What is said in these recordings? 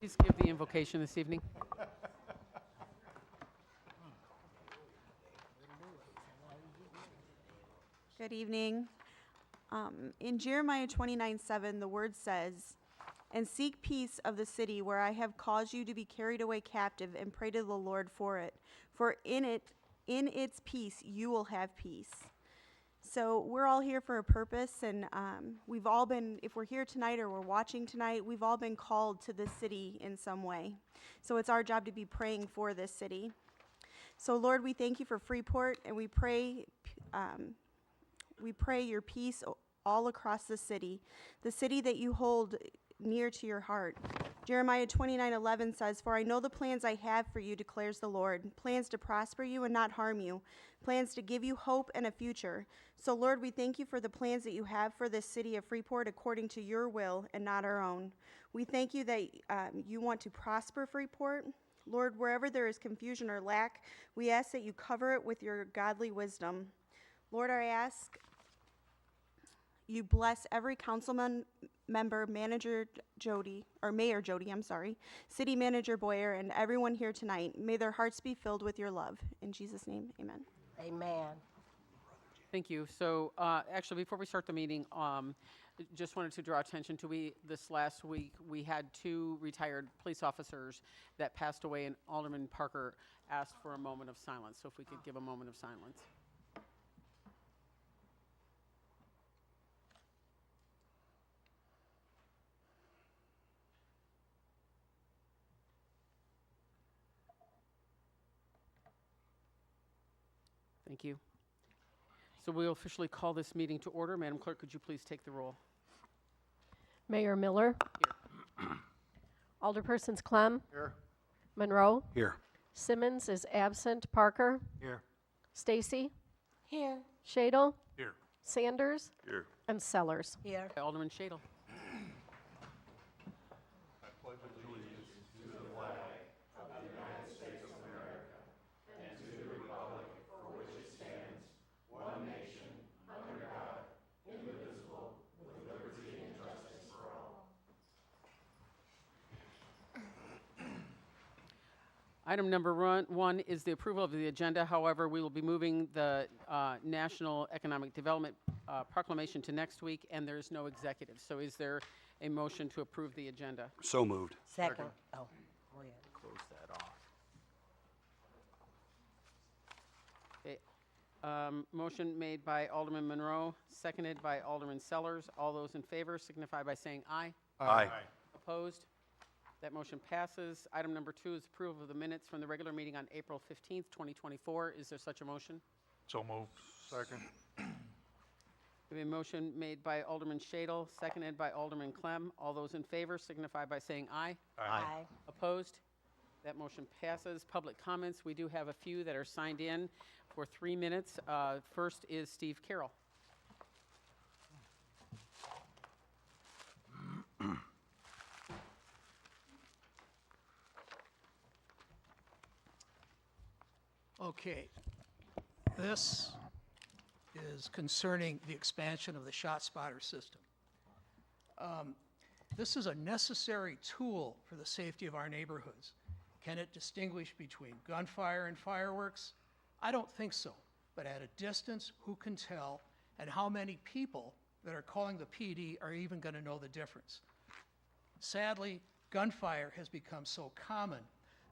Please give the invocation this evening. Good evening. In Jeremiah 29:7, the word says, "And seek peace of the city where I have caused you to be carried away captive, and pray to the Lord for it. For in its peace, you will have peace." So we're all here for a purpose, and we've all been, if we're here tonight or we're watching tonight, we've all been called to this city in some way. So it's our job to be praying for this city. So Lord, we thank you for Freeport, and we pray your peace all across the city that you hold near to your heart. Jeremiah 29:11 says, "For I know the plans I have for you, declares the Lord, plans to prosper you and not harm you, plans to give you hope and a future." So Lord, we thank you for the plans that you have for this city of Freeport according to your will and not our own. We thank you that you want to prosper Freeport. Lord, wherever there is confusion or lack, we ask that you cover it with your godly wisdom. Lord, I ask you bless every councilman member, Mayor Jody, City Manager Boyer, and everyone here tonight. May their hearts be filled with your love. In Jesus' name, amen. Amen. Thank you. So actually, before we start the meeting, just wanted to draw attention to this last week, we had 2 retired police officers that passed away, and Alderman Parker asked for a moment of silence. So if we could give a moment of silence. Thank you. So we'll officially call this meeting to order. Madam Clerk, could you please take the roll? Mayor Miller. Here. Alderpersons Clem. Here. Monroe. Here. Simmons is absent. Parker. Here. Stacy. Here. Shadle. Here. Sanders. Here. And Sellers. Here. Alderman Shadle. Item number 1 is the approval of the agenda. However, we will be moving the National Economic Development Proclamation to next week, and there is no executive. So is there a motion to approve the agenda? So moved. Second. Oh, go ahead. Close that off. Okay. Motion made by Alderman Monroe, seconded by Alderman Sellers. All those in favor signify by saying aye. Aye. Opposed? That motion passes. Item number 2 is approval of the minutes from the regular meeting on April 15th, 2024. Is there such a motion? So moved. Second. We have a motion made by Alderman Shadle, seconded by Alderman Clem. All those in favor signify by saying aye. Aye. Opposed? That motion passes. Public comments. We do have a few that are signed in for 3 minutes. First is Steve Carroll. Okay, this is concerning the expansion of the ShotSpotter system. This is a necessary tool for the safety of our neighborhoods. Can it distinguish between gunfire and fireworks? I don't think so, but at a distance, who can tell, and how many people that are calling the PD are even going to know the difference? Sadly, gunfire has become so common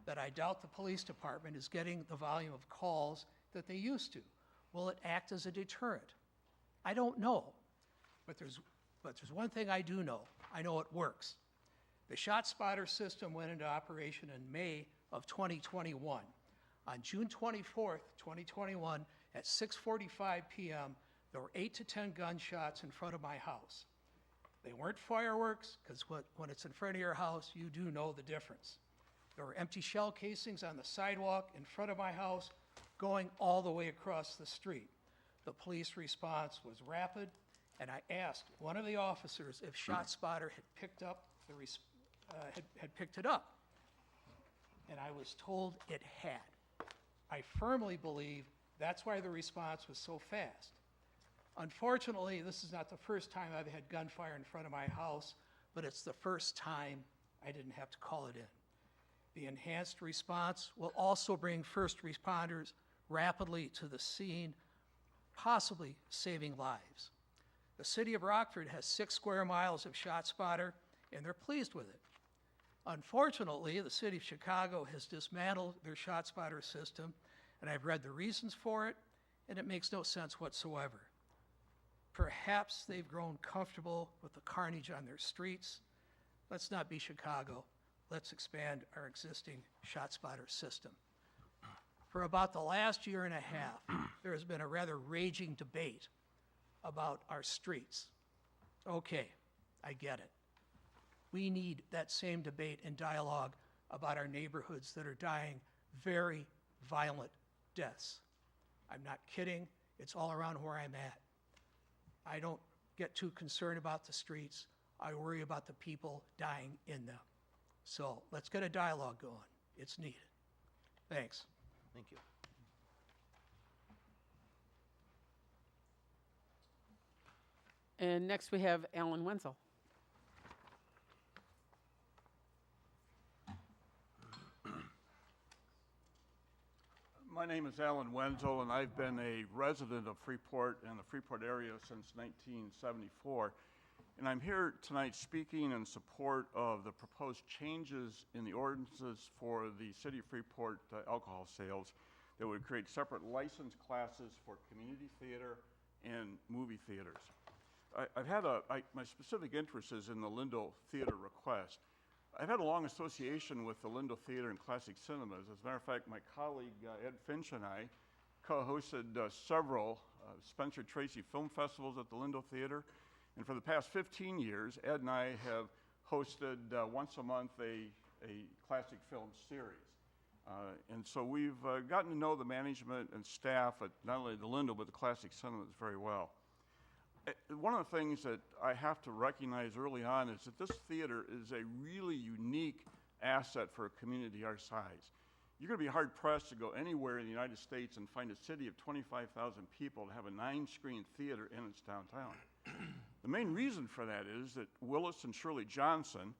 that I doubt the police department is getting the volume of calls that they used to. Will it act as a deterrent? I don't know, but there's one thing I do know. I know it works. The ShotSpotter system went into operation in May of 2021. On June 24th, 2021, at 6:45 p.m., there were 8 to 10 gunshots in front of my house. They weren't fireworks, because when it's in front of your house, you do know the difference. There were empty shell casings on the sidewalk in front of my house, going all the way across the street. The police response was rapid, and I asked one of the officers if ShotSpotter had picked it up, and I was told it had. I firmly believe that's why the response was so fast. Unfortunately, this is not the first time I've had gunfire in front of my house, but it's the first time I didn't have to call it in. The enhanced response will also bring first responders rapidly to the scene, possibly saving lives. The city of Rockford has 6 square miles of ShotSpotter, and they're pleased with it. Unfortunately, the city of Chicago has dismantled their ShotSpotter system, and I've read the reasons for it, and it makes no sense whatsoever. Perhaps they've grown comfortable with the carnage on their streets. Let's not be Chicago. Let's expand our existing ShotSpotter system. For about the last year and a half, there has been a rather raging debate about our streets. Okay, I get it. We need that same debate and dialogue about our neighborhoods that are dying very violent deaths. I'm not kidding. It's all around where I'm at. I don't get too concerned about the streets. I worry about the people dying in them. So let's get a dialogue going. It's needed. Thanks. Thank you. And next we have Alan Wenzel. My name is Alan Wenzel, and I've been a resident of Freeport and the Freeport area since 1974. And I'm here tonight speaking in support of the proposed changes in the ordinances for the City of Freeport alcohol sales that would create separate license classes for community theater and movie theaters. My specific interest is in the Lindo Theater request. I've had a long association with the Lindo Theater and Classic Cinemas. As a matter of fact, my colleague Ed Finch and I co-hosted several Spencer Tracy film festivals at the Lindo Theater. And for the past 15 years, Ed and I have hosted once a month a classic film series. And so we've gotten to know the management and staff at not only the Lindo, but the Classic Cinemas very well. One of the things that I have to recognize early on is that this theater is a really unique asset for a community our size. You're going to be hard-pressed to go anywhere in the United States and find a city of 25,000 people to have a 9-screen theater in its downtown. The main reason for that is that Willis and Shirley Johnson,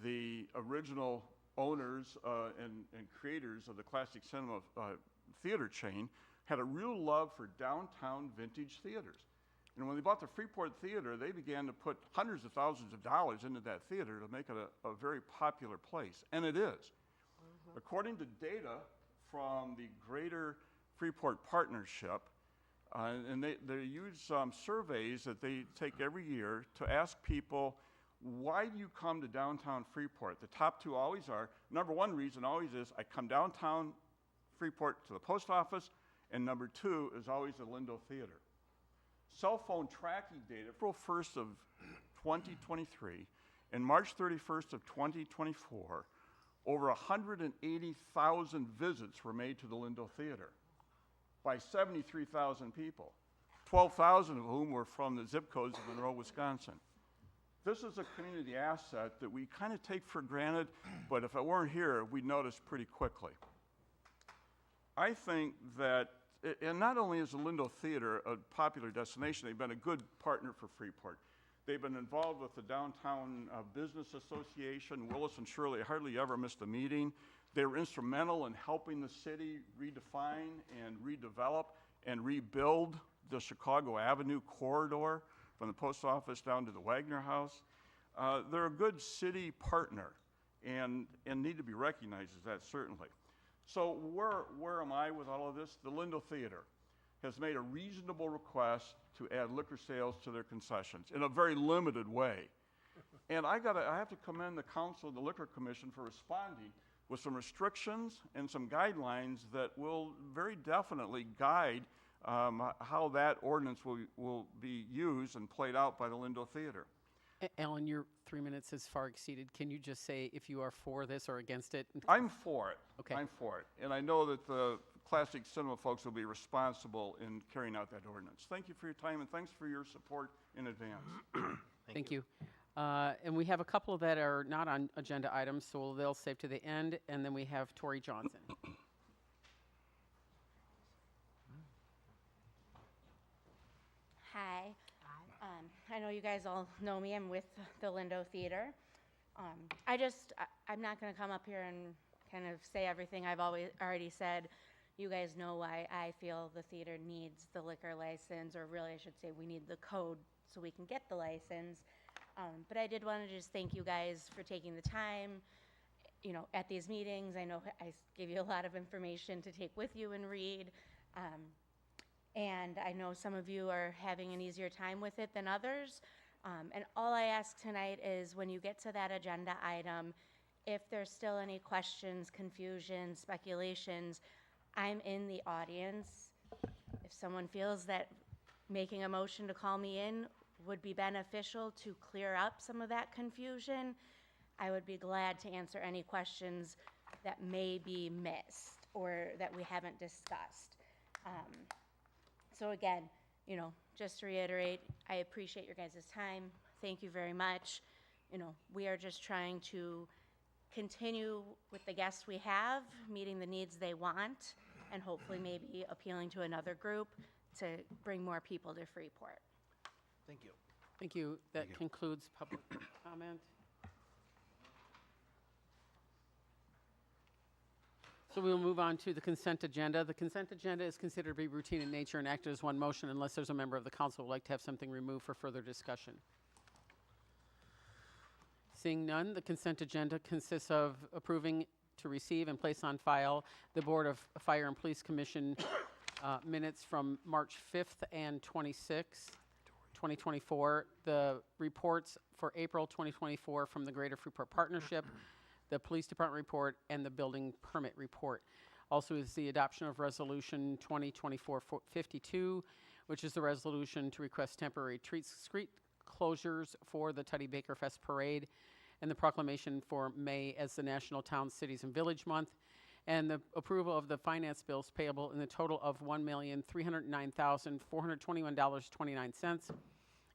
the original owners and creators of the Classic Cinema theater chain, had a real love for downtown vintage theaters. And when they bought the Freeport Theater, they began to put hundreds of thousands of dollars into that theater to make it a very popular place, and it is. According to data from the Greater Freeport Partnership, and they use surveys that they take every year to ask people, why do you come to downtown Freeport? The top 2 always are, number 1 reason always is, I come downtown Freeport to the post office, and number 2 is always the Lindo Theater. Cell phone tracking data, April 1st of 2023 and March 31st of 2024, over 180,000 visits were made to the Lindo Theater by 73,000 people, 12,000 of whom were from the zip codes of Monroe, Wisconsin. This is a community asset that we kind of take for granted, but if it weren't here, we'd notice pretty quickly. I think that, and not only is the Lindo Theater a popular destination, they've been a good partner for Freeport. They've been involved with the Downtown Business Association. Willis and Shirley hardly ever missed a meeting. They were instrumental in helping the city redefine and redevelop and rebuild the Chicago Avenue corridor from the post office down to the Wagner House. They're a good city partner and need to be recognized as that, certainly. So where am I with all of this? The Lindo Theater has made a reasonable request to add liquor sales to their concessions in a very limited way. And I have to commend the council and the Liquor Commission for responding with some restrictions and some guidelines that will very definitely guide how that ordinance will be used and played out by the Lindo Theater. Alan, your 3 minutes is far exceeded. Can you just say if you are for this or against it? I'm for it. Okay. I'm for it. And I know that the Classic Cinema folks will be responsible in carrying out that ordinance. Thank you for your time, and thanks for your support in advance. Thank you. And we have a couple that are not on agenda items, so they'll save to the end. And then we have Tori Johnson. Hi. I know you guys all know me. I'm with the Lindo Theater. I'm not gonna come up here and kind of say everything I've already said. You guys know why I feel the theater needs the liquor license, or really I should say we need the code so we can get the license. But I did want to just thank you guys for taking the time, at these meetings. I know I gave you a lot of information to take with you and read. And I know some of you are having an easier time with it than others. And all I ask tonight is when you get to that agenda item, if there's still any questions, confusion, speculations, I'm in the audience. If someone feels that making a motion to call me in would be beneficial to clear up some of that confusion, I would be glad to answer any questions that may be missed or that we haven't discussed. So again, just to reiterate, I appreciate your guys' time. Thank you very much. We are just trying to continue with the guests we have, meeting the needs they want, and hopefully maybe appealing to another group to bring more people to Freeport. Thank you. Thank you. That concludes public comment. So we will move on to the consent agenda. The consent agenda is considered to be routine in nature and acted as one motion unless there's a member of the council who would like to have something removed for further discussion. Seeing none, the consent agenda consists of approving to receive and place on file the Board of Fire and Police Commission minutes from March 5th and 26th, 2024, the reports for April 2024 from the Greater Freeport Partnership, the Police Department report, and the Building Permit report. Also is the adoption of Resolution 2024-52, which is the resolution to request temporary street closures for the Tutty Baker Fest Parade, and the proclamation for May as the National Town, Cities, and Village Month, and the approval of the finance bills payable in the total of $1,309,421.29,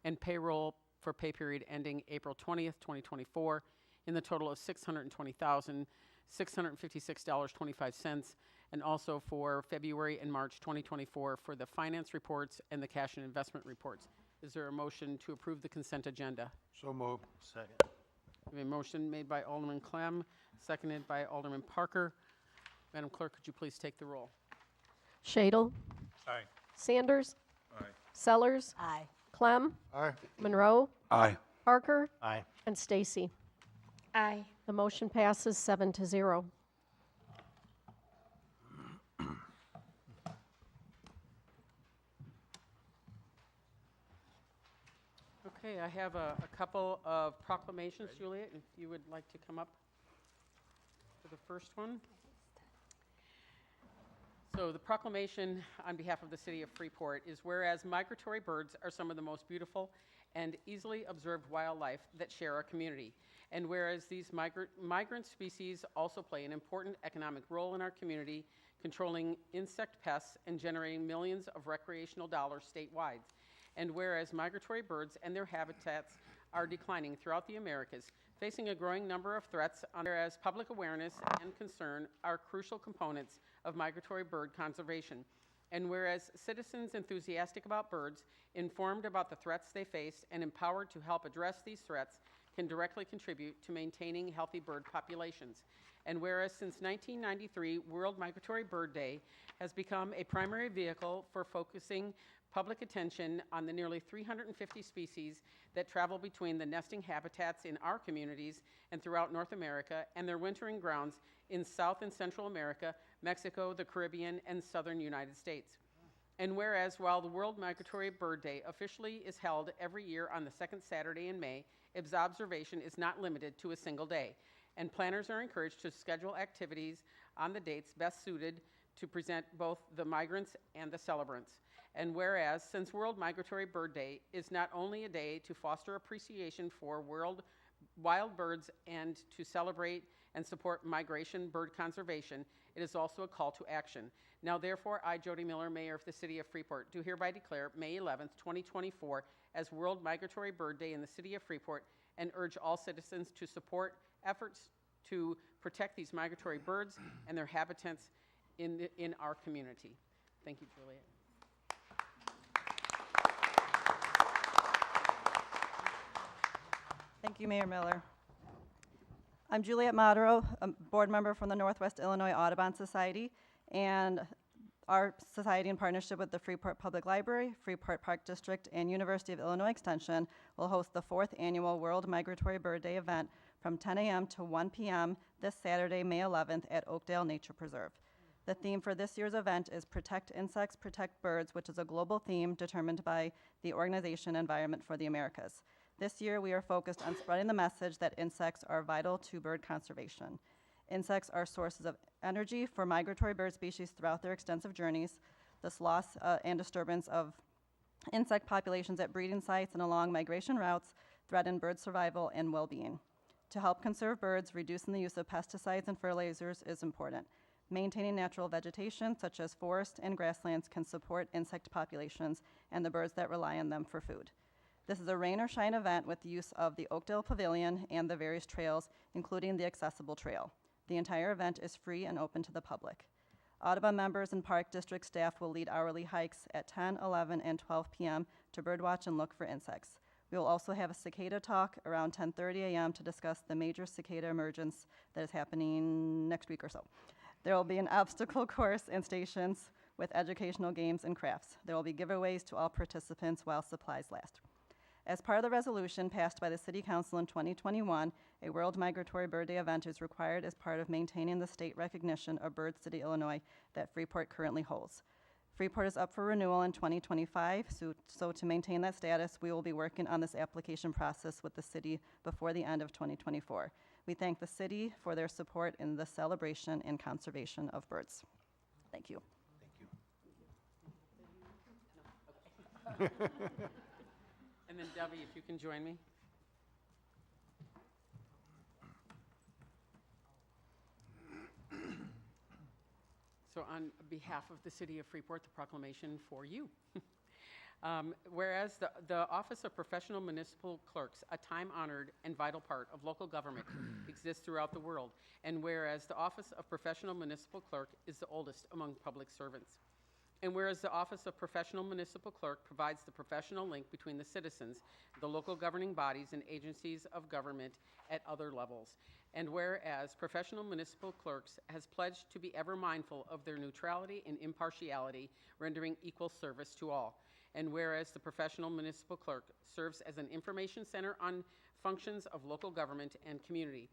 and payroll for pay period ending April 20th, 2024, in the total of $620,656.25, and also for February and March 2024 for the finance reports and the cash and investment reports. Is there a motion to approve the consent agenda? So moved. Second. We have a motion made by Alderman Clem, seconded by Alderman Parker. Madam Clerk, could you please take the roll? Shadle, Aye. Sanders, Aye. Sellers, Aye. Clem, Aye. Monroe, Aye. Parker, Aye. and Stacy. Aye. The motion passes 7-0. Okay, I have a couple of proclamations, Juliet, if you would like to come up for the first one. So the proclamation on behalf of the city of Freeport is whereas migratory birds are some of the most beautiful and easily observed wildlife that share our community, and whereas these migrant species also play an important economic role in our community, controlling insect pests and generating millions of recreational dollars statewide, and whereas migratory birds and their habitats are declining throughout the Americas, facing a growing number of threats, whereas public awareness and concern are crucial components of migratory bird conservation, and whereas citizens enthusiastic about birds, informed about the threats they face, and empowered to help address these threats can directly contribute to maintaining healthy bird populations. And whereas since 1993, World Migratory Bird Day has become a primary vehicle for focusing public attention on the nearly 350 species that travel between the nesting habitats in our communities and throughout North America and their wintering grounds in South and Central America, Mexico, the Caribbean, and Southern United States. And whereas while the World Migratory Bird Day officially is held every year on the second Saturday in May, its observation is not limited to a single day, and planners are encouraged to schedule activities on the dates best suited to present both the migrants and the celebrants. And whereas, since World Migratory Bird Day is not only a day to foster appreciation for wild birds and to celebrate and support migration bird conservation, it is also a call to action. Now, therefore, I, Jody Miller, Mayor of the City of Freeport, do hereby declare May 11th, 2024 as World Migratory Bird Day in the City of Freeport and urge all citizens to support efforts to protect these migratory birds and their habitats in our community. Thank you, Juliet. Thank you, Mayor Miller. I'm Juliet Modero, a board member from the Northwest Illinois Audubon Society, and our society, in partnership with the Freeport Public Library, Freeport Park District, and University of Illinois Extension, will host the 4th annual World Migratory Bird Day event from 10 a.m. to 1 p.m. this Saturday, May 11th at Oakdale Nature Preserve. The theme for this year's event is Protect Insects, Protect Birds, which is a global theme determined by the organization Environment for the Americas. This year, we are focused on spreading the message that insects are vital to bird conservation. Insects are sources of energy for migratory bird species throughout their extensive journeys. This loss and disturbance of insect populations at breeding sites and along migration routes threaten bird survival and well-being. To help conserve birds, reducing the use of pesticides and fertilizers is important. Maintaining natural vegetation, such as forest and grasslands, can support insect populations and the birds that rely on them for food. This is a rain or shine event with the use of the Oakdale Pavilion and the various trails, including the accessible trail. The entire event is free and open to the public. Audubon members and Park District staff will lead hourly hikes at 10, 11, and 12 p.m. to birdwatch and look for insects. We will also have a cicada talk around 10:30 a.m. to discuss the major cicada emergence that is happening next week or so. There will be an obstacle course and stations with educational games and crafts. There will be giveaways to all participants while supplies last. As part of the resolution passed by the City Council in 2021, a World Migratory Bird Day event is required as part of maintaining the state recognition of Bird City, Illinois that Freeport currently holds. Freeport is up for renewal in 2025, so to maintain that status, we will be working on this application process with the city before the end of 2024. We thank the city for their support in the celebration and conservation of birds. Thank you. And then Debbie, if you can join me. So on behalf of the City of Freeport, the proclamation for you. Whereas the Office of Professional Municipal Clerks, a time-honored and vital part of local government, exists throughout the world, and whereas the Office of Professional Municipal Clerk is the oldest among public servants. And whereas the Office of Professional Municipal Clerk provides the professional link between the citizens, the local governing bodies, and agencies of government at other levels. And whereas Professional Municipal Clerks has pledged to be ever mindful of their neutrality and impartiality, rendering equal service to all. And whereas the Professional Municipal Clerk serves as an information center on functions of local government and community.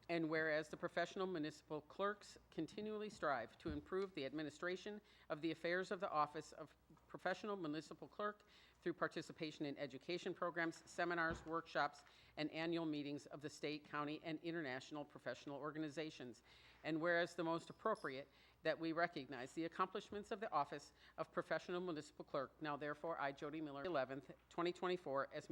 And whereas the professional municipal clerks continually strive to improve the administration of the affairs of the Office of Professional Municipal Clerk through participation in education programs, seminars, workshops, and annual meetings of the state, county, and international professional organizations. And whereas the most appropriate that we recognize the accomplishments of the Office of Professional Municipal Clerk. Now therefore, I, Jody Miller, 11th, 2024, as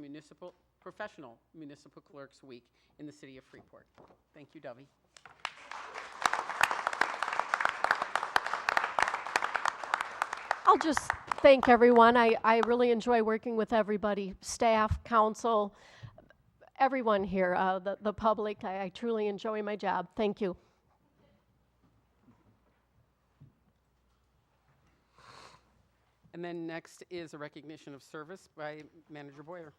Professional Municipal Clerks Week in the City of Freeport. Thank you, Dovey. I'll just thank everyone. I really enjoy working with everybody, staff, council, everyone here, the public. I truly enjoy my job. Thank you. And then next is a recognition of service by Manager Boyer.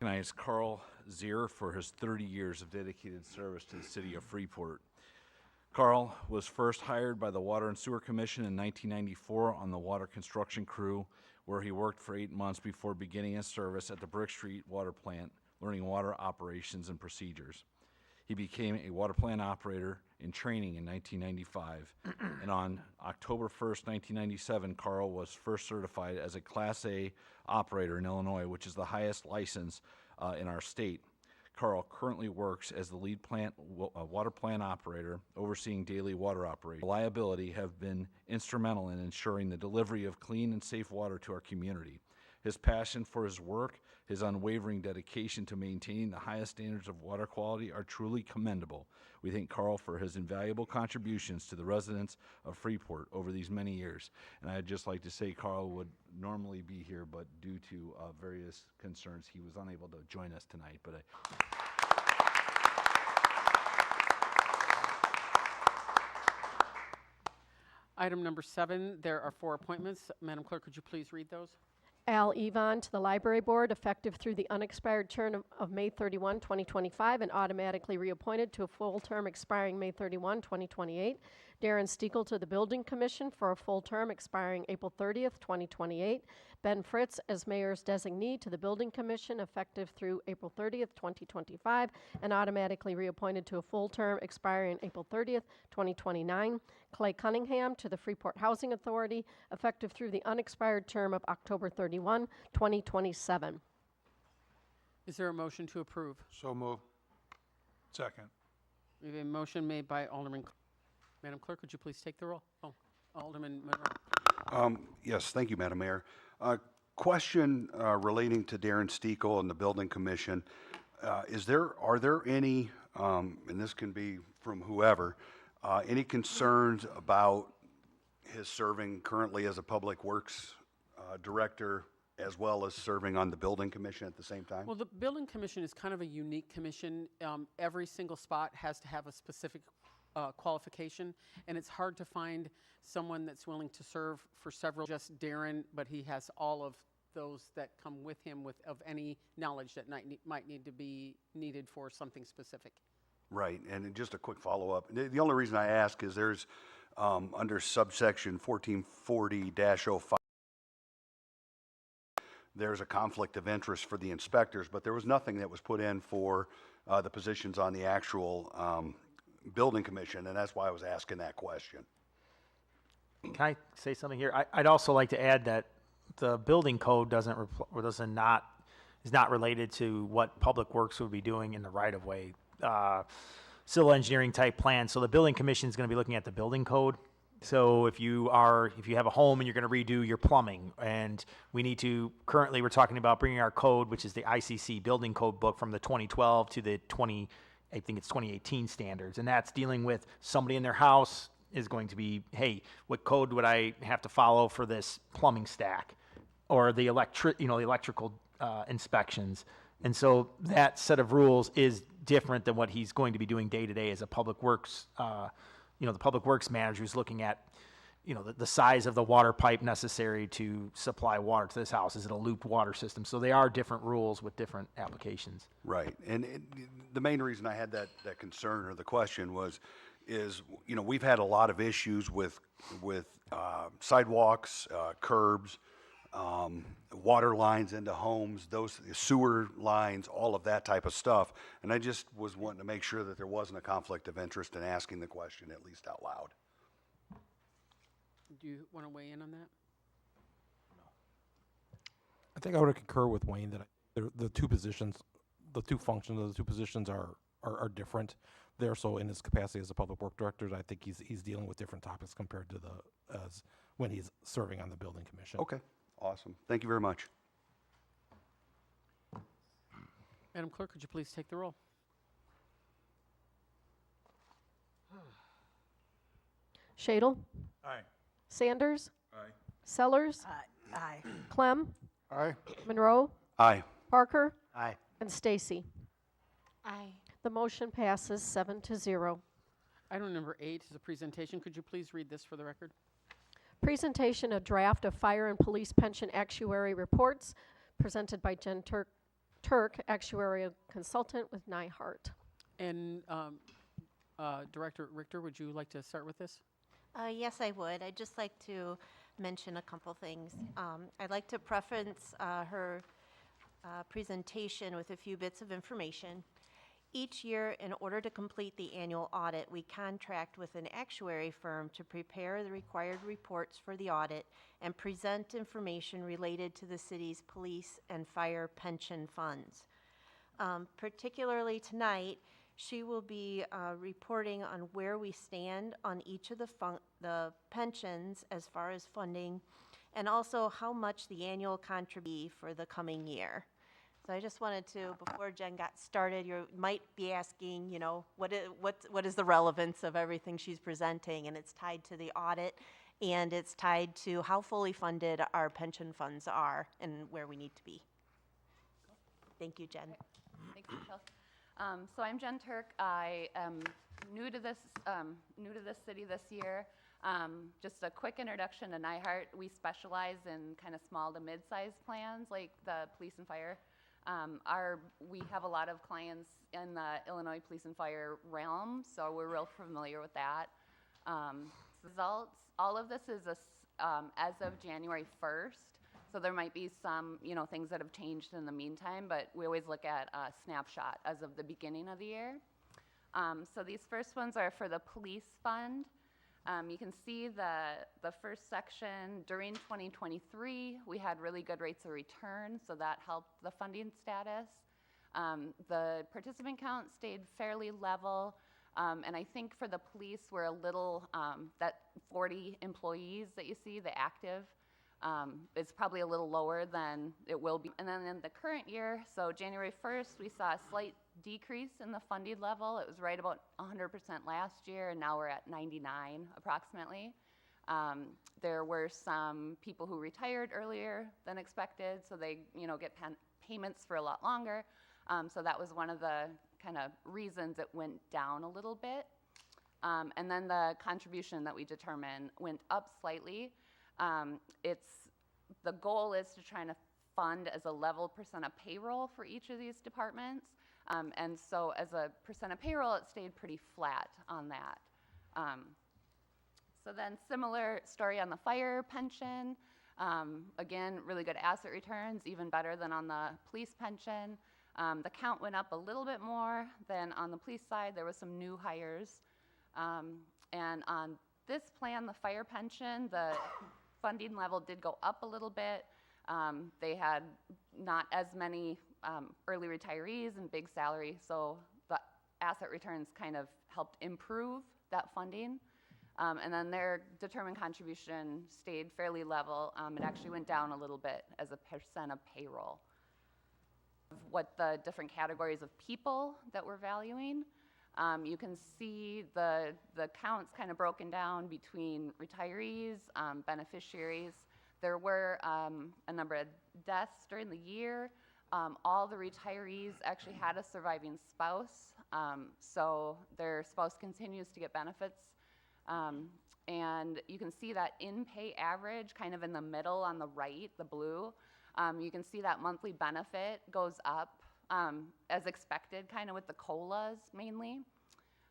Recognize Carl Zier for his 30 years of dedicated service to the City of Freeport. Carl was first hired by the Water and Sewer Commission in 1994 on the water construction crew, where he worked for 8 months before beginning his service at the Brick Street Water Plant, learning water operations and procedures. He became a water plant operator in training in 1995, and on October 1st, 1997, Carl was first certified as a Class A operator in Illinois, which is the highest license in our state. Carl currently works as the lead water plant operator, overseeing daily water operations. Reliability have been instrumental in ensuring the delivery of clean and safe water to our community. His passion for his work, his unwavering dedication to maintaining the highest standards of water quality are truly commendable. We thank Carl for his invaluable contributions to the residents of Freeport over these many years. And I'd just like to say Carl would normally be here, but due to various concerns, he was unable to join us tonight. But Item number 7, there are 4 appointments. Madam Clerk, could you please read those? Al Evon to the Library Board, effective through the unexpired term of May 31, 2025, and automatically reappointed to a full term expiring May 31, 2028. Darren Stiegel to the Building Commission for a full term expiring April 30th, 2028. Ben Fritz as Mayor's designee to the Building Commission, effective through April 30th, 2025, and automatically reappointed to a full term expiring April 30th, 2029. Clay Cunningham to the Freeport Housing Authority, effective through the unexpired term of October 31, 2027. Is there a motion to approve? So moved. Second. We have a motion made by Alderman, Madam Clerk, would you please take the roll? Oh, Alderman Monroe. Yes, thank you, Madam Mayor. Question relating to Darren Stiegel and the Building Commission. Are there any, and this can be from whoever, any concerns about his serving currently as a Public Works Director as well as serving on the Building Commission at the same time? Well, the Building Commission is kind of a unique commission. Every single spot has to have a specific qualification, and it's hard to find someone that's willing to serve for several, just Darren, but he has all of those that come with him of any knowledge that might need to be needed for something specific. Right, and just a quick follow-up. The only reason I ask is there's, under subsection 1440-05, there's a conflict of interest for the inspectors, but there was nothing that was put in for the positions on the actual Building Commission, and that's why I was asking that question. Can I say something here? I'd also like to add that the building code is not related to what Public Works would be doing in the right-of-way, civil engineering type plan. So the Building Commission is going to be looking at the building code. So if you have a home and you're going to redo your plumbing, and currently we're talking about bringing our code, which is the ICC building code book from the 2012 to the 2018 standards, and that's dealing with somebody in their house is going to be, hey, what code would I have to follow for this plumbing stack, or the electrical inspections. And so that set of rules is different than what he's going to be doing day to day as a Public Works, the Public Works manager who's looking at, the size of the water pipe necessary to supply water to this house. Is it a looped water system? So they are different rules with different applications. Right, and the main reason I had that concern or the question is we've had a lot of issues with sidewalks, curbs, water lines into homes, those sewer lines, all of that type of stuff. And I just was wanting to make sure that there wasn't a conflict of interest in asking the question, at least out loud. Do you want to weigh in on that? I think I would concur with Wayne that the two positions, the two functions of the two positions are different there. So in his capacity as a Public Work Director, I think he's dealing with different topics compared to as when he's serving on the Building Commission. Okay, awesome. Thank you very much. Madam Clerk, could you please take the roll? Shadle? Aye. Sanders? Aye. Sellers? Aye. Clem? Aye. Monroe? Aye. Parker? Aye. And Stacy. Aye. The motion passes 7-0. Item number 8 is a presentation. Could you please read this for the record? Presentation of draft of fire and police pension actuary reports presented by Jen Turk, actuarial consultant with Nyhart. And Director Richter, would you like to start with this? Yes, I would. I'd just like to mention a couple things. I'd like to preference her presentation with a few bits of information. Each year, in order to complete the annual audit, we contract with an actuary firm to prepare the required reports for the audit and present information related to the city's police and fire pension funds. Particularly tonight, she will be reporting on where we stand on each of the pensions as far as funding, and also how much the annual contribution for the coming year. So I just wanted to, before Jen got started, you might be asking, what is the relevance of everything she's presenting, and it's tied to the audit, and it's tied to how fully funded our pension funds are and where we need to be. Thank you, Jen. Thanks, Michelle. So I'm Jen Turk. I am new to this city this year. Just a quick introduction to Nyhart. We specialize in kind of small to mid-sized plans like the police and fire. We have a lot of clients in the Illinois police and fire realm, so we're real familiar with that. Results, all of this is as of January 1st, so there might be some things that have changed in the meantime, but we always look at a snapshot as of the beginning of the year. So these first ones are for the police fund. You can see the first section. During 2023, we had really good rates of return, so that helped the funding status. The participant count stayed fairly level, and I think for the police, we're a little, that 40 employees that you see, the active, is probably a little lower than it will be. And then in the current year, so January 1st, we saw a slight decrease in the funded level. It was right about 100% last year, and now we're at 99 approximately. There were some people who retired earlier than expected, so they get payments for a lot longer. So that was one of the kind of reasons it went down a little bit. And then the contribution that we determined went up slightly. The goal is to try to fund as a level percent of payroll for each of these departments. And so as a percent of payroll, it stayed pretty flat on that. So then similar story on the fire pension. Again, really good asset returns, even better than on the police pension. The count went up a little bit more than on the police side. There was some new hires. And on this plan, the fire pension, the funding level did go up a little bit. They had not as many early retirees and big salary, so the asset returns kind of helped improve that funding. And then their determined contribution stayed fairly level. It actually went down a little bit as a percent of payroll. What the different categories of people that we're valuing. You can see the counts kind of broken down between retirees, beneficiaries. There were a number of deaths during the year. All the retirees actually had a surviving spouse, so their spouse continues to get benefits. And you can see that in-pay average kind of in the middle on the right, the blue. You can see that monthly benefit goes up as expected, kind of with the COLAs mainly.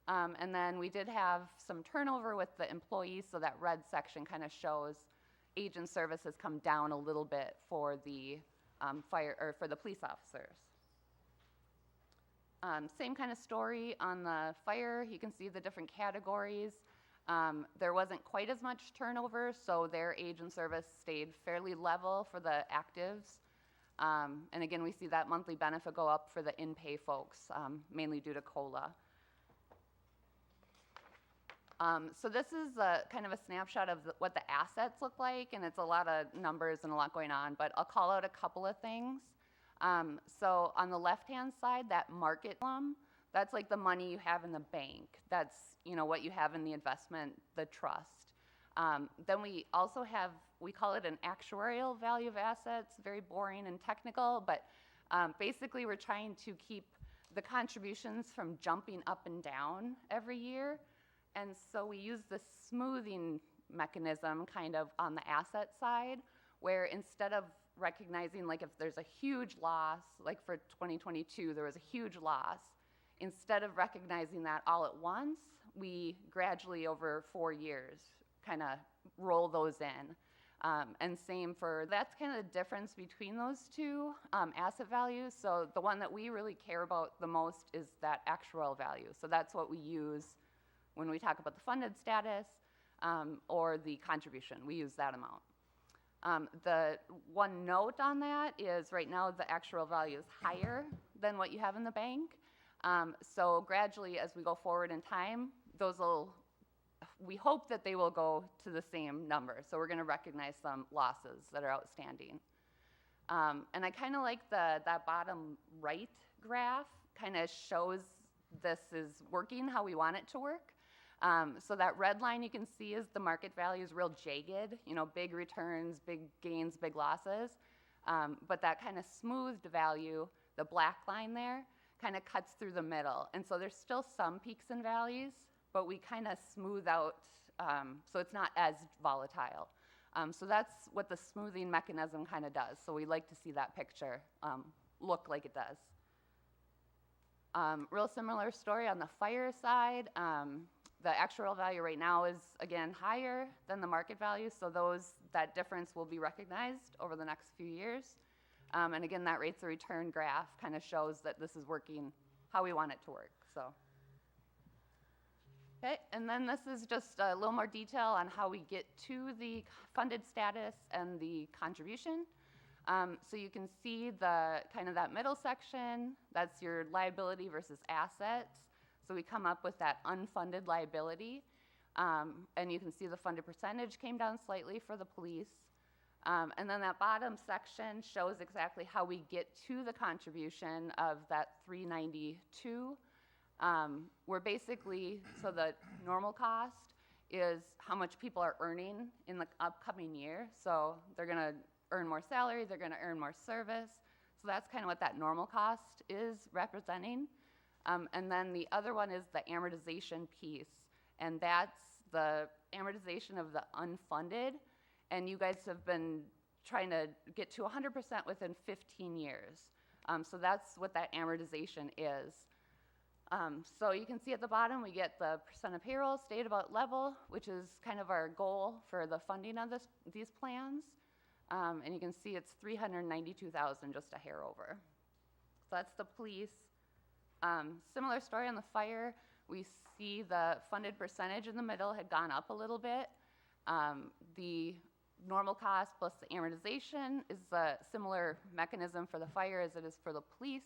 And then we did have some turnover with the employees, so that red section kind of shows age and service has come down a little bit for the for the police officers. Same kind of story on the fire. You can see the different categories. There wasn't quite as much turnover, so their age and service stayed fairly level for the actives. And again, we see that monthly benefit go up for the in-pay folks, mainly due to COLA. So this is kind of a snapshot of what the assets look like, and it's a lot of numbers and a lot going on, but I'll call out a couple of things. So on the left-hand side, that market sum, that's like the money you have in the bank. That's what you have in the investment, the trust. Then we also have, we call it an actuarial value of assets, very boring and technical, but basically we're trying to keep the contributions from jumping up and down every year. And so we use this smoothing mechanism kind of on the asset side, where instead of recognizing, like if there's a huge loss, like for 2022, there was a huge loss, instead of recognizing that all at once, we gradually over 4 years kind of roll those in. And same for, that's kind of the difference between those two asset values. So the one that we really care about the most is that actuarial value. So that's what we use when we talk about the funded status or the contribution. We use that amount. The one note on that is right now the actuarial value is higher than what you have in the bank. So gradually as we go forward in time, we hope that they will go to the same number. So we're going to recognize some losses that are outstanding. And I kind of like that bottom right graph kind of shows this is working how we want it to work. So that red line you can see is the market value is real jagged, big returns, big gains, big losses. But that kind of smoothed value, the black line there, kind of cuts through the middle. And so there's still some peaks and valleys, but we kind of smooth out so it's not as volatile. So that's what the smoothing mechanism kind of does. So we like to see that picture look like it does. Real similar story on the fire side. The actual value right now is, again, higher than the market value, so that difference will be recognized over the next few years. And again, that rates of return graph kind of shows that this is working how we want it to work. So, okay, and then this is just a little more detail on how we get to the funded status and the contribution. So you can see the kind of that middle section, that's your liability versus assets. So we come up with that unfunded liability. And you can see the funded percentage came down slightly for the police. And then that bottom section shows exactly how we get to the contribution of that 392. We're basically, so the normal cost is how much people are earning in the upcoming year. So they're gonna earn more salary, they're gonna earn more service. So that's kind of what that normal cost is representing. And then the other one is the amortization piece. And that's the amortization of the unfunded. And you guys have been trying to get to 100% within 15 years. So that's what that amortization is. So you can see at the bottom, we get the percent of payroll stayed about level, which is kind of our goal for the funding of these plans. And you can see it's 392,000, just a hair over. So that's the police. Similar story on the fire. We see the funded percentage in the middle had gone up a little bit. The normal cost plus the amortization is a similar mechanism for the fire as it is for the police,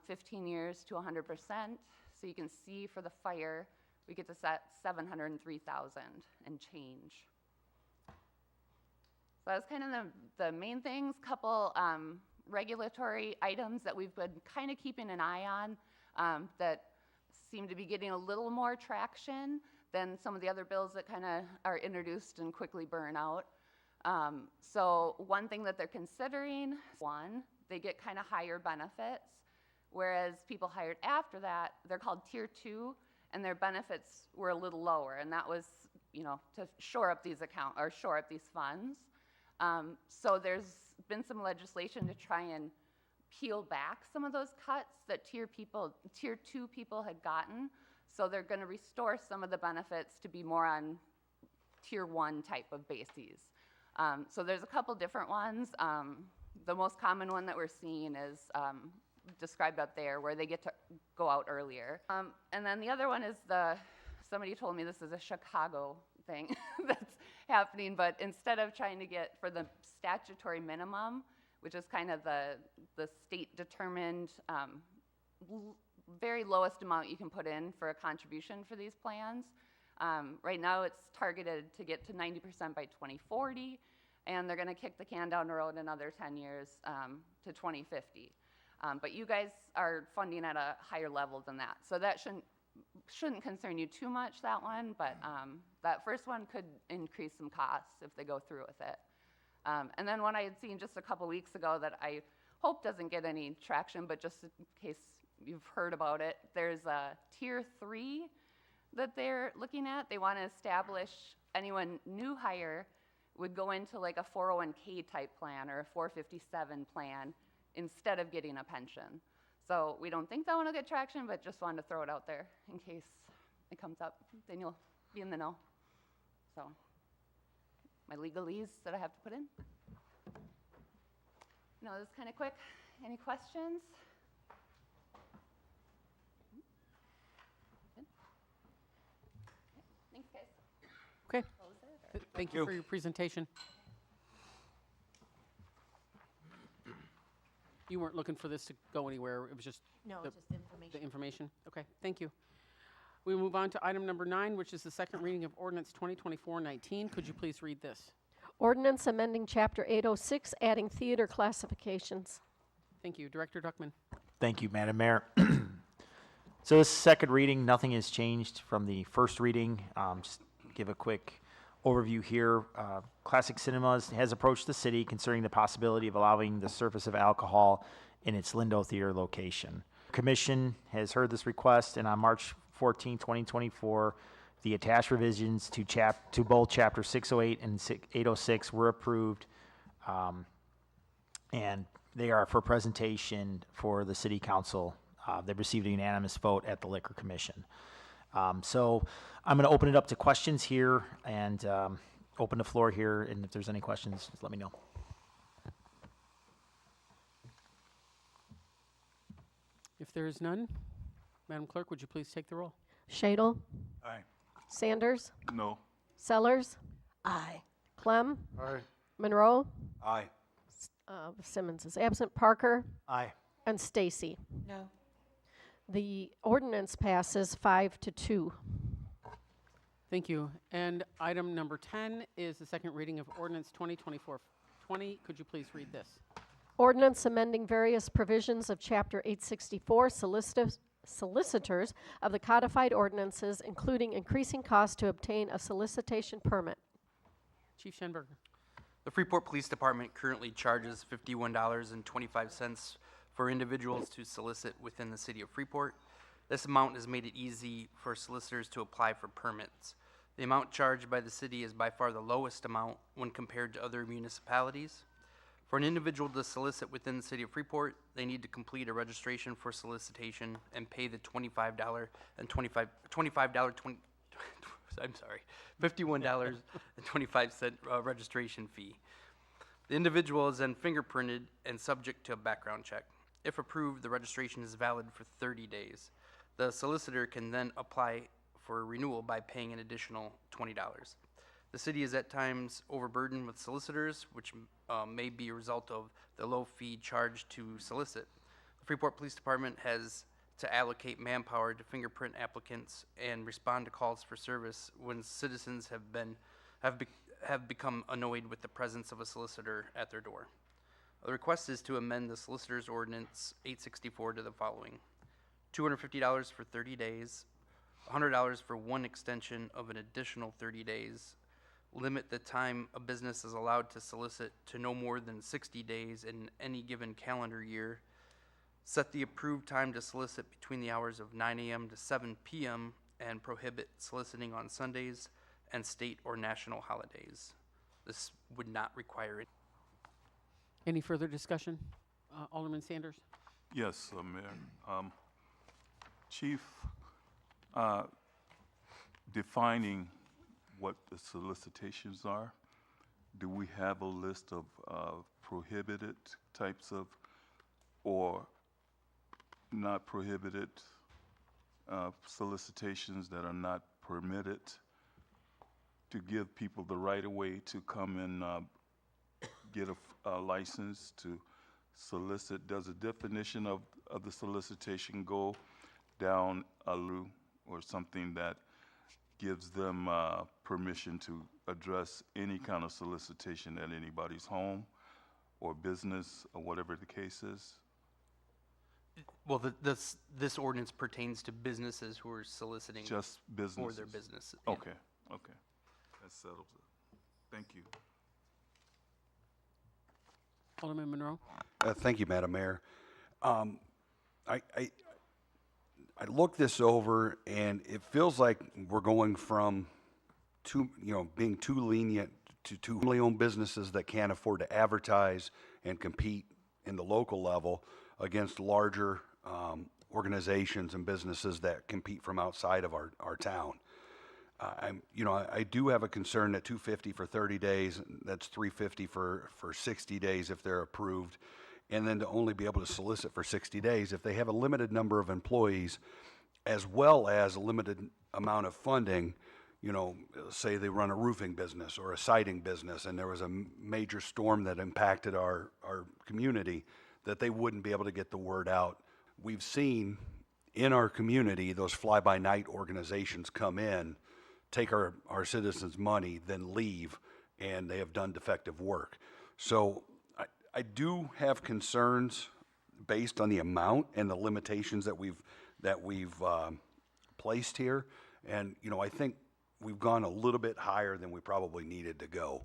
15 years to 100%. So you can see for the fire, we get to set 703,000 and change. So that's kind of the main things. Couple regulatory items that we've been kind of keeping an eye on that seem to be getting a little more traction than some of the other bills that kind of are introduced and quickly burn out. So one thing that they're considering, one, they get kind of higher benefits, whereas people hired after that, they're called Tier 2, and their benefits were a little lower, and that was, you know, to shore up these funds. So there's been some legislation to try and peel back some of those cuts that Tier 2 people had gotten. So they're going to restore some of the benefits to be more on Tier 1 type of bases. So there's a couple different ones. The most common one that we're seeing is described up there, where they get to go out earlier. And then the other one is somebody told me this is a Chicago thing that's happening, but instead of trying to get for the statutory minimum, which is kind of the state determined very lowest amount you can put in for a contribution for these plans. Right now it's targeted to get to 90% by 2040, and they're gonna kick the can down the road another 10 years to 2050. But you guys are funding at a higher level than that. So that shouldn't concern you too much, that one, but that first one could increase some costs if they go through with it. And then one I had seen just a couple weeks ago that I hope doesn't get any traction, but just in case you've heard about it, there's a Tier 3 that they're looking at. They want to establish anyone new hire would go into like a 401k type plan or a 457 plan instead of getting a pension. So we don't think that one will get traction, but just wanted to throw it out there in case it comes up. Then you'll be in the know. So my legalese that I have to put in. No, this is kind of quick. Any questions? Good. Okay. Thanks, guys. Okay. Close it, or- Thank you for your presentation. You weren't looking for this to go anywhere, it was just No, the- just information. the information? Okay, thank you. We move on to item number 9, which is the second reading of ordinance 2024-19. Could you please read this? Ordinance amending Chapter 806, adding theater classifications. Thank you. Director Duckman. Thank you, Madam Mayor. So this second reading, nothing has changed from the first reading. Just give a quick overview here. Classic Cinemas has approached the city concerning the possibility of allowing the service of alcohol in its Lindo Theater location. Commission has heard this request, and on March 14, 2024, The attached revisions to both Chapter 608 and 806 were approved, and they are for presentation for the City Council. They received a unanimous vote at the Liquor Commission. So I'm going to open it up to questions here and open the floor here, and if there's any questions, just let me know. If there is none, Madam Clerk, would you please take the roll? Shadle, Aye. Sanders, No. Sellers, Aye. Clem, Aye. Monroe, Aye. Simmons is absent, Parker, Aye. and Stacy. No. The ordinance passes 5-2. Thank you. And item number 10 is the second reading of ordinance 2024-20. Could you please read this? Ordinance amending various provisions of Chapter 864 solicitors of the codified ordinances, including increasing costs to obtain a solicitation permit. Chief Schenberger. The Freeport Police Department currently charges $51.25 for individuals to solicit within the city of Freeport. This amount has made it easy for solicitors to apply for permits. The amount charged by the city is by far the lowest amount when compared to other municipalities. For an individual to solicit within the city of Freeport, they need to complete a registration for solicitation and pay the $51.25 registration fee. The individual is then fingerprinted and subject to a background check. If approved, the registration is valid for 30 days. The solicitor can then apply for renewal by paying an additional $20. The city is at times overburdened with solicitors, which may be a result of the low fee charged to solicit. The Freeport Police Department has to allocate manpower to fingerprint applicants and respond to calls for service when citizens have become annoyed with the presence of a solicitor at their door. The request is to amend the Solicitor's Ordinance 864 to the following: $250 for 30 days, $100 for one extension of an additional 30 days, limit the time a business is allowed to solicit to no more than 60 days in any given calendar year, set the approved time to solicit between the hours of 9 a.m. to 7 p.m., and prohibit soliciting on Sundays and state or national holidays. This would not require it. Any further discussion? Alderman Sanders? Yes, Mayor. Chief, defining what the solicitations are, do we have a list of prohibited types of, or not prohibited solicitations that are not permitted, to give people the right of way to come and get a license to solicit? Does the definition of the solicitation go down a loop or something that gives them permission to address any kind of solicitation at anybody's home or business or whatever the case is? Well, this ordinance pertains to businesses who are soliciting Just businesses? for their business. Okay, okay. That settles it. Thank you. Alderman Monroe? Thank you, Madam Mayor. I looked this over, and it feels like we're going from being too lenient to family-owned businesses that can't afford to advertise and compete in the local level against larger organizations and businesses that compete from outside of our town. I do have a concern that $250 for 30 days, that's $350 for 60 days if they're approved, and then to only be able to solicit for 60 days if they have a limited number of employees as well as a limited amount of funding. Say they run a roofing business or a siding business and there was a major storm that impacted our community, that they wouldn't be able to get the word out. We've seen in our community those fly-by-night organizations come in, take our citizens' money, then leave, and they have done defective work. So I do have concerns based on the amount and the limitations that we've placed here. And, I think we've gone a little bit higher than we probably needed to go.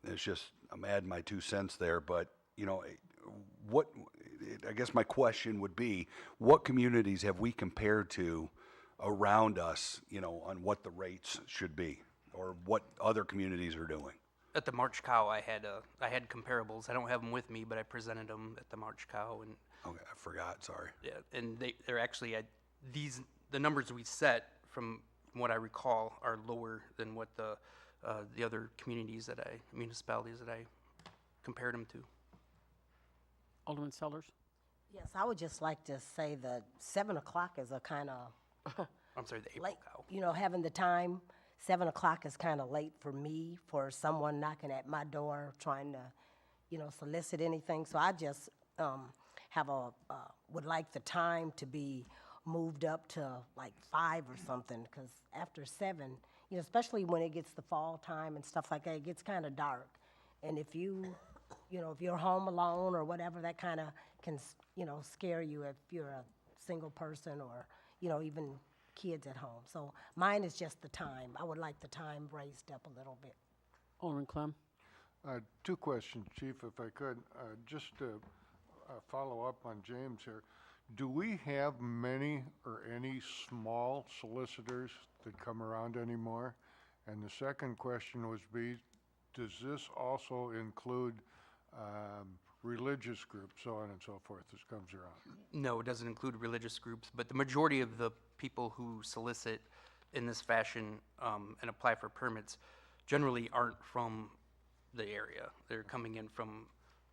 It's just, I'm adding my 2 cents there, but, I guess my question would be, what communities have we compared to around us, you know, on what the rates should be or what other communities are doing? At the March Cow, I had comparables. I don't have them with me, but I presented them at the March Cow, and Okay, I forgot, sorry. yeah, and they're actually the numbers we set from what I recall are lower than what the other municipalities that I compared them to. Alderman Sellers? Yes, I would just like to say that 7 o'clock is a kind of I'm sorry, the April late, Cow. you know, having the time. 7 o'clock is kind of late for me, for someone knocking at my door trying to, you know, solicit anything. So I just would like the time to be moved up to like 5 or something, because after 7, you know, especially when it gets the fall time and stuff like that, it gets kind of dark. And if you know, if you're home alone or whatever, that kind of can, you know, scare you if you're a single person or, you know, even kids at home. So mine is just the time. I would like the time raised up a little bit. Alderman Clem? 2 questions, Chief, if I could. Just to follow up on James here, do we have many or any small solicitors that come around anymore? And the second question was does this also include religious groups, so on and so forth, this comes around? No, it doesn't include religious groups, but the majority of the people who solicit in this fashion and apply for permits generally aren't from the area. They're coming in from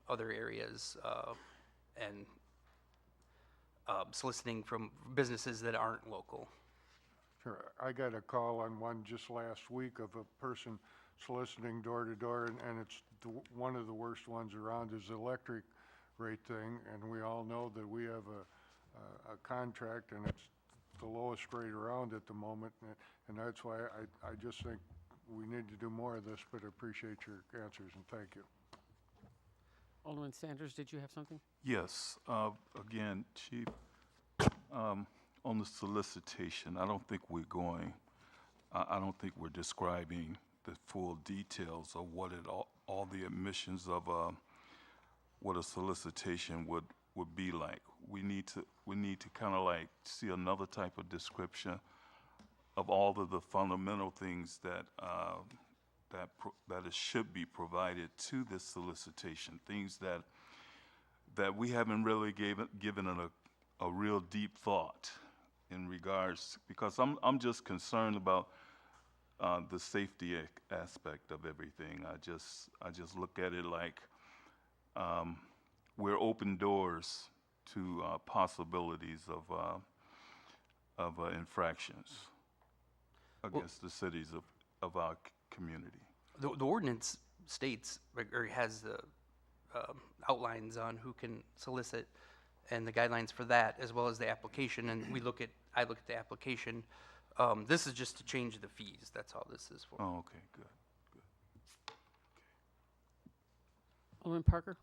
other areas and soliciting from businesses that aren't local. Sure. I got a call on one just last week of a person soliciting door to door, and it's one of the worst ones around is the electric rate thing, and we all know that we have a contract, and it's the lowest rate around at the moment, and that's why I just think we need to do more of this, but I appreciate your answers, and thank you. Alderman Sanders, did you have something? Yes, again, Chief, on the solicitation, I don't think I don't think we're describing the full details of what all the admissions of what a solicitation would be like. We need to kind of like see another type of description of all of the fundamental things that it should be provided to this solicitation, things that we haven't really given a real deep thought in regards, because I'm just concerned about the safety aspect of everything. I just look at it like we're open doors to possibilities of infractions against the cities of our community. The ordinance states or has the outlines on who can solicit and the guidelines for that, as well as the application. And I look at the application. This is just to change the fees. That's all this is for. Oh, okay, good. Alderman Parker?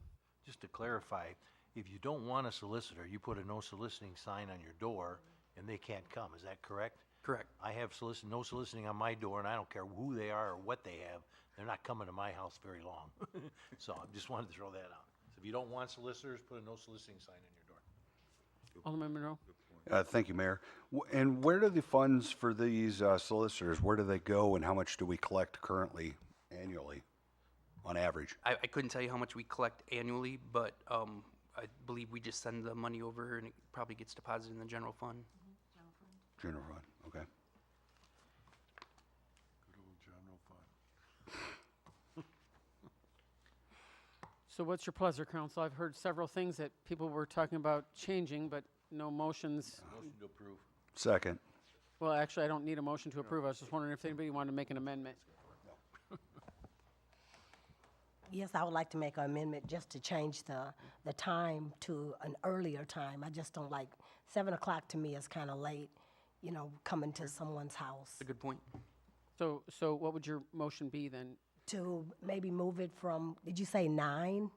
Just to clarify, if you don't want a solicitor, you put a no soliciting sign on your door and they can't come. Is that correct? Correct. I have no soliciting on my door, and I don't care who they are or what they have. They're not coming to my house very long. So I just wanted to throw that out. So if you don't want solicitors, put a no soliciting sign on your door. Alderman Monroe? Thank you, Mayor. And where do the funds for these solicitors, where do they go, and how much do we collect currently annually on average? I couldn't tell you how much we collect annually, but I believe we just send the money over and it probably gets deposited in the general fund. General fund, okay. Good old general fund. So what's your pleasure, council? I've heard several things that people were talking about changing, but no motions. Motion to approve. Second. Well, actually, I don't need a motion to approve. I was just wondering if anybody wanted to make an amendment. Yes, I would like to make an amendment just to change the time to an earlier time. I just don't like, 7 o'clock to me is kind of late, you know, coming to someone's house. That's a good point. So what would your motion be then? To maybe move it from, did you say 9?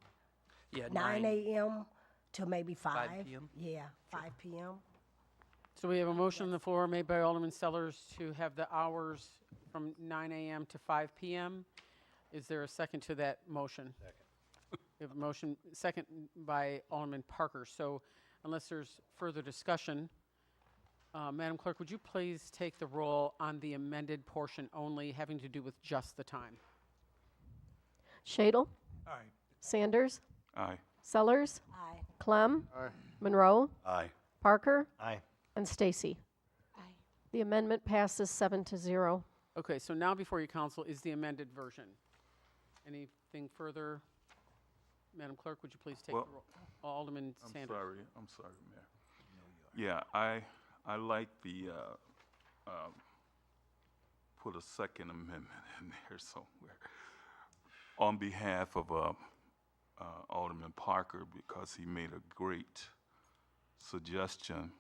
Yeah, 9 a.m. to maybe 5? 5 p.m.? Yeah, 5 p.m. So we have a motion on the floor made by Alderman Sellers to have the hours from 9 a.m. to 5 p.m. Is there a second to that motion? Second. We have a motion, second by Alderman Parker. So unless there's further discussion, Madam Clerk, would you please take the roll on the amended portion only, having to do with just the time? Shadle? Aye. Sanders? Aye. Sellers? Aye. Clem? Aye. Monroe? Aye. Parker? Aye. And Stacy. Aye. The amendment passes 7-0. Okay, so now before you, council, is the amended version. Anything further? Madam Clerk, would you please take the Well, roll? Alderman I'm Sanders. I'm sorry, Mayor. Yeah, I like the, put a second amendment in there somewhere on behalf of Alderman Parker, because he made a great suggestion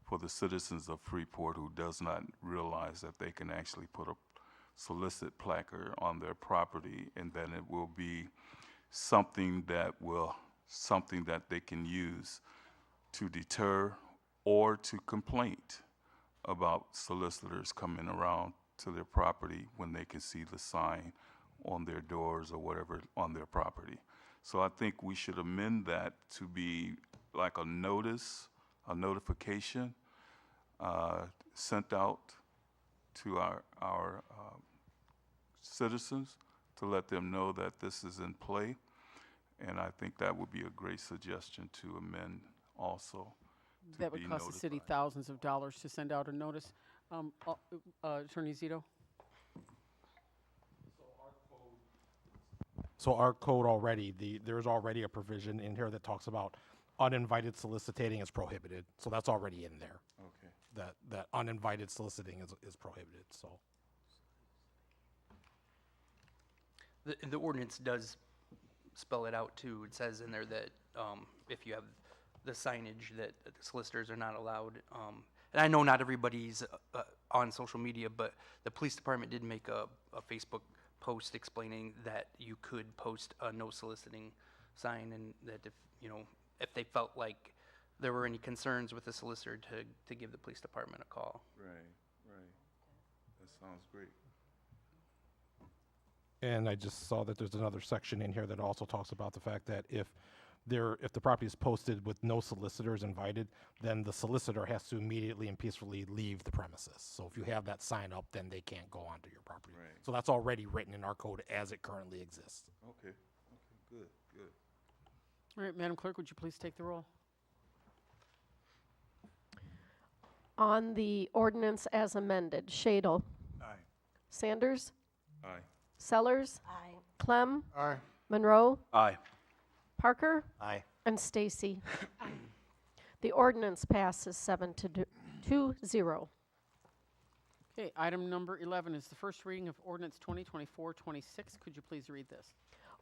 for the citizens of Freeport who does not realize that they can actually put a solicit placard on their property, and then it will be something that they can use to deter or to complaint about solicitors coming around to their property when they can see the sign on their doors or whatever on their property. So I think we should amend that to be like a notice, a notification sent out to our citizens to let them know that this is in play. And I think that would be a great suggestion to amend also. That would cost the city thousands of dollars to send out a notice. Attorney Zito? So our code already, there's already a provision in here that talks about uninvited soliciting is prohibited. So that's already in there. Okay. That uninvited soliciting is prohibited, so. The ordinance does spell it out too. It says in there that if you have the signage that the solicitors are not allowed. And I know not everybody's on social media, but the police department did make a Facebook post explaining that you could post a no soliciting sign, and that if they felt like there were any concerns with the solicitor to give the police department a call. Right. That sounds great. And I just saw that there's another section in here that also talks about the fact that if the property is posted with no solicitors invited, then the solicitor has to immediately and peacefully leave the premises. So if you have that sign up, then they can't go onto your property. Right. So that's already written in our code as it currently exists. Okay, good. All right, Madam Clerk, would you please take the roll? On the ordinance as amended, Shadle? Aye. Sanders? Aye. Sellers? Aye. Clem? Aye. Monroe? Aye. Parker? Aye. And Stacy. The ordinance passes 7-0. Okay, item number 11 is the first reading of ordinance 2024-26. Could you please read this?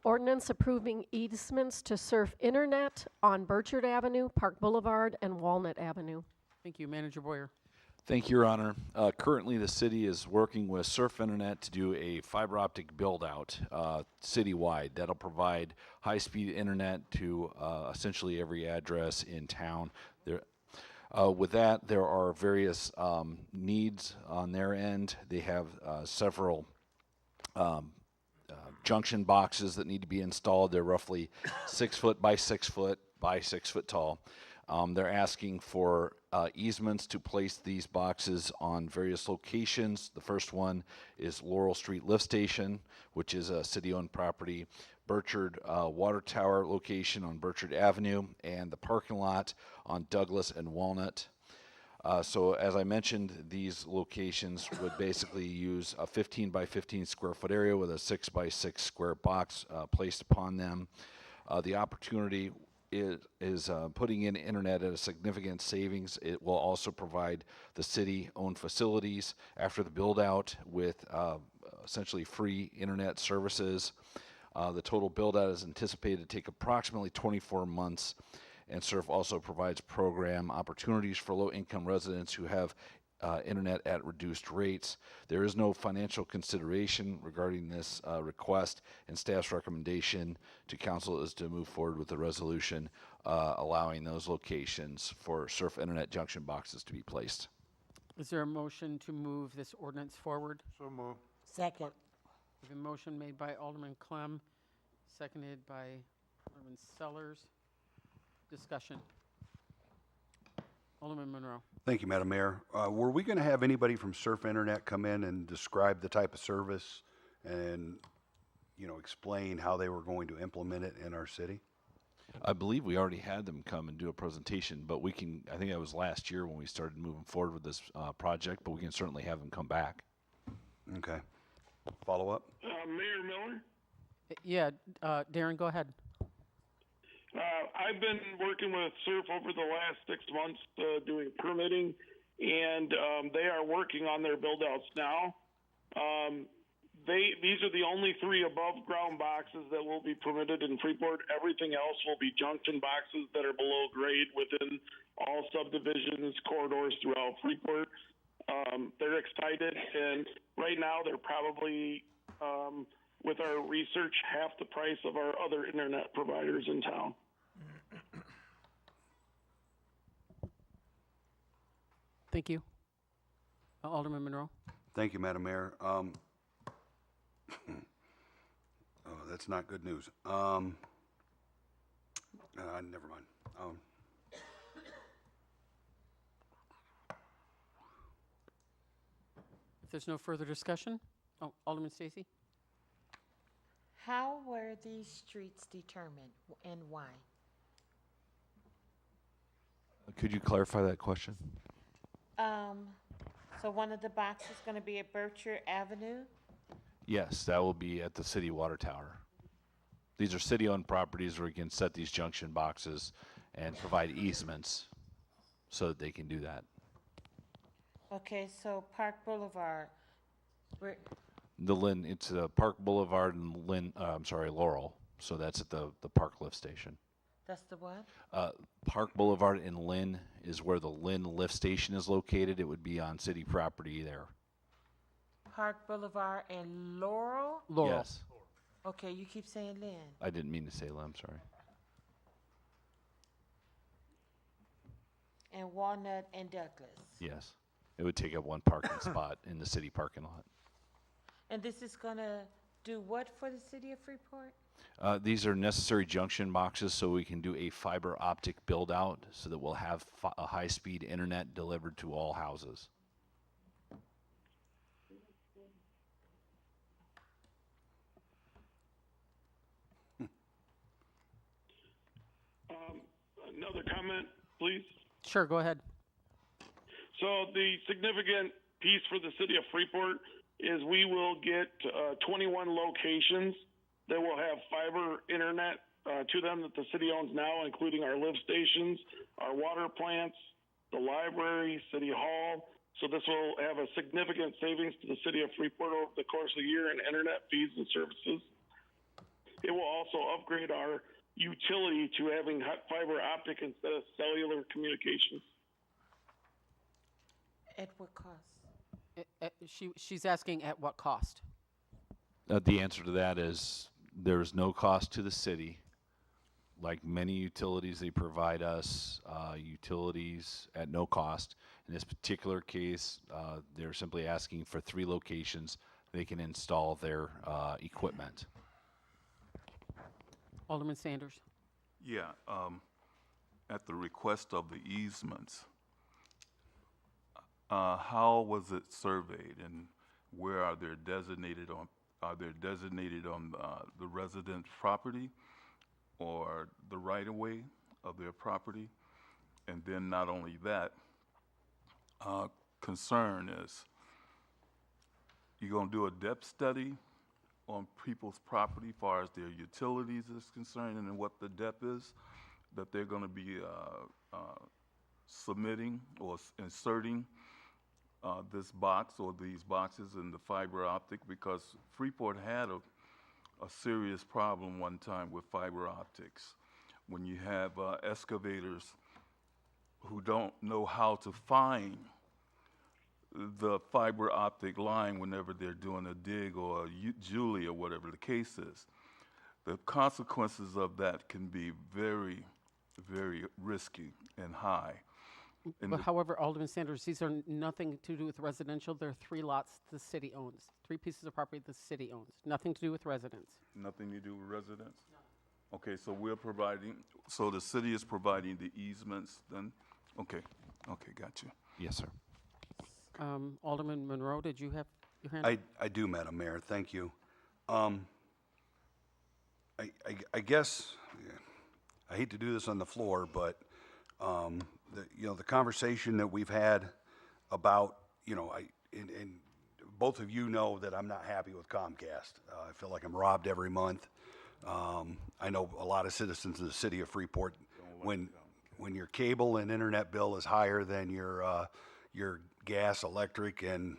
Ordinance approving easements to surf internet on Burchard Avenue, Park Boulevard, and Walnut Avenue. Thank you, Manager Boyer. Thank you, Your Honor. Currently, the city is working with Surf Internet to do a fiber optic build-out citywide. That'll provide high-speed internet to essentially every address in town. With that, there are various needs on their end. They have several junction boxes that need to be installed. They're roughly 6 foot by 6 foot by 6 foot tall. They're asking for easements to place these boxes on various locations. The first one is Laurel Street Lift Station, which is a city-owned property, Burchard Water Tower location on Burchard Avenue, and the parking lot on Douglas and Walnut. So as I mentioned, these locations would basically use a 15 by 15 square foot area with a 6 by 6 square box placed upon them. The opportunity is putting in internet at a significant savings. It will also provide the city-owned facilities after the build-out with essentially free internet services. The total build-out is anticipated to take approximately 24 months, and SURF also provides program opportunities for low-income residents who have internet at reduced rates. There is no financial consideration regarding this request, and staff's recommendation to council is to move forward with the resolution allowing those locations for Surf Internet junction boxes to be placed. Is there a motion to move this ordinance forward? So moved. Second. We have a motion made by Alderman Clem, seconded by Alderman Sellers. Discussion. Alderman Monroe. Thank you, Madam Mayor. Were we going to have anybody from Surf Internet come in and describe the type of service and, explain how they were going to implement it in our city? I believe we already had them come and do a presentation, but I think that was last year when we started moving forward with this project, but we can certainly have them come back. Okay. Follow up? Mayor Miller? Yeah, Darren, go ahead. I've been working with SURF over the last 6 months doing permitting, and they are working on their build-outs now. These are the only 3 above-ground boxes that will be permitted in Freeport. Everything else will be junction boxes that are below grade within all subdivisions, corridors throughout Freeport. They're excited, and right now they're probably, with our research, half the price of our other internet providers in town. Thank you. Alderman Monroe. Thank you, Madam Mayor. Oh, that's not good news. Never mind. If there's no further discussion, Alderman Stacey. How were these streets determined and why? Could you clarify that question? So one of the boxes is going to be at Berkshire Avenue? Yes, that will be at the city water tower. These are city-owned properties where we can set these junction boxes and provide easements so that they can do that. Okay, so Park Boulevard, It's Park Boulevard and Laurel. So that's at the Park Lift Station. that's the what? Park Boulevard in Lynn is where the Lynn Lift Station is located. It would be on city property there. Park Boulevard and Laurel? Yes. Okay, you keep saying Lynn. I didn't mean to say Lynn, sorry. And Walnut and Douglas. Yes. It would take up one parking spot in the city parking lot. And this is going to do what for the city of Freeport? These are necessary junction boxes so we can do a fiber optic build out so that we'll have a high-speed internet delivered to all houses. Another comment, please. Sure, go ahead. So the significant piece for the city of Freeport is we will get 21 locations that will have fiber internet to them that the city owns now, including our lift stations, our water plants, the library, city hall. So this will have a significant savings to the city of Freeport over the course of the year in internet fees and services. It will also upgrade our utility to having fiber optic instead of cellular communications. At what cost? She's asking at what cost? The answer to that is there is no cost to the city. Like many utilities, they provide us utilities at no cost. In this particular case, they're simply asking for 3 locations they can install their equipment. Alderman Sanders. Yeah, at the request of the easements, how was it surveyed and where are they designated on? Are they designated on the resident's property or the right-of-way of their property? And then not only that, concern is, you're going to do a depth study on people's property as far as their utilities is concerned and what the depth is that they're going to be submitting or inserting this box or these boxes in the fiber optic, because Freeport had a serious problem one time with fiber optics. When you have excavators who don't know how to find the fiber optic line whenever they're doing a dig or a Julie or whatever the case is, the consequences of that can be very, very risky and high. But however, Alderman Sanders, these are nothing to do with residential. There are 3 lots the city owns, 3 pieces of property the city owns. Nothing to do with residents. Nothing to do with residents? No. Okay, so we're providing, so the city is providing the easements then? Okay, got you. Yes, sir. Alderman Monroe, did you have your hand up? I do, Madam Mayor, thank you. I guess, I hate to do this on the floor, but, the conversation that we've had about, and both of you know that I'm not happy with Comcast. I feel like I'm robbed every month. I know a lot of citizens in the city of Freeport, when your cable and internet bill is higher than your gas, electric, and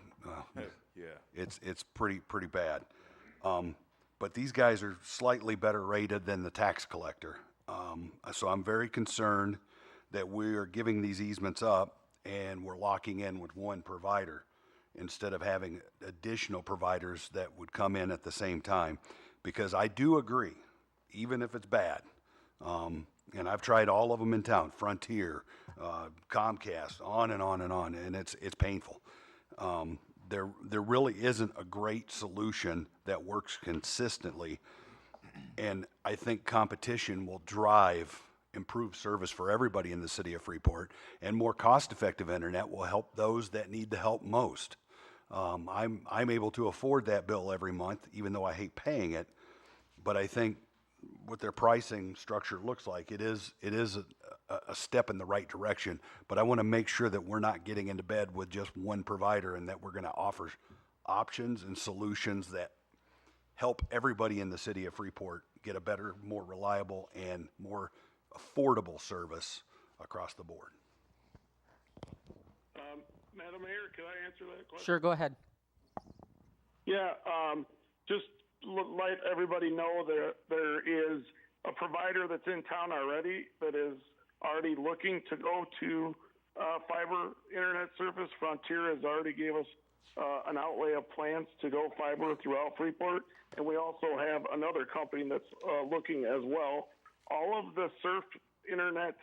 it's pretty bad. But these guys are slightly better rated than the tax collector. So I'm very concerned that we are giving these easements up and we're locking in with one provider instead of having additional providers that would come in at the same time. Because I do agree, even if it's bad, and I've tried all of them in town, Frontier, Comcast, on and on and on, and it's painful. There really isn't a great solution that works consistently, and I think competition will drive improved service for everybody in the city of Freeport, and more cost-effective internet will help those that need the help most. I'm able to afford that bill every month, even though I hate paying it, but I think what their pricing structure looks like, it is a step in the right direction, but I want to make sure that we're not getting into bed with just one provider and that we're going to offer options and solutions that help everybody in the city of Freeport get a better, more reliable, and more affordable service across the board. Madam Mayor, can I answer that question? Sure, go ahead. Yeah, just let everybody know there is a provider that's in town already that is already looking to go to fiber internet service. Frontier has already gave us an outlay of plans to go fiber throughout Freeport, and we also have another company that's looking as well. All of the surf internet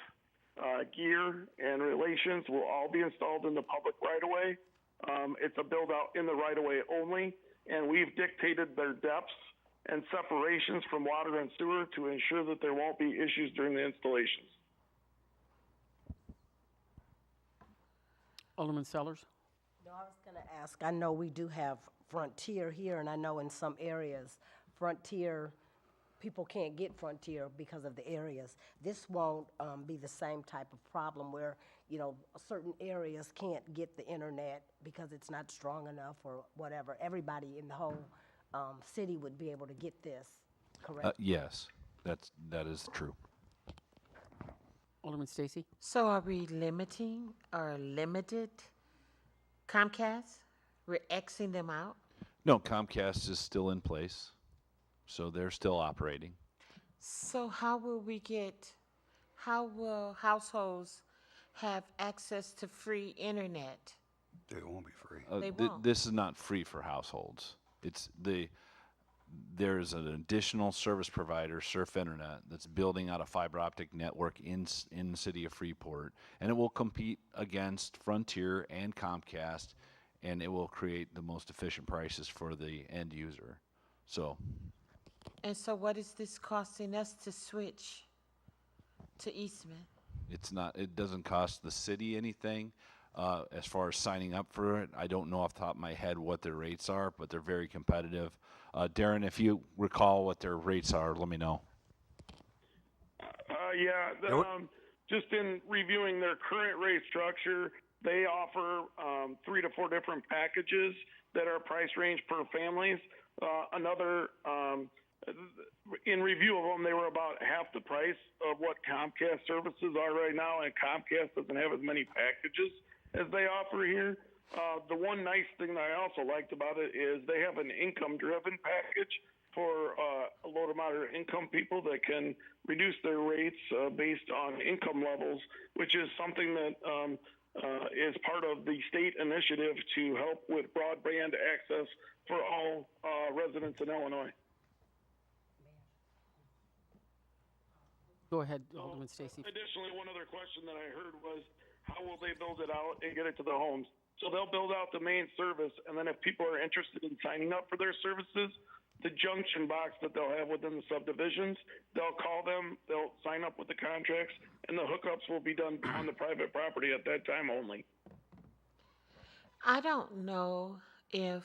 gear and relations will all be installed in the public right-of-way. It's a build-out in the right-of-way only, and we've dictated their depths and separations from water and sewer to ensure that there won't be issues during the installations. Alderman Sellers? No, I was going to ask, I know we do have Frontier here, and I know in some areas, Frontier, people can't get Frontier because of the areas. This won't be the same type of problem where, certain areas can't get the internet because it's not strong enough or whatever. Everybody in the whole city would be able to get this, correct? Yes, that is true. Alderman Stacy? So are we limiting or limited Comcast? We're Xing them out? No, Comcast is still in place, so they're still operating. So how will households have access to free internet? It won't be free. They won't. This is not free for households. There's an additional service provider, Surf Internet, that's building out a fiber optic network in the city of Freeport, and it will compete against Frontier and Comcast, and it will create the most efficient prices for the end user. And so what is this costing us to switch to Eastman? It doesn't cost the city anything. As far as signing up for it, I don't know off the top of my head what their rates are, but they're very competitive. Darren, if you recall what their rates are, let me know. Just in reviewing their current rate structure, they offer 3 to 4 different packages that are price range per families. In review of them, they were about half the price of what Comcast services are right now, and Comcast doesn't have as many packages as they offer here. The one nice thing that I also liked about it is they have an income-driven package for low to moderate income people that can reduce their rates based on income levels, which is something that is part of the state initiative to help with broadband access for all residents in Illinois. Go ahead, Alderman Stacy. Additionally, one other question that I heard was, how will they build it out and get it to the homes? So they'll build out the main service, and then if people are interested in signing up for their services, the junction box that they'll have within the subdivisions, they'll call them, they'll sign up with the contracts, and the hookups will be done on the private property at that time only. I don't know if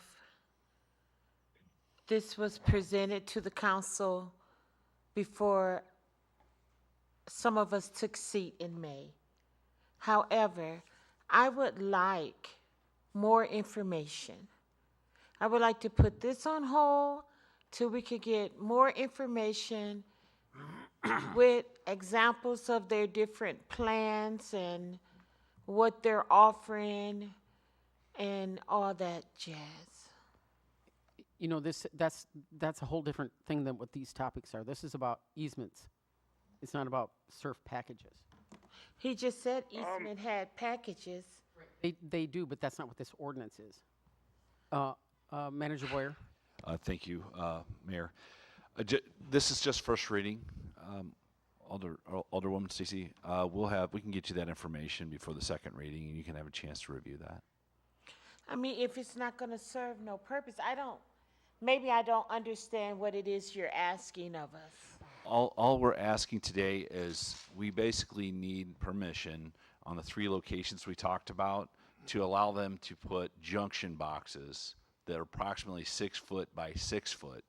this was presented to the council before some of us took seat in May. However, I would like more information. I would like to put this on hold till we could get more information with examples of their different plans and what they're offering and all that jazz. You know, that's a whole different thing than what these topics are. This is about easements. It's not about surf packages. He just said Eastman had packages. They do, but that's not what this ordinance is. Manager Boyer? Thank you, Mayor. This is just first reading. Alderwoman Stacy, we can get you that information before the second reading, and you can have a chance to review that. I mean, if it's not going to serve no purpose, maybe I don't understand what it is you're asking of us. All we're asking today is we basically need permission on the 3 locations we talked about to allow them to put junction boxes that are approximately 6 foot by 6 foot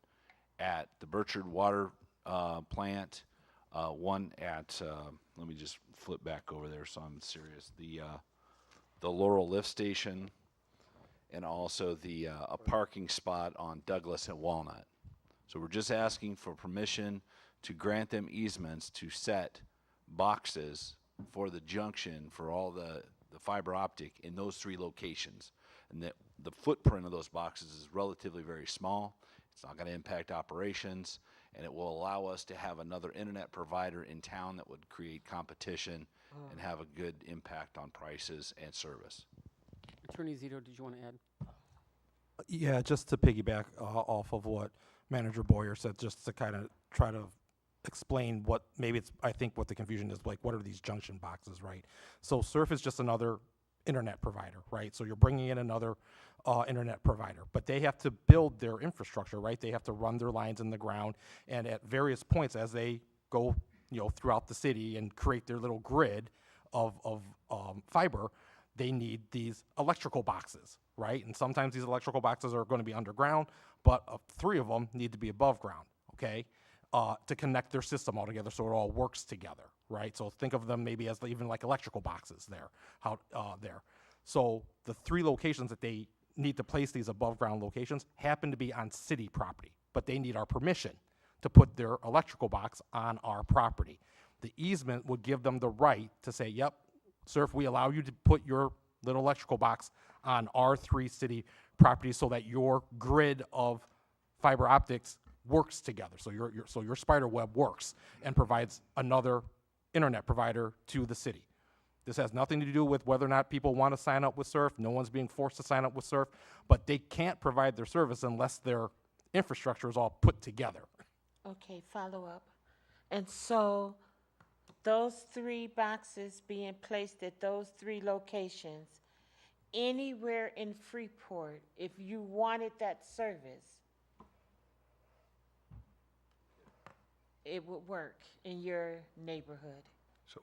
at the Burchard Water plant, one at, let me just flip back over there so I'm serious, the Laurel Lift Station, and also a parking spot on Douglas and Walnut. So we're just asking for permission to grant them easements to set boxes for the junction for all the fiber optic in those 3 locations. And that the footprint of those boxes is relatively very small. It's not going to impact operations, and it will allow us to have another internet provider in town that would create competition and have a good impact on prices and service. Attorney Zito, did you want to add? Yeah, just to piggyback off of what Manager Boyer said, just to kind of try to explain what I think what the confusion is, like what are these junction boxes, right? So Surf is just another internet provider, right? So you're bringing in another internet provider, but they have to build their infrastructure, right? They have to run their lines in the ground, and at various points as they go, throughout the city and create their little grid of fiber, they need these electrical boxes, right? And sometimes these electrical boxes are going to be underground, but 3 of them need to be above ground, okay? To connect their system all together so it all works together, right? So think of them maybe as even like electrical boxes there, there. So the 3 locations that they need to place these above ground locations happen to be on city property, but they need our permission to put their electrical box on our property. The easement would give them the right to say, yep, Surf, we allow you to put your little electrical box on our 3 city properties so that your grid of fiber optics works together. So your spider web works and provides another internet provider to the city. This has nothing to do with whether or not people want to sign up with Surf. No one's being forced to sign up with Surf, but they can't provide their service unless their infrastructure is all put together. Okay, follow up. And so those 3 boxes being placed at those 3 locations, anywhere in Freeport, if you wanted that service, it would work in your neighborhood. So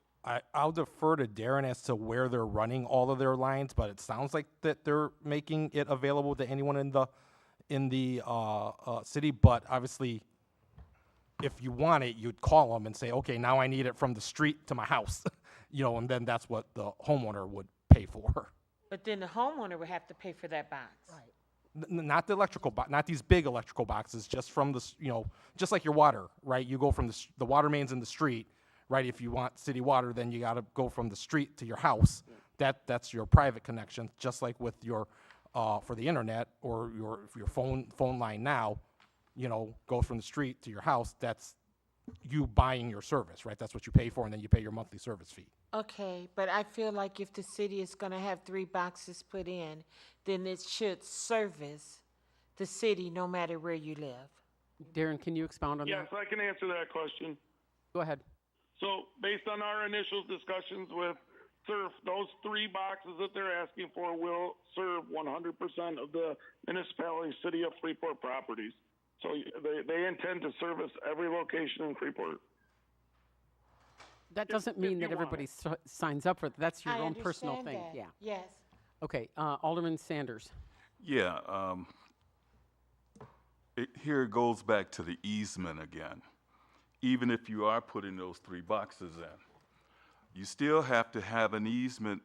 I'll defer to Darren as to where they're running all of their lines, but it sounds like that they're making it available to anyone in the city. But obviously, if you want it, you'd call them and say, okay, now I need it from the street to my house, and then that's what the homeowner would pay for. But then the homeowner would have to pay for that box. Right. Not the electrical box, not these big electrical boxes, just from the, just like your water, right? You go from the water mains in the street, right? If you want city water, then you got to go from the street to your house. That's your private connection, just like with your, for the internet or your phone line now, goes from the street to your house. That's you buying your service, right? That's what you pay for, and then you pay your monthly service fee. Okay, but I feel like if the city is going to have 3 boxes put in, then it should service the city no matter where you live. Darren, can you expound on Yes, that? I can answer that question. Go ahead. So based on our initial discussions with Surf, those 3 boxes that they're asking for will serve 100% of the municipality city of Freeport properties. So they intend to service every location in Freeport. That doesn't mean that everybody signs up for it. That's your I own personal understand thing. that. Yeah. Yes. Okay, Alderman Sanders. Yeah, here it goes back to the easement again. Even if you are putting those 3 boxes in, you still have to have an easement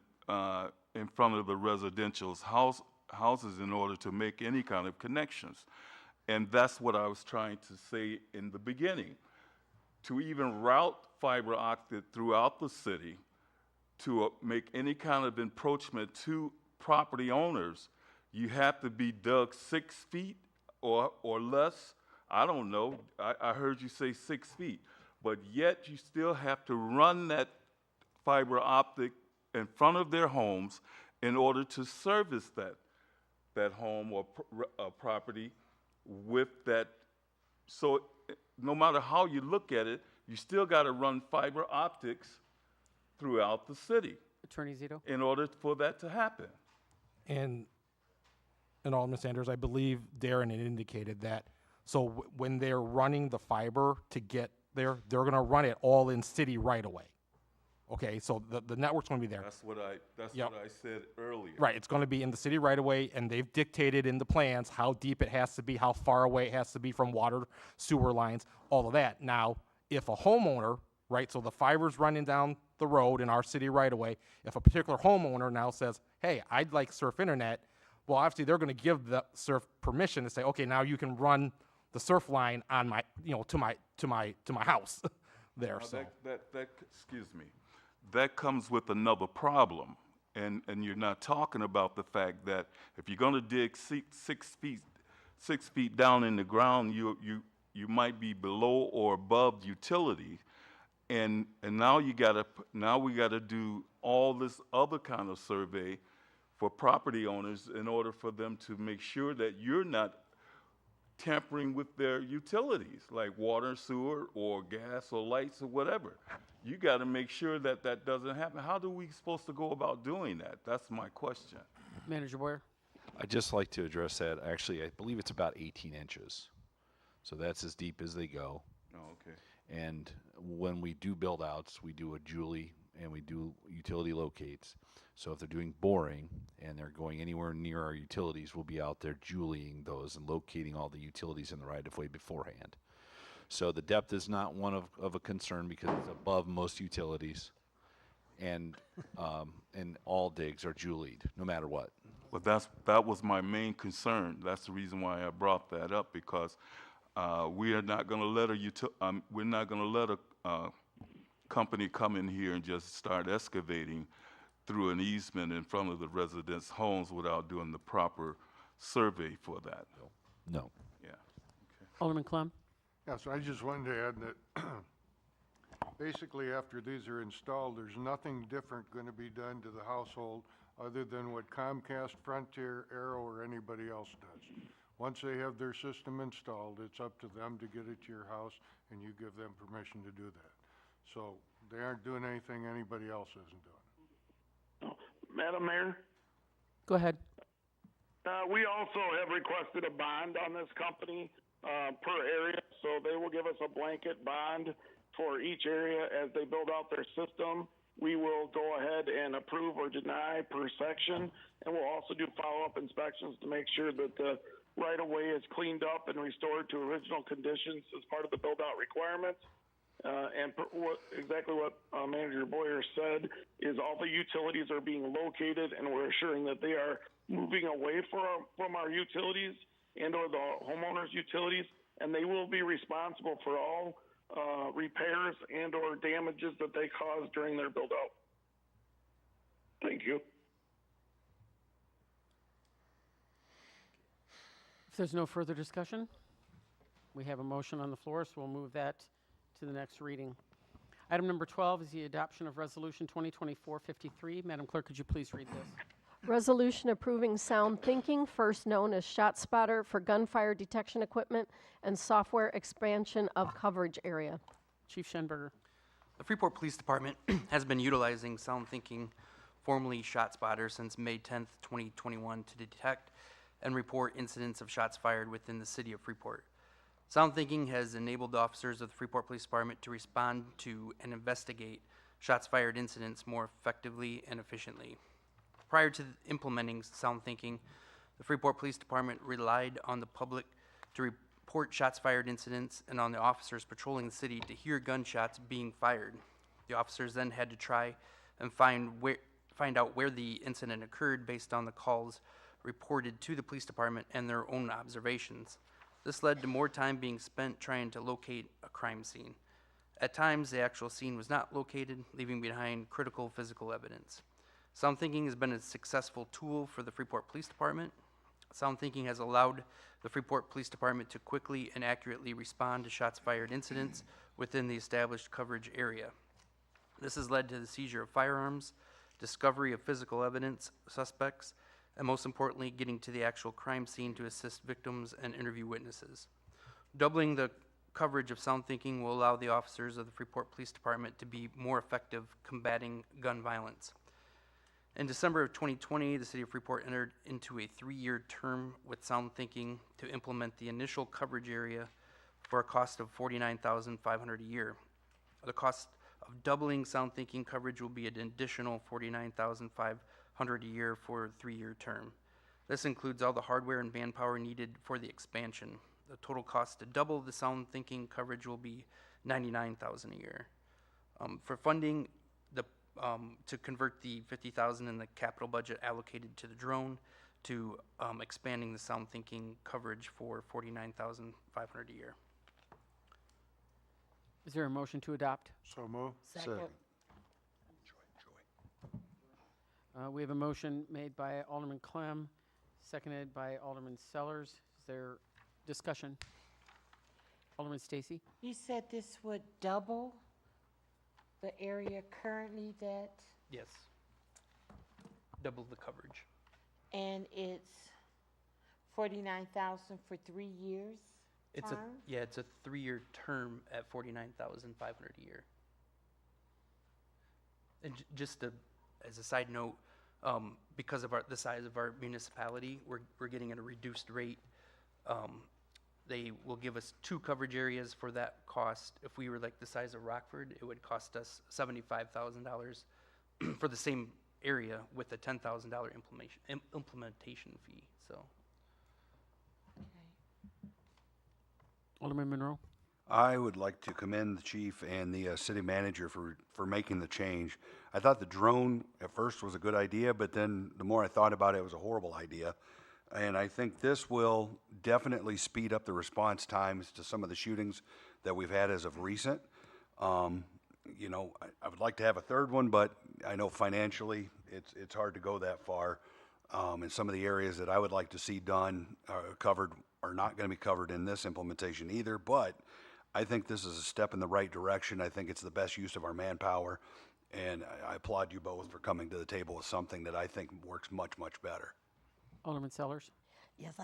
in front of the residential houses in order to make any kind of connections. And that's what I was trying to say in the beginning. To even route fiber optic throughout the city, to make any kind of encroachment to property owners, you have to be dug 6 feet or less. I don't know. I heard you say 6 feet. But yet you still have to run that fiber optic in front of their homes in order to service that home or property with that. So no matter how you look at it, you still got to run fiber optics throughout the city. Attorney Zito? In order for that to happen. And Alderman Sanders, I believe Darren had indicated that, so when they're running the fiber to get there, they're gonna run it all in city right away. Okay, so the network's gonna be there. That's what I said earlier. Right, it's gonna be in the city right away, and they've dictated in the plans how deep it has to be, how far away it has to be from water, sewer lines, all of that. Now, if a homeowner, right, so the fiber's running down the road in our city right away, if a particular homeowner now says, hey, I'd like surf internet, well, obviously they're gonna give the surf permission to say, okay, now you can run the surf line on my, to my house there, Now, so. Excuse me, that comes with another problem. And you're not talking about the fact that if you're gonna dig 6 feet down in the ground, you might be below or above utility. And now we gotta do all this other kind of survey for property owners in order for them to make sure that you're not tampering with their utilities, like water, sewer, or gas, or lights, or whatever. You gotta make sure that that doesn't happen. How do we supposed to go about doing that? That's my question. Manager Boyer? I'd just like to address that. Actually, I believe it's about 18 inches. So that's as deep as they go. Oh, okay. And when we do build outs, we do a Julie and we do utility locates. So if they're doing boring and they're going anywhere near our utilities, we'll be out there Julieing those and locating all the utilities in the right of way beforehand. So the depth is not one of a concern because it's above most utilities. And all digs are Julied, no matter what. Well, that was my main concern. That's the reason why I brought that up, because we are not going to let a company come in here and just start excavating through an easement in front of the residents' homes without doing the proper survey for that. No. Yeah. Alderman Clem? Yes, I just wanted to add that basically after these are installed, there's nothing different going to be done to the household other than what Comcast, Frontier, Arrow, or anybody else does. Once they have their system installed, it's up to them to get it to your house, and you give them permission to do that. So they aren't doing anything anybody else isn't doing. Madam Mayor, Go ahead. we also have requested a bond on this company per area, so they will give us a blanket bond for each area as they build out their system. We will go ahead and approve or deny per section, and we'll also do follow-up inspections to make sure that the right-of-way is cleaned up and restored to original conditions as part of the build-out requirements. Exactly what Manager Boyer said is all the utilities are being located, and we're assuring that they are moving away from our utilities and or the homeowners' utilities, and they will be responsible for all repairs and or damages that they cause during their build-out. Thank you. If there's no further discussion, we have a motion on the floor, so we'll move that to the next reading. Item number 12 is the adoption of Resolution 2024-53. Madam Clerk, could you please read this? Resolution approving Sound Thinking, first known as ShotSpotter, for gunfire detection equipment and software expansion of coverage area. Chief Schenberger. The Freeport Police Department has been utilizing Sound Thinking, formerly ShotSpotter, since May 10th, 2021 to detect and report incidents of shots fired within the city of Freeport. Sound Thinking has enabled officers of the Freeport Police Department to respond to and investigate shots fired incidents more effectively and efficiently. Prior to implementing sound thinking, the Freeport Police Department relied on the public to report shots fired incidents and on the officers patrolling the city to hear gunshots being fired. The officers then had to try and find out where the incident occurred based on the calls reported to the police department and their own observations. This led to more time being spent trying to locate a crime scene. At times, the actual scene was not located, leaving behind critical physical evidence. Sound thinking has been a successful tool for the Freeport Police Department. Sound thinking has allowed the Freeport Police Department to quickly and accurately respond to shots fired incidents within the established coverage area. This has led to the seizure of firearms, discovery of physical evidence, suspects, and most importantly, getting to the actual crime scene to assist victims and interview witnesses. Doubling the coverage of sound thinking will allow the officers of the Freeport Police Department to be more effective combating gun violence. In December of 2020, the City of Freeport entered into a 3-year term with sound thinking to implement the initial coverage area for a cost of $49,500 a year. The cost of doubling sound thinking coverage will be an additional $49,500 a year for a 3-year term. This includes all the hardware and manpower needed for the expansion. The total cost to double the sound thinking coverage will be $99,000 a year. For funding, to convert the $50,000 in the capital budget allocated to the drone to expanding the sound thinking coverage for $49,500 a year. Is there a motion to adopt? So move. Second. We have a motion made by Alderman Clem, seconded by Alderman Sellers. Is there discussion? Alderman Stacy? You said this would double the area currently that, Yes. Double the coverage. and it's 49,000 for 3 years It's term? it's a 3-year term at $49,500 a year. And just as a side note, because of the size of our municipality, we're getting at a reduced rate. They will give us 2 coverage areas for that cost. If we were like the size of Rockford, it would cost us $75,000 for the same area with a $10,000 implementation fee. So, Alderman Monroe? I would like to commend the chief and the city manager for making the change. I thought the drone at first was a good idea, but then the more I thought about it, it was a horrible idea. And I think this will definitely speed up the response times to some of the shootings that we've had as of recent. You know, I would like to have a third one, but I know financially it's hard to go that far. And some of the areas that I would like to see done, covered, are not going to be covered in this implementation either. But I think this is a step in the right direction. I think it's the best use of our manpower. And I applaud you both for coming to the table with something that I think works much, much better. Alderman Sellers? Yes,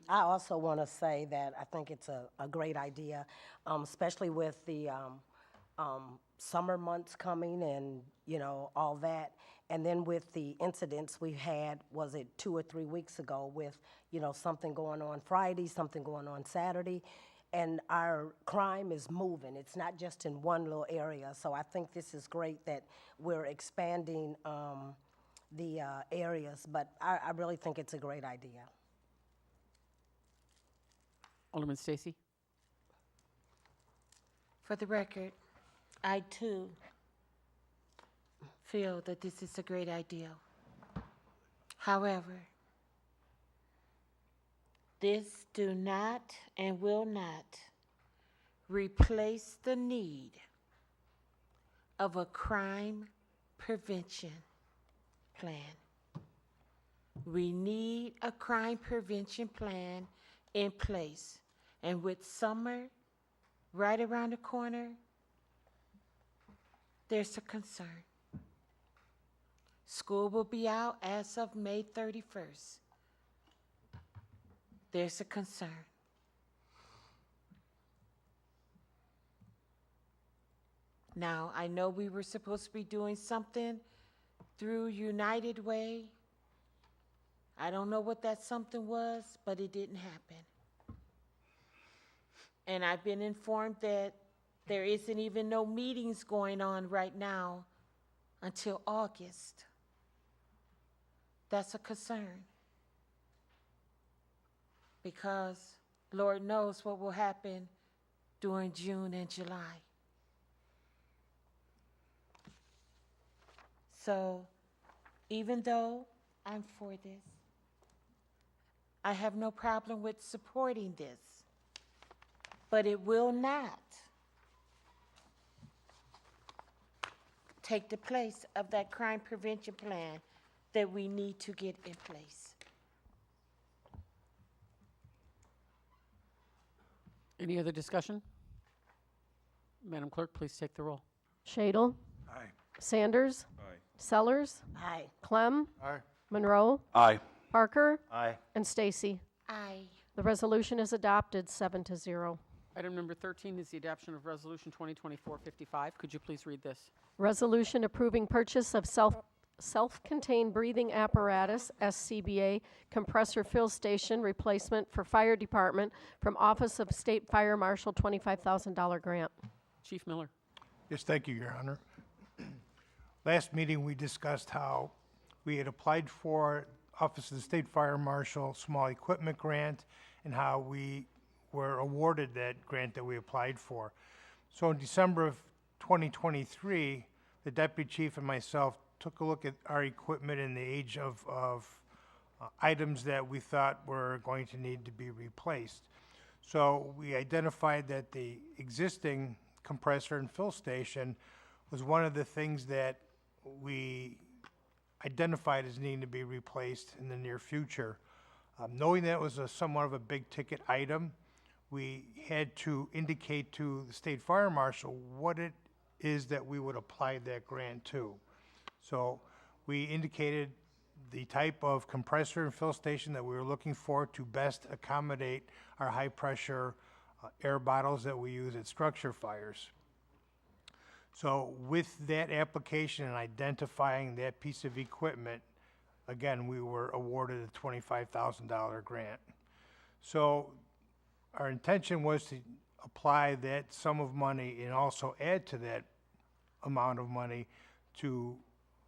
I also want to say that I think it's a great idea, especially with the summer months coming and, you know, all that. And then with the incidents we had, was it 2 or 3 weeks ago with, you know, something going on Friday, something going on Saturday. And our crime is moving. It's not just in one little area. So I think this is great that we're expanding the areas, but I really think it's a great idea. Alderman Stacy? For the record, I too feel that this is a great idea. However, this do not and will not replace the need of a crime prevention plan. We need a crime prevention plan in place. And with summer right around the corner, there's a concern. School will be out as of May 31st. There's a concern. Now, I know we were supposed to be doing something through United Way. I don't know what that something was, but it didn't happen. And I've been informed that there isn't even no meetings going on right now until August. that's a concern. Because Lord knows what will happen during June and July. So, even though I'm for this, I have no problem with supporting this, but it will not take the place of that crime prevention plan that we need to get in place. Any other discussion? Madam Clerk, please take the roll. Shadle? Aye. Sanders? Aye. Sellers? Aye. Clem? Aye. Monroe? Aye. Parker? Aye. And Stacy. Aye. The resolution is adopted 7-0. Item number 13 is the adoption of Resolution 2024-55. Could you please read this? Resolution approving purchase of self-contained breathing apparatus, SCBA, compressor fill station replacement for fire department from Office of State Fire Marshal, $25,000 grant. Chief Miller. Yes, thank you, Your Honor. Last meeting, we discussed how we had applied for Office of the State Fire Marshal small equipment grant and how we were awarded that grant that we applied for. So in December of 2023, the deputy chief and myself took a look at our equipment and the age of items that we thought were going to need to be replaced. So we identified that the existing compressor and fill station was one of the things that we identified as needing to be replaced in the near future. Knowing that it was somewhat of a big ticket item, we had to indicate to the state fire marshal what it is that we would apply that grant to. So we indicated the type of compressor and fill station that we were looking for to best accommodate our high pressure air bottles that we use at structure fires. So with that application and identifying that piece of equipment, again, we were awarded a $25,000 grant. So our intention was to apply that sum of money and also add to that amount of money to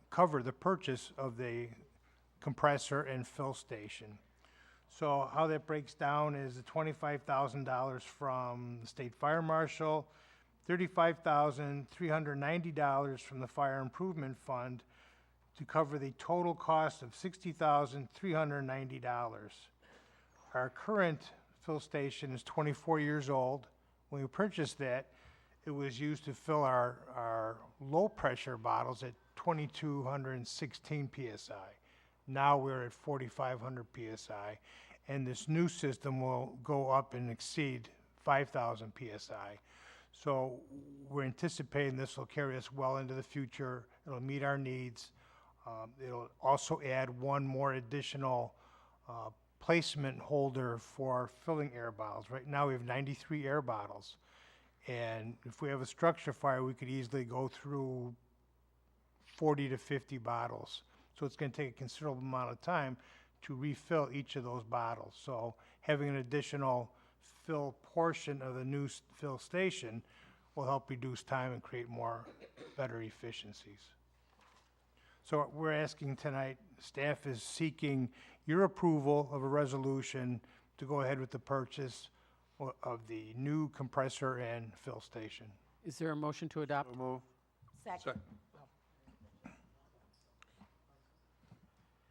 cover the purchase of the compressor and fill station. So how that breaks down is the $25,000 from the state fire marshal, $35,390 from the fire improvement fund to cover the total cost of $60,390. Our current fill station is 24 years old. When we purchased that, it was used to fill our low pressure bottles at 2,216 PSI. Now we're at 4,500 PSI, and this new system will go up and exceed 5,000 PSI. So we're anticipating this will carry us well into the future. It'll meet our needs. It'll also add one more additional placement holder for filling air bottles. Right now we have 93 air bottles. And if we have a structure fire, we could easily go through 40 to 50 bottles. So it's going to take a considerable amount of time to refill each of those bottles. So having an additional fill portion of the new fill station will help reduce time and create better efficiencies. So we're asking tonight, staff is seeking your approval of a resolution to go ahead with the purchase of the new compressor and fill station. Is there a motion to adopt? So move. Second.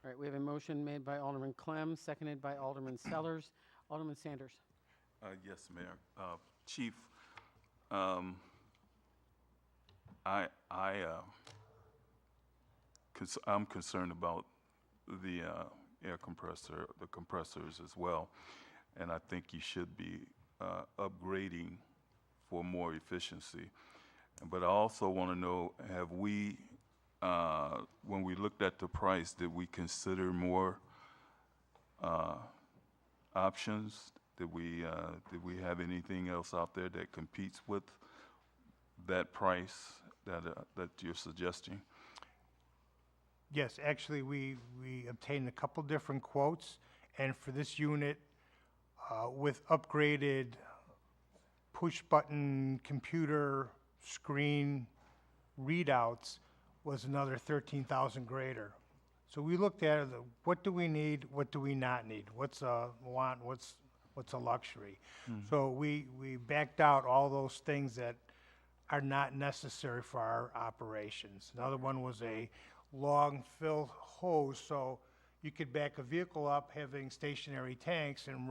All right, we have a motion made by Alderman Clem, seconded by Alderman Sellers. Alderman Sanders. Yes, Mayor. Chief, I'm concerned about the air compressor, the compressors as well, and I think you should be upgrading for more efficiency. But I also want to know, have we, when we looked at the price, did we consider more options? Did we have anything else out there that competes with that price that you're suggesting? Yes, actually, we obtained a couple different quotes, and for this unit, with upgraded push-button computer screen readouts, was another 13,000 greater. So we looked at it, what do we need, what do we not need? What's a want, what's a luxury? So we backed out all those things that are not necessary for our operations. Another one was a long fill hose, so you could back a vehicle up having stationary tanks and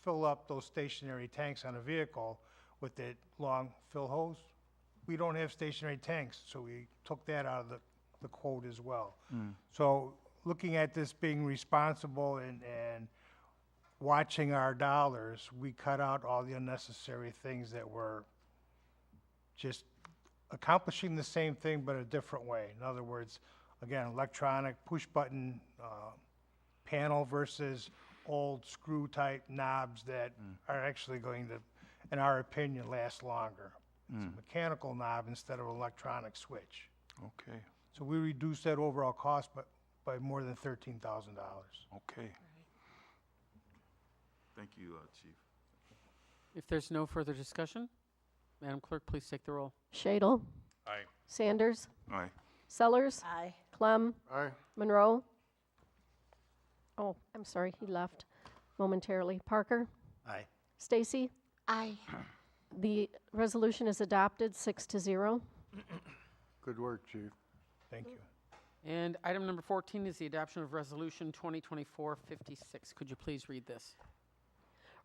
fill up those stationary tanks on a vehicle with that long fill hose. We don't have stationary tanks, so we took that out of the quote as well. So looking at this being responsible and watching our dollars, we cut out all the unnecessary things that were just accomplishing the same thing but a different way. In other words, again, electronic push-button panel versus old screw-type knobs that are actually going to, in our opinion, last longer. It's a mechanical knob instead of an electronic switch. Okay, So we reduced that overall cost by more than $13,000. okay. Thank you, Chief. If there's no further discussion, Madam Clerk, please take the roll. Shadle? Aye. Sanders? Aye. Sellers? Aye. Clem? Aye. Monroe? Oh, I'm sorry, he left momentarily. Parker? Aye. Stacy? Aye. The resolution is adopted 6-0. Good work, Chief. Thank you. And item number 14 is the adoption of Resolution 2024-56. Could you please read this?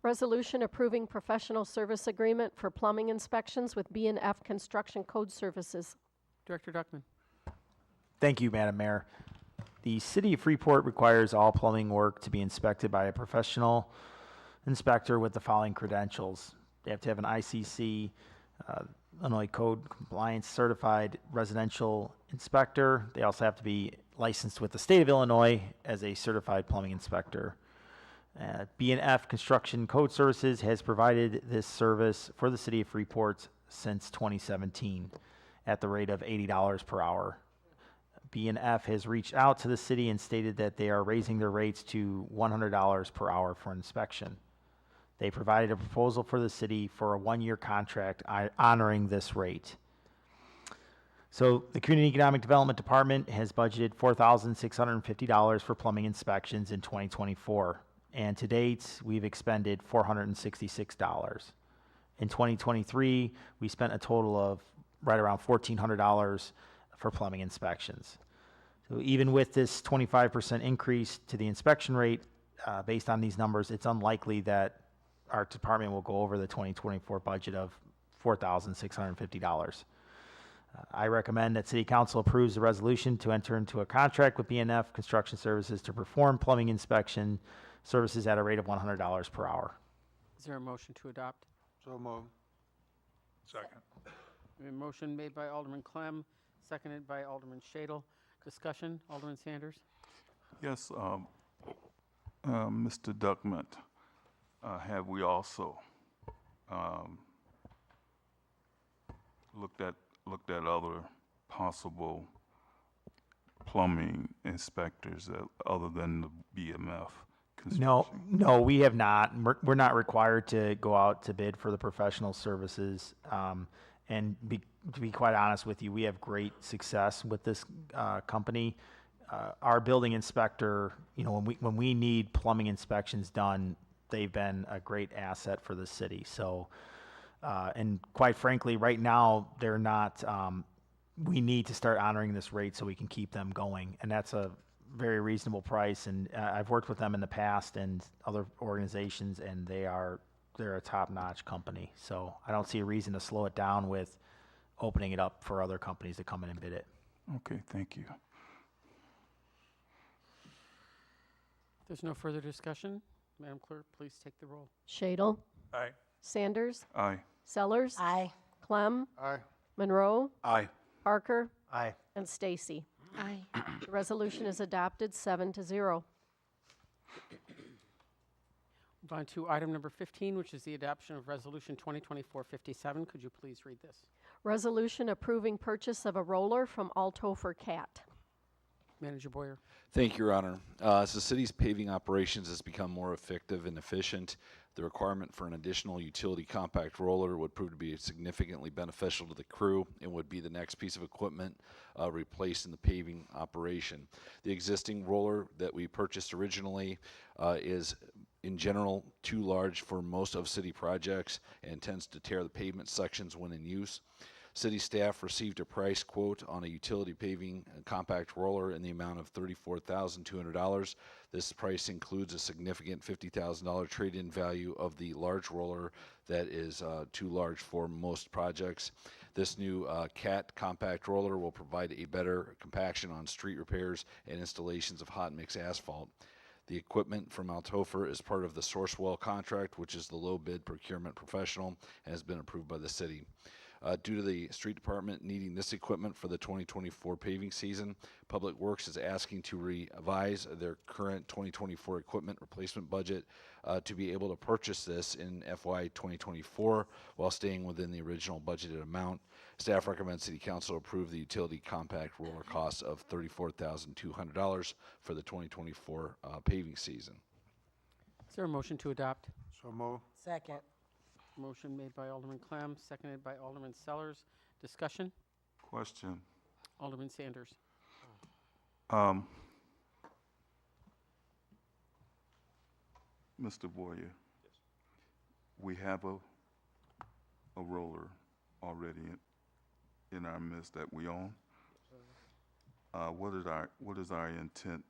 Resolution approving professional service agreement for plumbing inspections with B&F Construction Code Services. Director Duckman. Thank you, Madam Mayor. The City of Freeport requires all plumbing work to be inspected by a professional inspector with the following credentials. They have to have an ICC, Illinois Code Compliance Certified Residential Inspector. They also have to be licensed with the state of Illinois as a certified plumbing inspector. B&F Construction Code Services has provided this service for the City of Freeport since 2017 at the rate of $80 per hour. B&F has reached out to the city and stated that they are raising their rates to $100 per hour for inspection. They provided a proposal for the city for a one-year contract honoring this rate. So the Community Economic Development Department has budgeted $4,650 for plumbing inspections in 2024. And to date, we've expended $466. In 2023, we spent a total of right around $1,400 for plumbing inspections. So even with this 25% increase to the inspection rate, based on these numbers, it's unlikely that our department will go over the 2024 budget of $4,650. I recommend that City Council approves the resolution to enter into a contract with B&F Construction Services to perform plumbing inspection services at a rate of $100 per hour. Is there a motion to adopt? So moved. Second. A motion made by Alderman Clem, seconded by Alderman Shadle. Discussion, Alderman Sanders? Yes, Mr. Duckman, have we also looked at other possible plumbing inspectors other than the BMF? No, we have not. We're not required to go out to bid for the professional services. And to be quite honest with you, we have great success with this company. Our building inspector, when we need plumbing inspections done, they've been a great asset for the city. So, and quite frankly, right now, they're not, we need to start honoring this rate so we can keep them going. And that's a very reasonable price. And I've worked with them in the past and other organizations, and they're a top-notch company. So I don't see a reason to slow it down with opening it up for other companies to come in and bid it. Okay, thank you. If there's no further discussion, Madam Clerk, please take the roll. Shadle? Aye. Sanders? Aye. Sellers? Aye. Clem? Aye. Monroe? Aye. Parker? Aye. And Stacy. Aye. The resolution is adopted 7-0. Move on to item number 15, which is the adoption of Resolution 2024-57. Could you please read this? Resolution approving purchase of a roller from Alto for Cat. Manager Boyer. Thank you, Your Honor. As the city's paving operations has become more effective and efficient, The requirement for an additional utility compact roller would prove to be significantly beneficial to the crew and would be the next piece of equipment replaced in the paving operation. The existing roller that we purchased originally is in general too large for most of city projects and tends to tear the pavement sections when in use. City staff received a price quote on a utility paving compact roller in the amount of $34,200. This price includes a significant $50,000 trade-in value of the large roller that is too large for most projects. This new CAT compact roller will provide a better compaction on street repairs and installations of hot mix asphalt. The equipment from Althofer is part of the Sourcewell contract, which is the low bid procurement professional and has been approved by the city. Due to the street department needing this equipment for the 2024 paving season, Public Works is asking to revise their current 2024 equipment replacement budget to be able to purchase this in FY 2024 while staying within the original budgeted amount. Staff recommends City Council approve the utility compact roller cost of $34,200 for the 2024 paving season. Is there a motion to adopt? So move. Second. Motion made by Alderman Clem, seconded by Alderman Sellers. Discussion? Question. Alderman Sanders. Mr. Boyer, we have a roller already in our midst that we own. What is our intent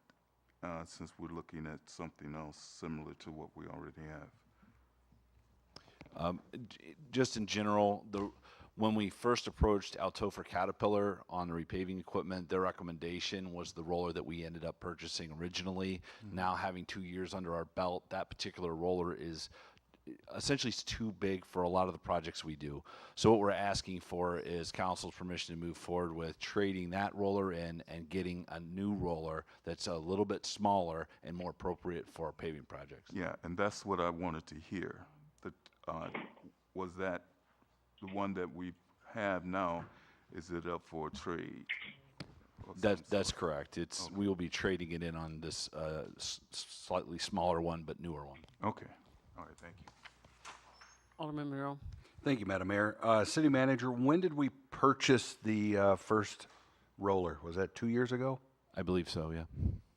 since we're looking at something else similar to what we already have? Just in general, when we first approached Althofer Caterpillar on the repaving equipment, their recommendation was the roller that we ended up purchasing originally. Now having 2 years under our belt, that particular roller is essentially too big for a lot of the projects we do. So what we're asking for is council's permission to move forward with trading that roller in and getting a new roller that's a little bit smaller and more appropriate for our paving projects. Yeah, and that's what I wanted to hear. Was that the one that we have now, is it up for a trade? That's correct. It's We will be trading it in on this slightly smaller one, but newer one. Okay. All right, thank you. Alderman Monroe. Thank you, Madam Mayor. City Manager, when did we purchase the first roller? Was that 2 years ago? I believe so, yeah.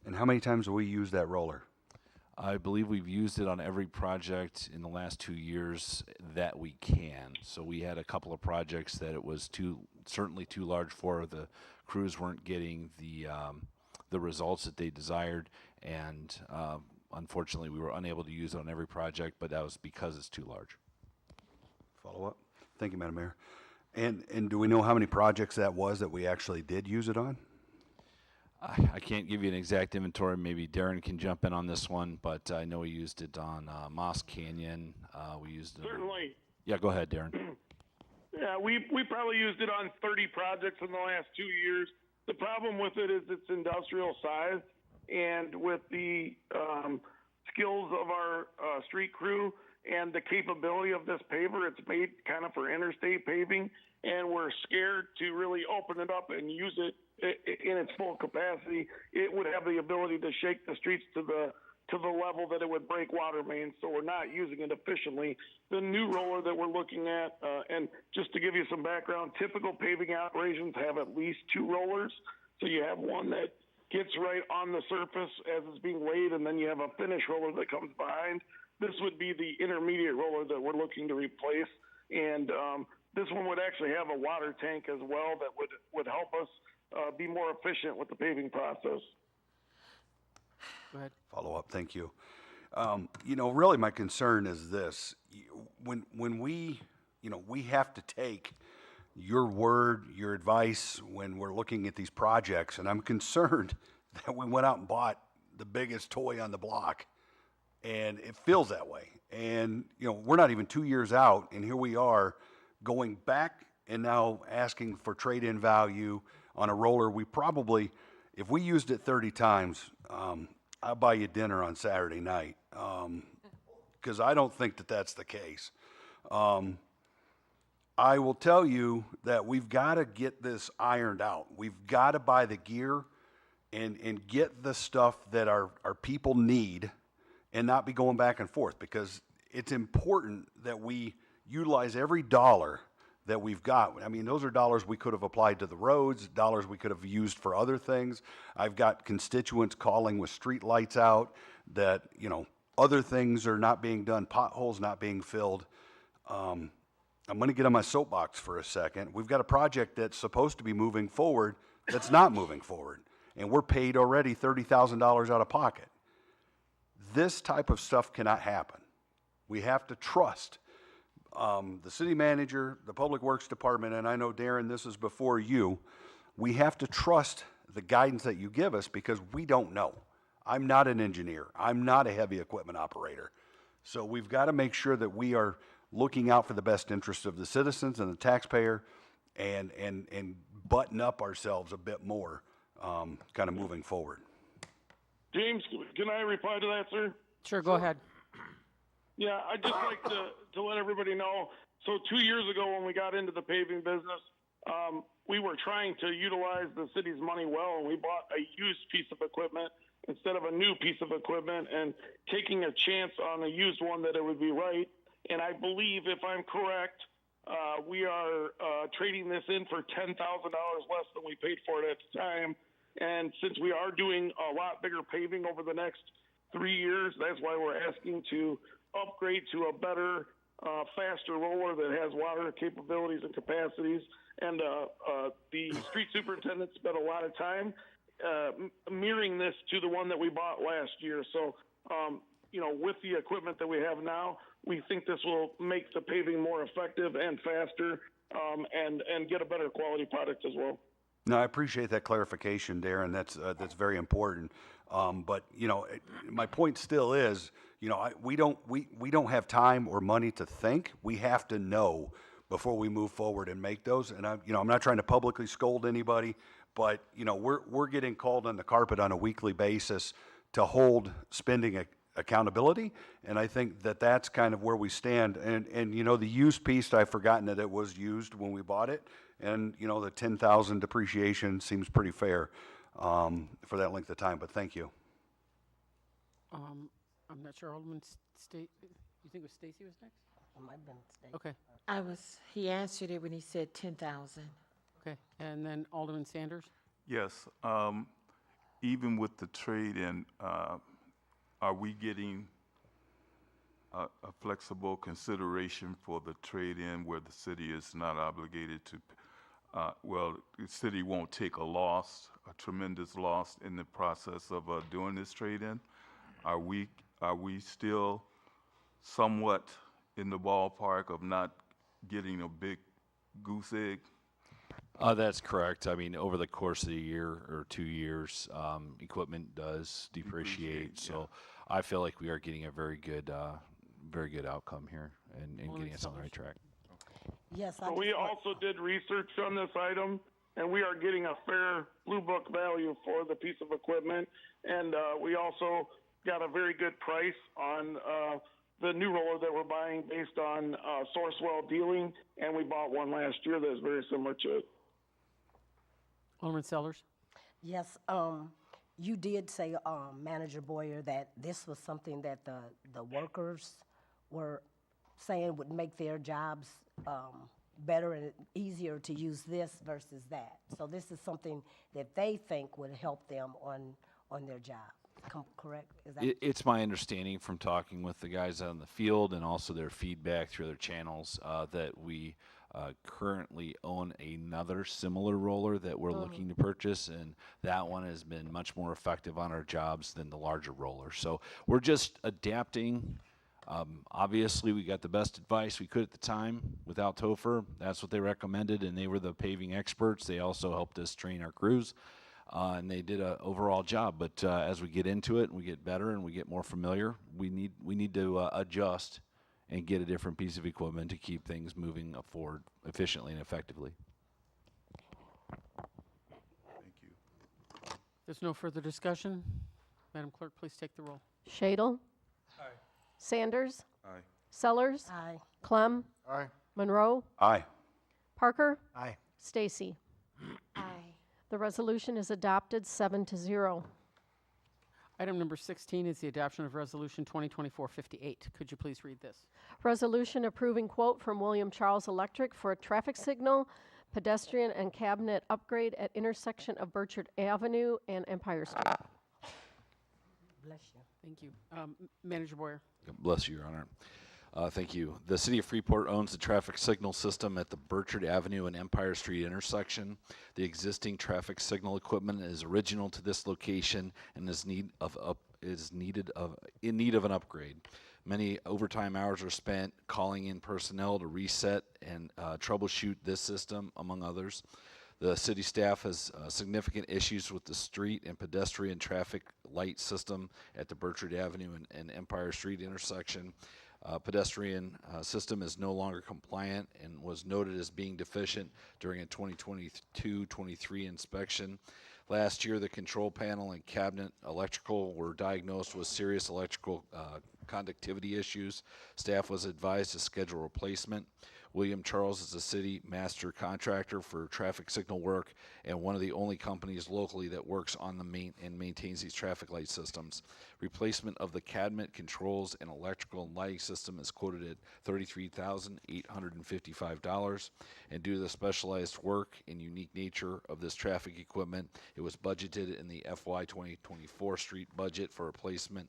And how many times have we used that roller? I believe we've used it on every project in the last 2 years that we can. So we had a couple of projects that it was certainly too large for. The crews weren't getting the results that they desired, and unfortunately we were unable to use it on every project, but that was because it's too large. Follow up. Thank you, Madam Mayor. And do we know how many projects that was that we actually did use it on? I can't give you an exact inventory. Maybe Darren can jump in on this one, but I know we used it on Moss Canyon. We used it. Certainly. Yeah, go ahead, Darren. Yeah, we probably used it on 30 projects in the last 2 years. The problem with it is it's industrial size, and with the skills of our street crew and the capability of this paver, it's made kind of for interstate paving, and we're scared to really open it up and use it in its full capacity. It would have the ability to shake the streets to the level that it would break water mains, so we're not using it efficiently. The new roller that we're looking at, and just to give you some background, typical paving operations have at least 2 rollers. So you have one that gets right on the surface as it's being laid, and then you have a finish roller that comes behind. This would be the intermediate roller that we're looking to replace, and this one would actually have a water tank as well that would help us be more efficient with the paving process. Go ahead. Follow up, thank you. Really my concern is this. When we have to take your word, your advice when we're looking at these projects, and I'm concerned that we went out and bought the biggest toy on the block, and it feels that way. And, we're not even 2 years out, and here we are going back and now asking for trade-in value on a roller. We probably, if we used it 30 times, I'll buy you dinner on Saturday night, because I don't think that that's the case. I will tell you that we've got to get this ironed out. We've got to buy the gear and get the stuff that our people need and not be going back and forth, because it's important that we utilize every dollar that we've got. I mean, those are dollars we could have applied to the roads, dollars we could have used for other things. I've got constituents calling with street lights out that, you know, other things are not being done, potholes not being filled. I'm going to get on my soapbox for a second. We've got a project that's supposed to be moving forward that's not moving forward, and we're paid already $30,000 out of pocket. This type of stuff cannot happen. We have to trust the city manager, the Public Works Department, and I know, Darren, this is before you. We have to trust the guidance that you give us because we don't know. I'm not an engineer. I'm not a heavy equipment operator. So we've got to make sure that we are looking out for the best interests of the citizens and the taxpayer and button up ourselves a bit more kind of moving forward. James, can I reply to that, sir? Sure, go ahead. Yeah, I'd just like to let everybody know. So 2 years ago when we got into the paving business, we were trying to utilize the city's money well, and we bought a used piece of equipment instead of a new piece of equipment and taking a chance on a used one that it would be right. And I believe, if I'm correct, we are trading this in for $10,000 less than we paid for it at the time. And since we are doing a lot bigger paving over the next 3 years, that's why we're asking to upgrade to a better, faster roller that has water capabilities and capacities. And the street superintendent spent a lot of time mirroring this to the one that we bought last year. So, you know, with the equipment that we have now, we think this will make the paving more effective and faster, and get a better quality product as well. No, I appreciate that clarification, Darren. That's very important. But you know, my point still is, you know, we don't have time or money to think. We have to know before we move forward and make those. And I'm not trying to publicly scold anybody, but you know, we're getting called on the carpet on a weekly basis to hold spending accountability, and I think that's kind of where we stand. And you know, the used piece, I've forgotten that it was used when we bought it, and you know, the 10,000 depreciation seems pretty fair for that length of time. But thank you. I'm not sure, Alderman State. You think it was Stacy was next? It might have been Stacy. Okay. He answered it when he said 10,000. Okay, and then Alderman Sanders? Yes, even with the trade-in, are we getting a flexible consideration for the trade-in where the city is not obligated to, well, the city won't take a loss, a tremendous loss in the process of doing this trade-in? Are we still somewhat in the ballpark of not getting a big goose egg? That's correct. I mean, over the course of a year or 2 years, equipment does depreciate. So I feel like we are getting a very good outcome here and getting us on the right track. Yes, So we also did research on this item, and we are getting a fair Blue Book value for the piece of equipment. And we also got a very good price on the new roller that we're buying based on Sourcewell dealing, and we bought one last year that's very similar to it. Alderman Sellers? Yes, you did say, Manager Boyer, that this was something that the workers were saying would make their jobs better and easier to use this versus that. So this is something that they think would help them on their job. Correct? Is that It's my understanding from talking with the guys out in the field and also their feedback through their channels that we currently own another similar roller that we're looking to purchase, and that one has been much more effective on our jobs than the larger roller. So we're just adapting. Obviously, we got the best advice we could at the time without Topher. That's what they recommended, and they were the paving experts. They also helped us train our crews. And they did an overall job, but as we get into it and we get better and we get more familiar, we need to adjust and get a different piece of equipment to keep things moving forward efficiently and effectively. Thank you. There's no further discussion. Madam Clerk, please take the roll. Shadle? Aye. Sanders? Aye. Sellers? Aye. Clem? Aye. Monroe? Aye. Parker? Aye. Stacy? Aye. The resolution is adopted 7-0. Item number 16 is the adoption of Resolution 2024-58. Could you please read this? Resolution approving quote from William Charles Electric for a traffic signal, pedestrian and cabinet upgrade at intersection of Burchard Avenue and Empire Street. Bless you. Thank you. Manager Boyer. Bless you, Your Honor. Thank you. The City of Freeport owns the traffic signal system at the Burchard Avenue and Empire Street intersection. The existing traffic signal equipment is original to this location and is in need of an upgrade. Many overtime hours are spent calling in personnel to reset and troubleshoot this system, among others. The city staff has significant issues with the street and pedestrian traffic light system at the Burchard Avenue and Empire Street intersection. Pedestrian system is no longer compliant and was noted as being deficient during a 2022-23 inspection. Last year, the control panel and cabinet electrical were diagnosed with serious electrical conductivity issues. Staff was advised to schedule replacement. William Charles is a city master contractor for traffic signal work and one of the only companies locally that works on the and maintains these traffic light systems. Replacement of the cabinet controls and electrical and lighting system is quoted at $33,855, and due to the specialized work and unique nature of this traffic equipment, it was budgeted in the FY 2024 street budget for replacement.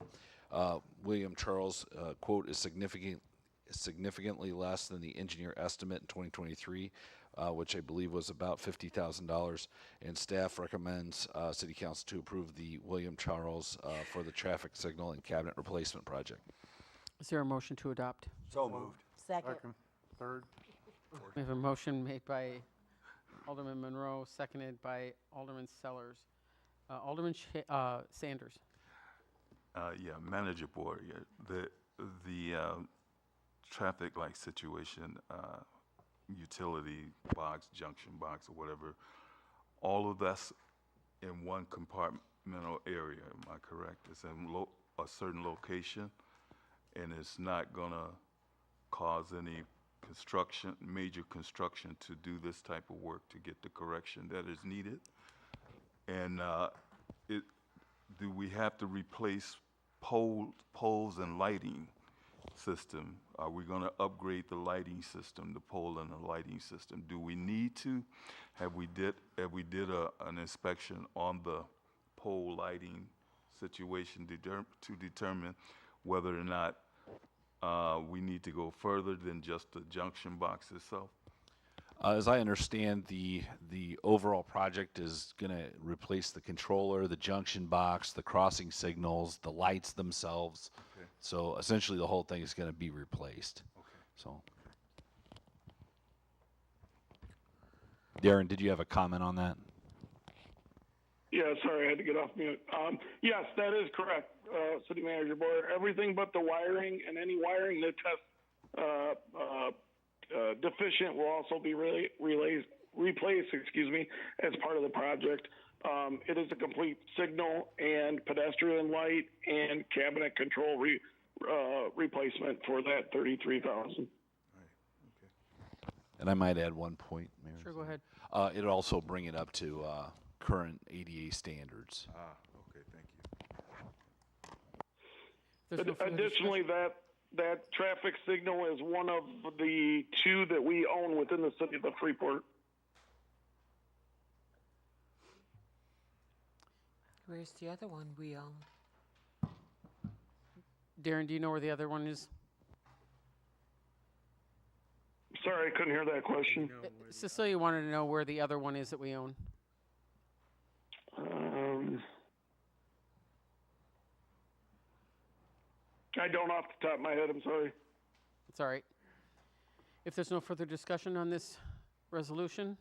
William Charles quote is significantly less than the engineer estimate in 2023, which I believe was about $50,000, and staff recommends City Council to approve the William Charles for the traffic signal and cabinet replacement project. Is there a motion to adopt? So moved. Second. Third. We have a motion made by Alderman Monroe, seconded by Alderman Sellers. Alderman Sanders. Yeah, Manager Board, yeah, the traffic light situation, utility box, junction box, or whatever, all of that's in one compartmental area, am I correct? It's in a certain location, and it's not gonna cause any major construction to do this type of work to get the correction that is needed? And do we have to replace poles and lighting system? Are we going to upgrade the lighting system, the pole and the lighting system? Do we need to? Have we did an inspection on the pole lighting situation to determine whether or not we need to go further than just the junction box itself? As I understand, the overall project is going to replace the controller, the junction box, the crossing signals, the lights themselves. Okay. So essentially, the whole thing is going to be replaced. Okay. So, Darren, did you have a comment on that? Yeah, sorry, I had to get off mute. Yes, that is correct, City Manager Boyer. Everything but the wiring, and any wiring that tests deficient will also be replaced, as part of the project. It is a complete signal and pedestrian light and cabinet control replacement for that $33,000. And I might add one point, Mayor. Sure, go ahead. It'll also bring it up to current ADA standards. Okay, thank you. Additionally, that traffic signal is one of the two that we own within the city of Freeport. Where's the other one we own? Darren, do you know where the other one is? Sorry, I couldn't hear that question. Cecilia wanted to know where the other one is that we own. I don't off the top of my head, I'm sorry. It's all right. If there's no further discussion on this resolution,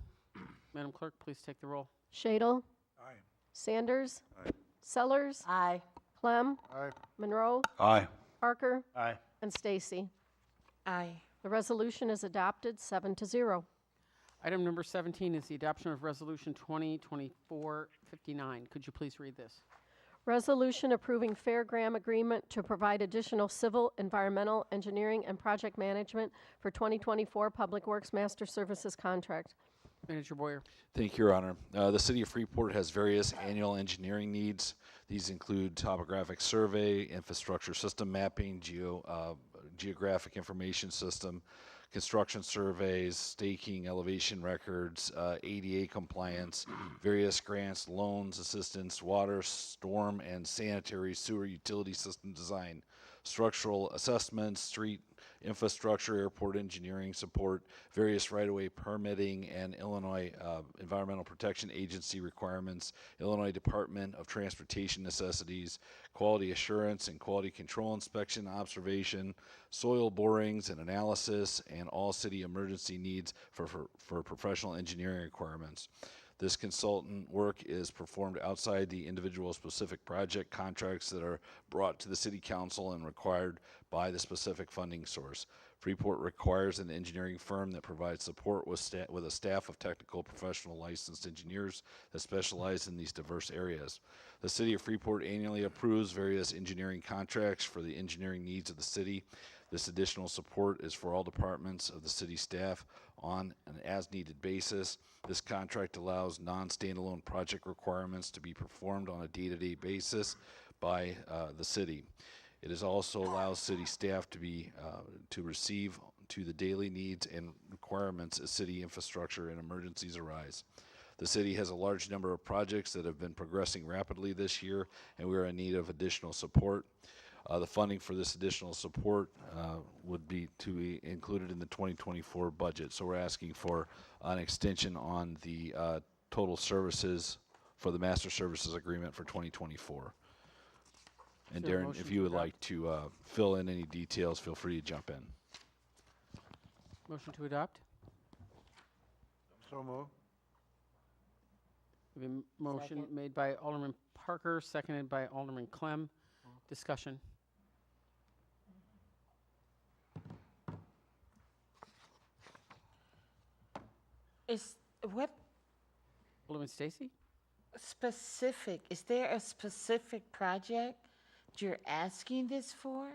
Madam Clerk, please take the roll. Shadle? Aye. Sanders? Aye. Sellers? Aye. Clem? Aye. Monroe? Aye. Parker? Aye. And Stacy. Aye. The resolution is adopted 7-0. Item number 17 is the adoption of Resolution 2024-59. Could you please read this? Resolution approving Fairgram agreement to provide additional civil, environmental, engineering, and project management for 2024 Public Works Master Services contract. Manager Boyer. Thank you, Your Honor. The City of Freeport has various annual engineering needs. These include topographic survey, infrastructure system mapping, geographic information system, construction surveys, staking, elevation records, ADA compliance, various grants, loans, assistance, water, storm, and sanitary sewer utility system design, structural assessments, street infrastructure, airport engineering support, various right-of-way permitting, and Illinois Environmental Protection Agency requirements, Illinois Department of Transportation necessities, quality assurance and quality control inspection, observation, soil borings and analysis, and all city emergency needs for professional engineering requirements. This consultant work is performed outside the individual specific project contracts that are brought to the City Council and required by the specific funding source. Freeport requires an engineering firm that provides support with a staff of technical professional licensed engineers that specialize in these diverse areas. The City of Freeport annually approves various engineering contracts for the engineering needs of the city. This additional support is for all departments of the city staff on an as-needed basis. This contract allows non-standalone project requirements to be performed on a day-to-day basis by the city. It is also allows city staff to receive to the daily needs and requirements as city infrastructure and emergencies arise. The city has a large number of projects that have been progressing rapidly this year, and we are in need of additional support. The funding for this additional support would be to be included in the 2024 budget. So we're asking for an extension on the total services for the master services agreement for 2024. And Is there a Darren, motion if to you would adopt? like to fill in any details, feel free to jump in. Motion to adopt? So moved. We have a motion Second. made by Alderman Parker, seconded by Alderman Clem. Discussion. Is, what Alderman Stacy? specific, is there a specific project you're asking this for?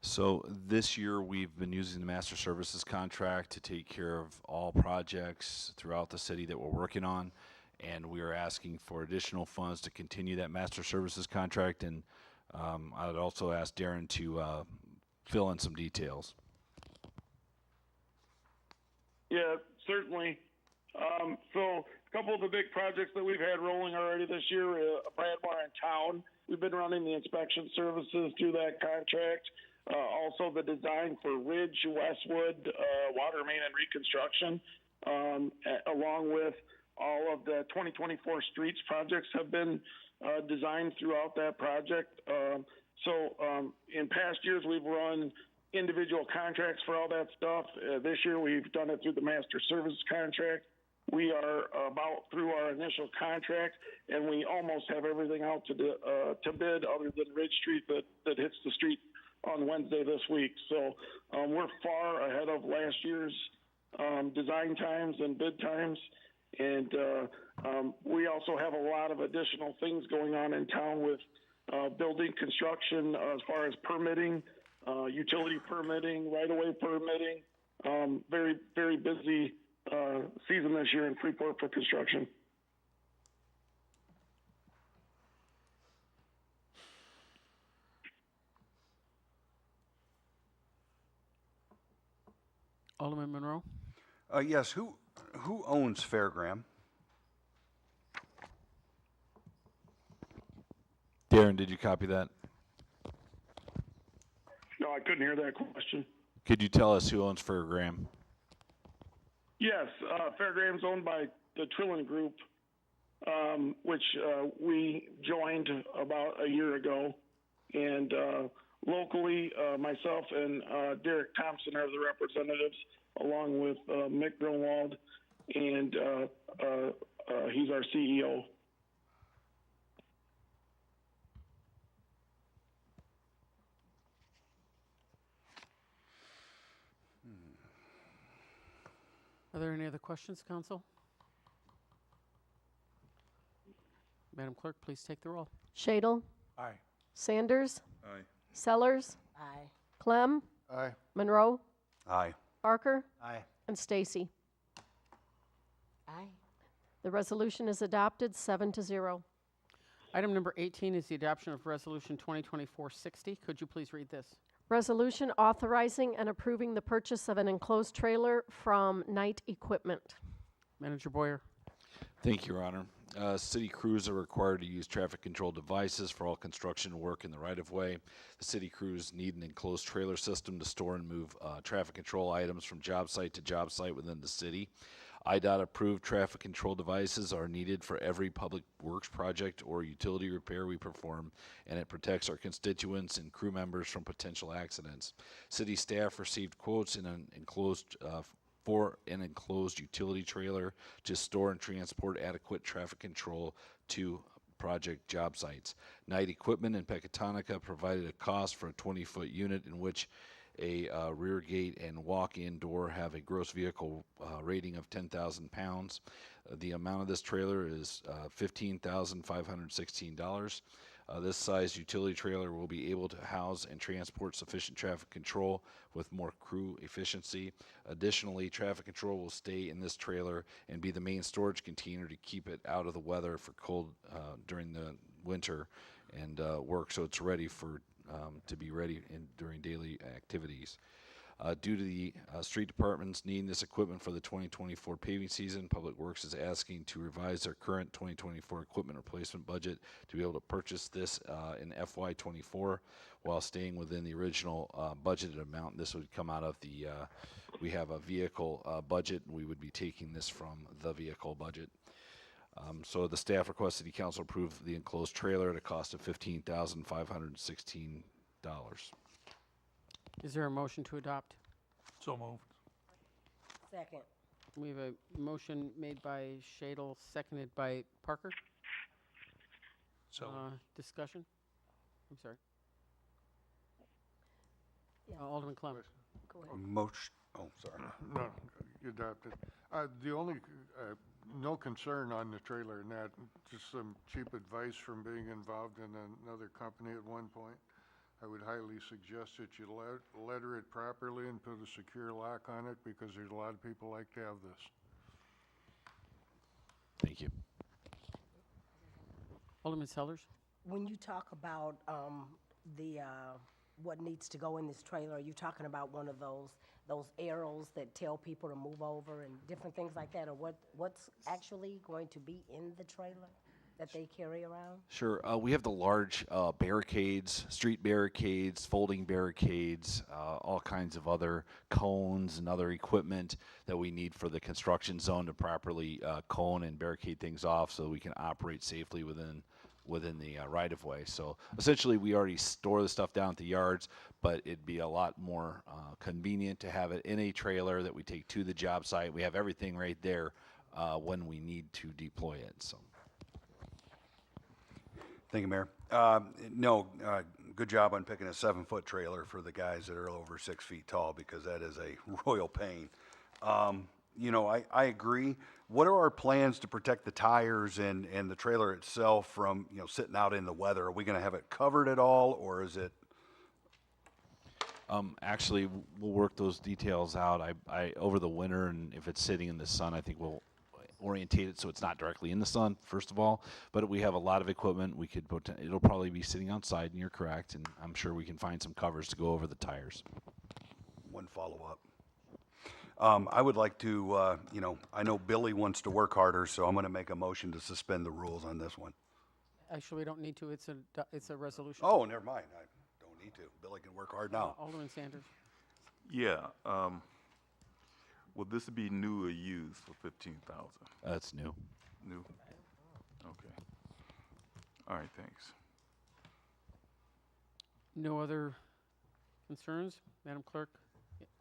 So this year, we've been using the master services contract to take care of all projects throughout the city that we're working on. And we are asking for additional funds to continue that master services contract. And I would also ask Darren to fill in some details. Yeah, certainly. So a couple of the big projects that we've had rolling already this year, Bradmore in town, we've been running the inspection services through that contract. Also the design for Ridge, Westwood, water main and reconstruction, along with all of the 2024 streets projects have been designed throughout that project. In past years, we've run individual contracts for all that stuff. This year, we've done it through the master services contract. We are about through our initial contract, and we almost have everything out to bid other than Ridge Street that hits the street on Wednesday this week. So we're far ahead of last year's design times and bid times. And we also have a lot of additional things going on in town with building construction as far as permitting, utility permitting, right-of-way permitting. Very, very busy season this year in Freeport for construction. Alderman Monroe? Yes, who owns Fairgram? Darren, did you copy that? No, I couldn't hear that question. Could you tell us who owns Fairgram? Yes, Fairgram's owned by the Trillin Group, which we joined about a year ago. And locally, myself and Derek Thompson are the representatives, along with Mick Grunwald, and he's our CEO. Are there any other questions, council? Madam Clerk, please take the roll. Shadle? Aye. Sanders? Aye. Sellers? Aye. Clem? Aye. Monroe? Aye. Parker? Aye. And Stacy. Aye. The resolution is adopted 7-0. Item number 18 is the adoption of Resolution 2024-60. Could you please read this? Resolution authorizing and approving the purchase of an enclosed trailer from Knight Equipment. Manager Boyer. Thank you, Your Honor. City crews are required to use traffic control devices for all construction work in the right-of-way. The city crews need an enclosed trailer system to store and move traffic control items from job site to job site within the city. IDOT-approved traffic control devices are needed for every public works project or utility repair we perform, and it protects our constituents and crew members from potential accidents. City staff received quotes for an enclosed utility trailer to store and transport adequate traffic control to project job sites. Knight Equipment in Pecatonica provided a cost for a 20-foot unit in which a rear gate and walk-in door have a gross vehicle rating of 10,000 pounds. The amount of this trailer is $15,516. This size utility trailer will be able to house and transport sufficient traffic control with more crew efficiency. Additionally, traffic control will stay in this trailer and be the main storage container to keep it out of the weather for cold during the winter and work so it's ready for to be ready during daily activities. Due to the street departments needing this equipment for the 2024 paving season, Public Works is asking to revise their current 2024 equipment replacement budget to be able to purchase this in FY24 while staying within the original budgeted amount. This would come out of the, we have a vehicle budget, and we would be taking this from the vehicle budget. So the staff requests City Council approve the enclosed trailer at a cost of $15,516. Is there a motion to adopt? So moved. Second. We have a motion made by Shadle, seconded by Parker. Discussion? I'm sorry. Alderman Clem. Go ahead. Motion, oh, sorry. No, you adopted. The only, no concern on the trailer and that, just some cheap advice from being involved in another company at one point. I would highly suggest that you letter it properly and put a secure lock on it because there's a lot of people like to have this. Thank you. Alderman Sellers? When you talk about what needs to go in this trailer, are you talking about one of those arrows that tell people to move over and different things like that, or what's actually going to be in the trailer that they carry around? Sure. We have the large barricades, street barricades, folding barricades, all kinds of other cones and other equipment that we need for the construction zone to properly cone and barricade things off so we can operate safely within the right-of-way. So essentially, we already store the stuff down at the yards, but it'd be a lot more convenient to have it in a trailer that we take to the job site. We have everything right there when we need to deploy it. So. Thank you, Mayor. Good job on picking a 7-foot trailer for the guys that are over 6 feet tall because that is a royal pain. I agree. What are our plans to protect the tires and the trailer itself from, sitting out in the weather? Are we going to have it covered at all, or is it? Actually, we'll work those details out. I over the winter, and if it's sitting in the sun, I think we'll orientate it so it's not directly in the sun, first of all. But we have a lot of equipment. It'll probably be sitting outside, and you're correct. And I'm sure we can find some covers to go over the tires. One follow-up. I would like to, I know Billy wants to work harder, so I'm going to make a motion to suspend the rules on this one. Actually, we don't need to. It's a resolution. Oh, never mind. I don't need to. Billy can work hard now. Alderman Sanders. Yeah. Will this be new or used for 15,000? That's new. New? Okay. All right, thanks. No other concerns? Madam Clerk,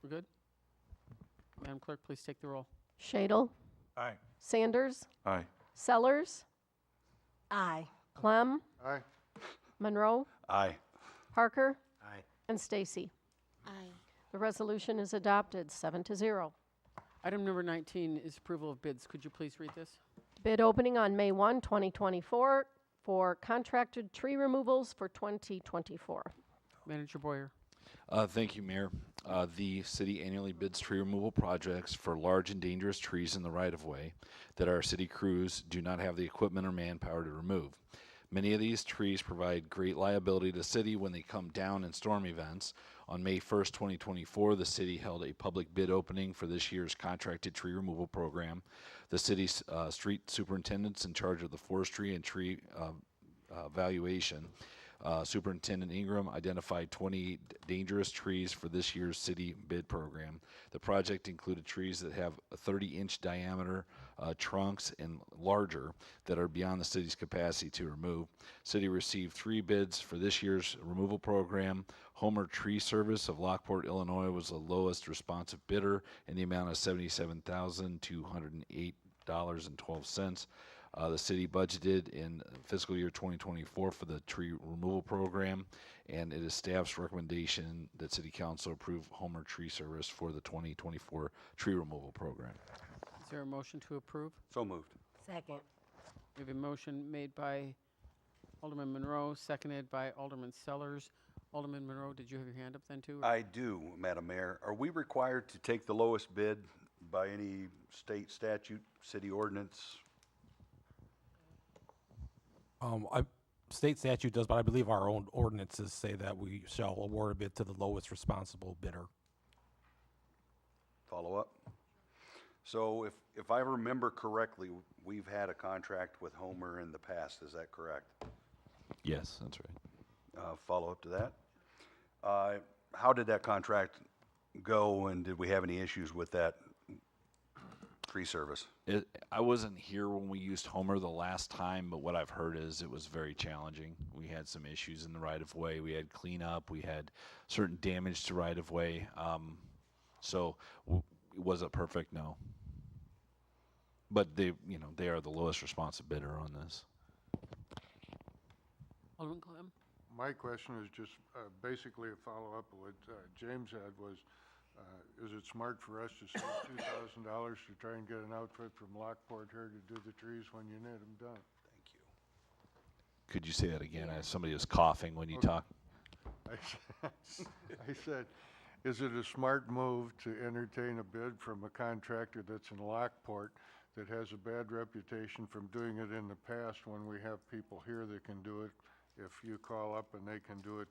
we're good? Madam Clerk, please take the roll. Shadle? Aye. Sanders? Aye. Sellers? Aye. Clem? Aye. Monroe? Aye. Parker? Aye. And Stacy. Aye. The resolution is adopted 7-0. Item number 19 is approval of bids. Could you please read this? Bid opening on May 1, 2024 for contracted tree removals for 2024. Manager Boyer. Thank you, Mayor. The city annually bids tree removal projects for large and dangerous trees in the right-of-way that our city crews do not have the equipment or manpower to remove. Many of these trees provide great liability to the city when they come down in storm events. On May 1st, 2024, the city held a public bid opening for this year's contracted tree removal program. The city's street superintendents in charge of the forestry and tree valuation, Superintendent Ingram, identified 20 dangerous trees for this year's city bid program. The project included trees that have a 30-inch diameter trunks and larger that are beyond the city's capacity to remove. City received 3 bids for this year's removal program. Homer Tree Service of Lockport, Illinois was the lowest responsive bidder in the amount of $77,208.12. The city budgeted in fiscal year 2024 for the tree removal program, and it is staff's recommendation that City Council approve Homer Tree Service for the 2024 tree removal program. Is there a motion to approve? So moved. Second. We have a motion made by Alderman Monroe, seconded by Alderman Sellers. Alderman Monroe, did you have your hand up then too? I do, Madam Mayor. Are we required to take the lowest bid by any state statute, city ordinance? State statute does, but I believe our own ordinances say that we shall award a bid to the lowest responsible bidder. Follow up? So if I remember correctly, we've had a contract with Homer in the past, is that correct? Yes, that's right. Follow up to that? How did that contract go, and did we have any issues with that tree service? I wasn't here when we used Homer the last time, but what I've heard is it was very challenging. We had some issues in the right-of-way. We had cleanup. We had certain damage to right-of-way. Was it perfect? No. But they are the lowest responsive bidder on this. Alderman Clem? My question is just basically a follow-up of what James had was, is it smart for us to save $2,000 to try and get an outfit from Lockport here to do the trees when you need them done? Thank you. Could you say that again? Somebody was coughing when you talk. I said, is it a smart move to entertain a bid from a contractor that's in Lockport that has a bad reputation from doing it in the past when we have people here that can do it? If you call up and they can do it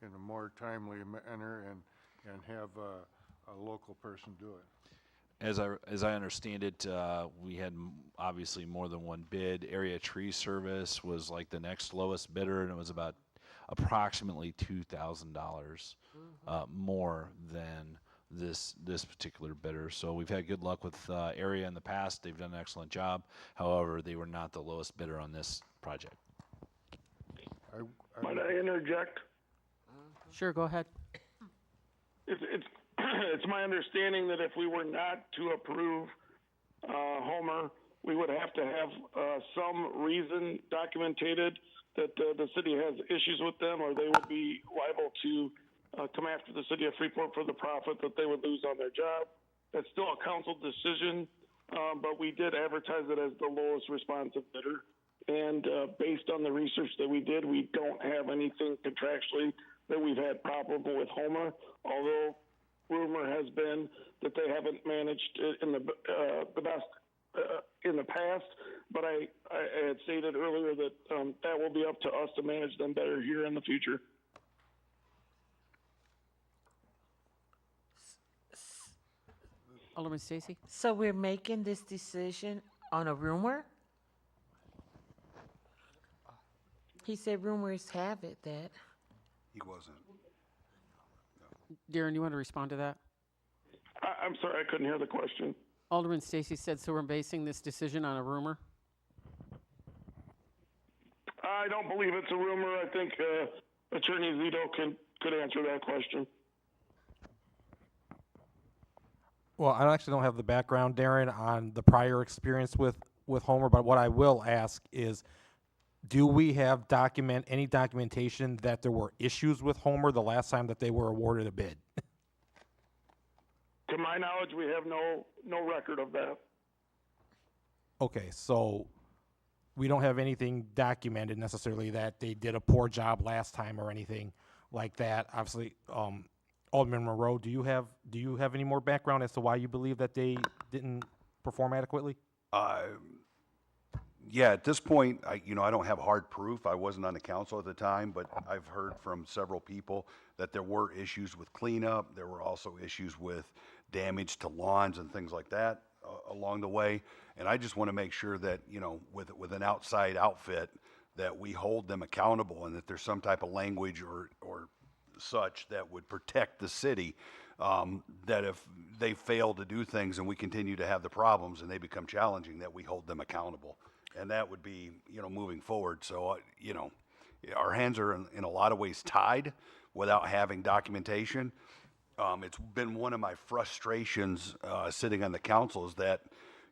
in a more timely manner and have a local person do it. As I understand it, we had obviously more than one bid. Area Tree Service was like the next lowest bidder, and it was about approximately $2,000 more than this particular bidder. So we've had good luck with Area in the past. They've done an excellent job. However, they were not the lowest bidder on this project. Might I interject? Sure, go ahead. It's my understanding that if we were not to approve Homer, we would have to have some reason documented that the city has issues with them, or they would be liable to come after the city of Freeport for the profit that they would lose on their job. That's still a council decision, but we did advertise it as the lowest responsive bidder. And based on the research that we did, we don't have anything contractually that we've had problem with Homer, although rumor has been that they haven't managed it in the best in the past. But I had stated earlier that that will be up to us to manage them better here in the future. Alderman Stacy? So we're making this decision on a rumor? He said rumors have it that. He wasn't. Darren, you want to respond to that? I'm sorry, I couldn't hear the question. Alderman Stacy said, so we're basing this decision on a rumor? I don't believe it's a rumor. I think Attorney Zito could answer that question. Well, I actually don't have the background, Darren, on the prior experience with Homer, but what I will ask is, do we have any documentation that there were issues with Homer the last time that they were awarded a bid? To my knowledge, we have no record of that. Okay, so we don't have anything documented necessarily that they did a poor job last time or anything. like that. Obviously, Alderman Monroe, do you have any more background as to why you believe that they didn't perform adequately? Yeah, at this point, I don't have hard proof. I wasn't on the council at the time, but I've heard from several people that there were issues with cleanup. There were also issues with damage to lawns and things like that along the way. And I just want to make sure that, with an outside outfit, that we hold them accountable and that there's some type of language or such that would protect the city, that if they fail to do things and we continue to have the problems and they become challenging, that we hold them accountable. And that would be, moving forward. So, our hands are in a lot of ways tied without having documentation. It's been one of my frustrations sitting on the council is that,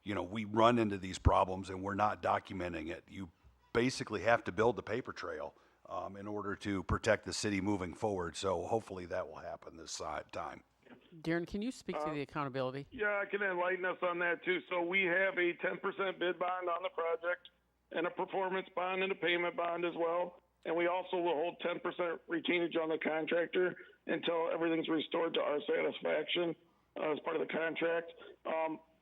we run into these problems and we're not documenting it. You basically have to build the paper trail in order to protect the city moving forward. So hopefully that will happen this time. Darren, can you speak to the accountability? Yeah, I can enlighten us on that too. So we have a 10% bid bond on the project and a performance bond and a payment bond as well. And we also will hold 10% retainage on the contractor until everything's restored to our satisfaction as part of the contract.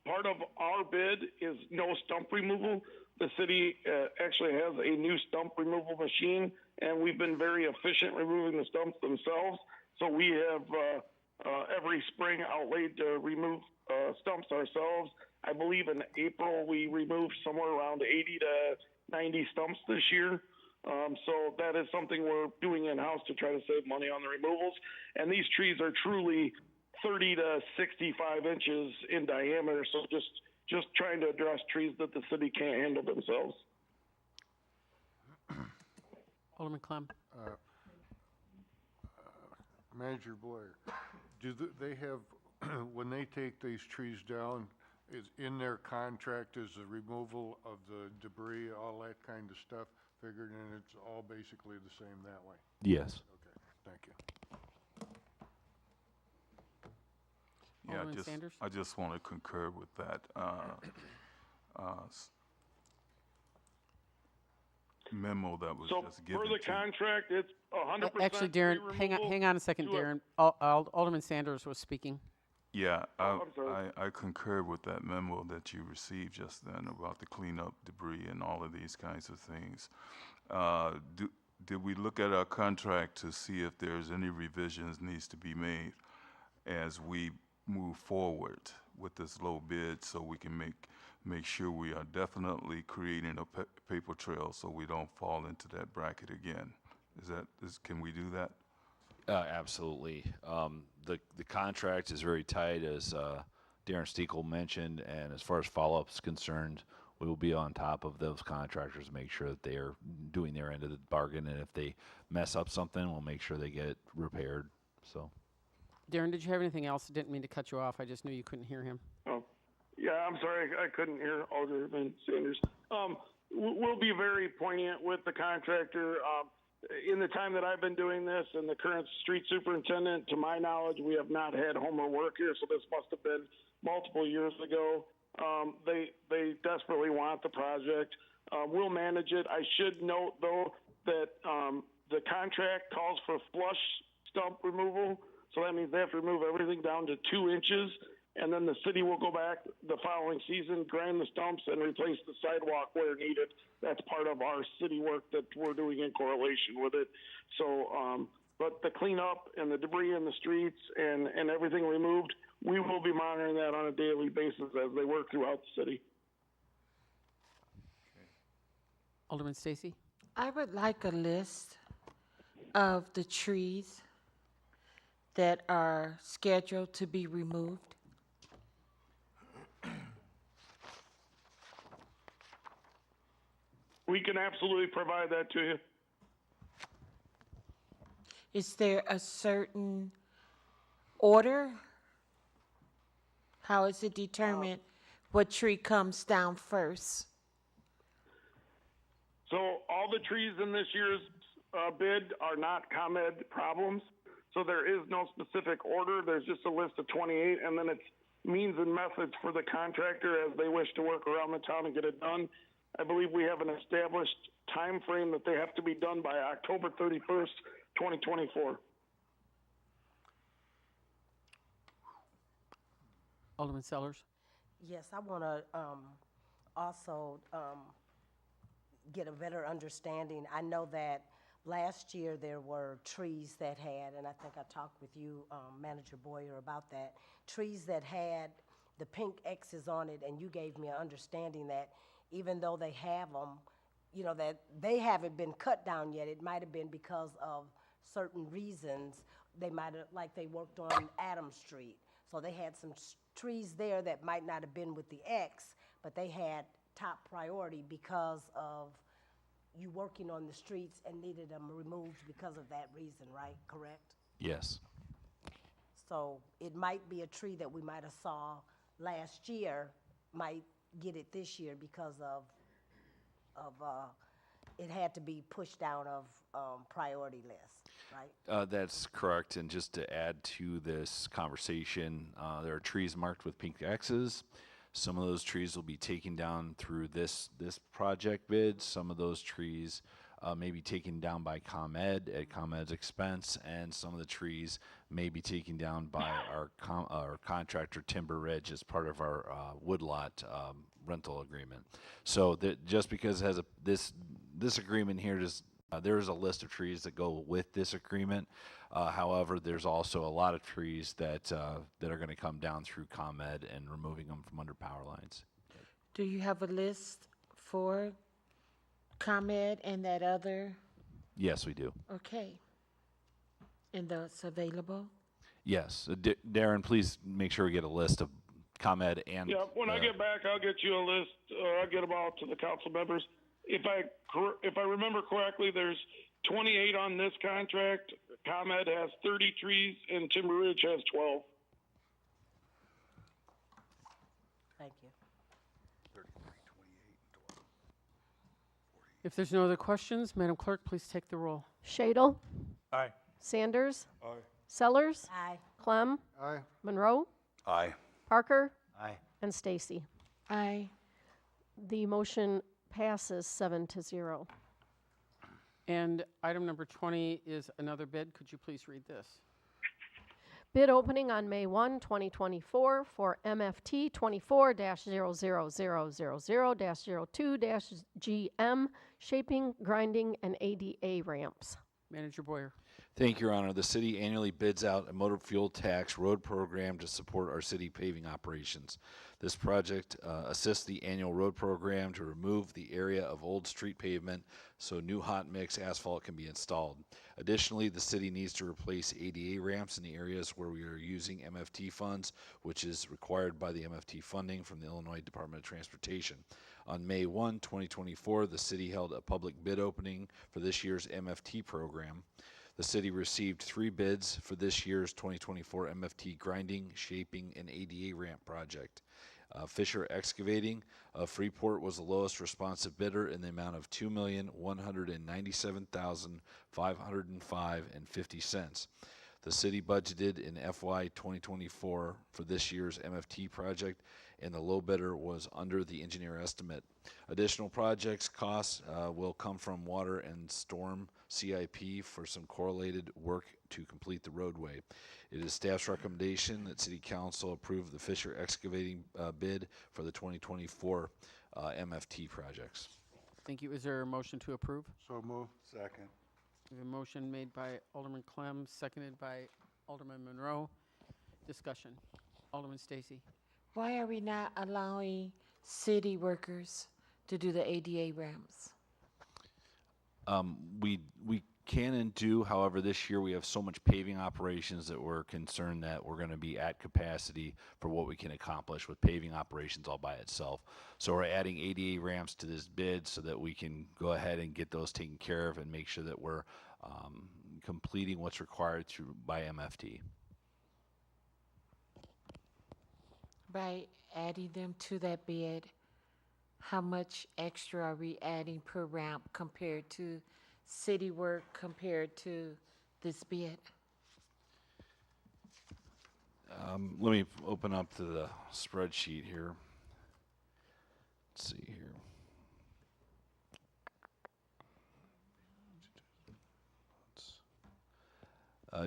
Part of our bid is no stump removal. The city actually has a new stump removal machine, and we've been very efficient removing the stumps themselves. So we have every spring outlaid to remove stumps ourselves. I believe in April we removed somewhere around 80 to 90 stumps this year. So that is something we're doing in-house to try to save money on the removals. And these trees are truly 30 to 65 inches in diameter. So just trying to address trees that the city can't handle themselves. Alderman Clem. Manager Blair, do they have, when they take these trees down, is in their contract is the removal of the debris, all that kind of stuff figured in? It's all basically the same that way? Yes. Okay, thank you. Yeah, Alderman Sanders? I just want to concur with that. Memo that was just given. For the contract, it's 100%. Actually, Darren, hang on a second, Darren. Alderman Sanders was speaking. Yeah, I'm sorry. I concur with that memo that you received just then about the cleanup debris and all of these kinds of things. Did we look at our contract to see if there's any revisions needs to be made as we move forward with this low bid, so we can make sure we are definitely creating a paper trail so we don't fall into that bracket again? Can we do that? Absolutely. The contract is very tight, as Darren Steekel mentioned, and as far as follow-up is concerned, we will be on top of those contractors to make sure that they are doing their end of the bargain, and if they mess up something, we'll make sure they get it repaired. So, Darren, did you have anything else? I didn't mean to cut you off. I just knew you couldn't hear him. Oh, yeah, I'm sorry. I couldn't hear Alderman Sanders. We'll be very poignant with the contractor. In the time that I've been doing this and the current street superintendent, to my knowledge, we have not had Homer work here, so this must have been multiple years ago. They desperately want the project. We'll manage it. I should note, though, that the contract calls for flush stump removal, so that means they have to remove everything down to 2 inches, and then the city will go back the following season, grind the stumps, and replace the sidewalk where needed. That's part of our city work that we're doing in correlation with it. So, but the cleanup and the debris in the streets and everything removed, we will be monitoring that on a daily basis as they work throughout the city. Alderman Stacy? I would like a list of the trees that are scheduled to be removed. We can absolutely provide that to you. Is there a certain order? How is it determined what tree comes down first? So all the trees in this year's bid are not ComEd problems. So there is no specific order. There's just a list of 28, and then it's means and methods for the contractor as they wish to work around the town and get it done. I believe we have an established time frame that they have to be done by October 31st, 2024. Alderman Sellers? Yes, I want to also get a better understanding. I know that last year there were trees that had, and I think I talked with you, Manager Boyer, about that, trees that had the pink X's on it, and you gave me an understanding that even though they have them, you know, that they haven't been cut down yet. It might have been because of certain reasons. They might have, like they worked on Adams Street. So they had some trees there that might not have been with the X, but they had top priority because of you working on the streets and needed them removed because of that reason, right? Correct? Yes. So it might be a tree that we might have saw last year, might get it this year because of it had to be pushed down of priority list, right? That's correct. And just to add to this conversation, there are trees marked with pink X's. Some of those trees will be taken down through this project bid. Some of those trees may be taken down by ComEd at ComEd's expense, and some of the trees may be taken down by our contractor Timber Ridge as part of our woodlot rental agreement. So that just because it has this agreement here, there is a list of trees that go with this agreement. However, there's also a lot of trees that are going to come down through ComEd and removing them from under power lines. Do you have a list for ComEd and that other? Yes, we do. Okay. And that's available? Yes. Darren, please make sure we get a list of ComEd and. Yeah, when I get back, I'll get you a list, I'll get them all to the council members. If I remember correctly, there's 28 on this contract. ComEd has 30 trees and Timber Ridge has 12. Thank you. If there's no other questions, Madam Clerk, please take the roll. Shadle? Aye. Sanders? Aye. Sellers? Aye. Clem? Aye. Monroe? Aye. Parker? Aye. And Stacy. Aye. The motion passes 7-0. And item number 20 is another bid. Could you please read this? Bid opening on May 1, 2024 for MFT 24-00000-02-GM shaping, grinding, and ADA ramps. Manager Boyer. Thank you, Your Honor. The city annually bids out a motor fuel tax road program to support our city paving operations. This project assists the annual road program to remove the area of old street pavement so new hot mix asphalt can be installed. Additionally, the city needs to replace ADA ramps in the areas where we are using MFT funds, which is required by the MFT funding from the Illinois Department of Transportation. On May 1, 2024, the city held a public bid opening for this year's MFT program. The city received 3 bids for this year's 2024 MFT grinding, shaping, and ADA ramp project. Fisher Excavating of Freeport was the lowest responsive bidder in the amount of $2,197,505.50. The city budgeted in FY 2024 for this year's MFT project, and the low bidder was under the engineer estimate. Additional projects costs will come from water and storm CIP for some correlated work to complete the roadway. It is staff's recommendation that City Council approve the Fisher Excavating bid for the 2024 MFT projects. Thank you. Is there a motion to approve? So move. Second. We have a motion made by Alderman Clem, seconded by Alderman Monroe. Discussion. Alderman Stacy. Why are we not allowing city workers to do the ADA ramps? We can and do, however, this year we have so much paving operations that we're concerned that we're going to be at capacity for what we can accomplish with paving operations all by itself. So we're adding ADA ramps to this bid so that we can go ahead and get those taken care of and make sure that we're completing what's required by MFT. By adding them to that bid, how much extra are we adding per ramp compared to city work compared to this bid? Let me open up to the spreadsheet here. Let's see here.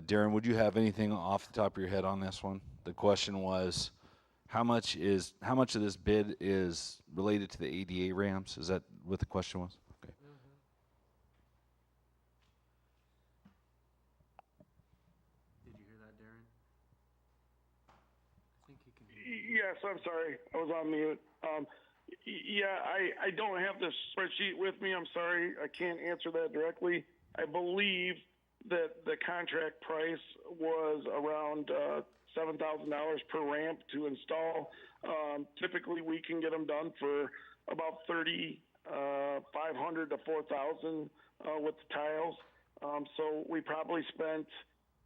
Darren, would you have anything off the top of your head on this one? The question was, How much of this bid is related to the ADA ramps? Is that what the question was? Okay. Did you hear that, Darren? I think you can. Yes, I'm sorry. I was on mute. Yeah, I don't have the spreadsheet with me. I'm sorry. I can't answer that directly. I believe that the contract price was around $7,000 per ramp to install. Typically, we can get them done for about $3,500 to $4,000 with the tiles. So we probably spent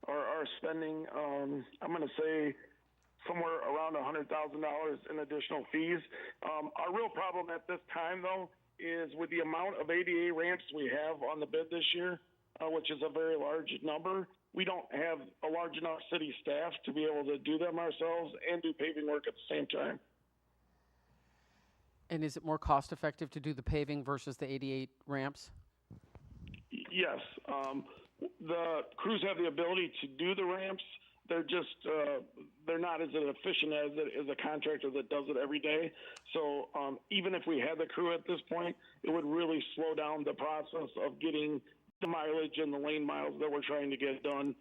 or are spending, I'm going to say, somewhere around $100,000 in additional fees. Our real problem at this time, though, is with the amount of ADA ramps we have on the bid this year, which is a very large number, we don't have a large enough city staff to be able to do them ourselves and do paving work at the same time. And is it more cost effective to do the paving versus the 88 ramps? Yes. The crews have the ability to do the ramps. They're just, they're not as efficient as a contractor that does it every day. So even if we had the crew at this point, it would really slow down the process of getting the mileage and the lane miles that we're trying to get done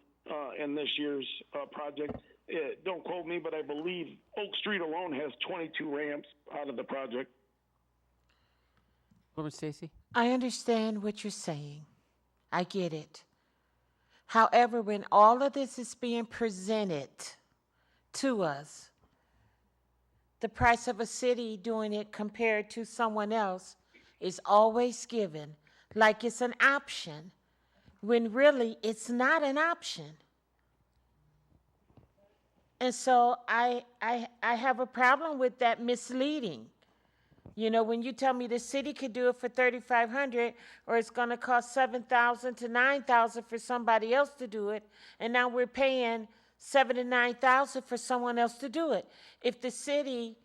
in this year's project. Don't quote me, but I believe Oak Street alone has 22 ramps out of the project. Alderman Stacy? I understand what you're saying. I get it. However, when all of this is being presented to us, the price of a city doing it compared to someone else is always given like it's an option, when really it's not an option. And so I have a problem with that misleading. You know, when you tell me the city could do it for $3,500, or it's going to cost $7,000 to $9,000 for somebody else to do it, and now we're paying $7,000 to $9,000 for someone else to do it. If the city,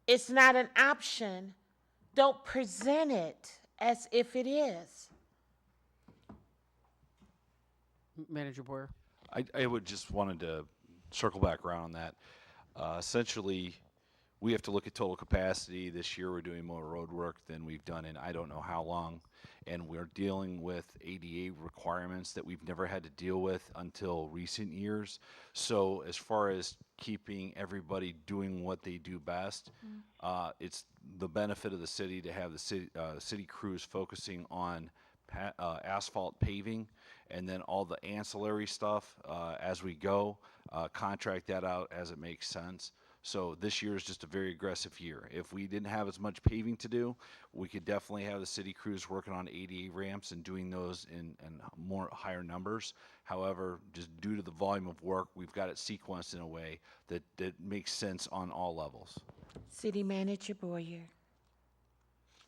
it's not an option, don't present it as if it is. Manager Boyer? I would just wanted to circle back around on that. Essentially, we have to look at total capacity. This year we're doing more road work than we've done in I don't know how long, and we're dealing with ADA requirements that we've never had to deal with until recent years. So as far as keeping everybody doing what they do best, it's the benefit of the city to have the city crews focusing on asphalt paving, and then all the ancillary stuff as we go, contract that out as it makes sense. So this year is just a very aggressive year. If we didn't have as much paving to do, we could definitely have the city crews working on ADA ramps and doing those in more higher numbers. However, just due to the volume of work, we've got it sequenced in a way that makes sense on all levels. City Manager Boyer,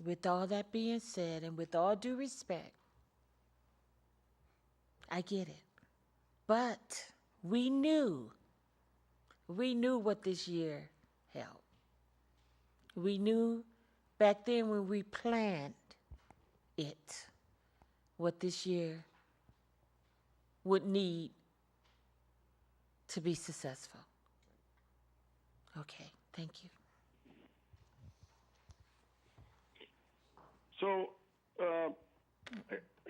with all that being said, and with all due respect, I get it. But we knew what this year held. We knew back then when we planned it, what this year would need to be successful. Okay, thank you. So I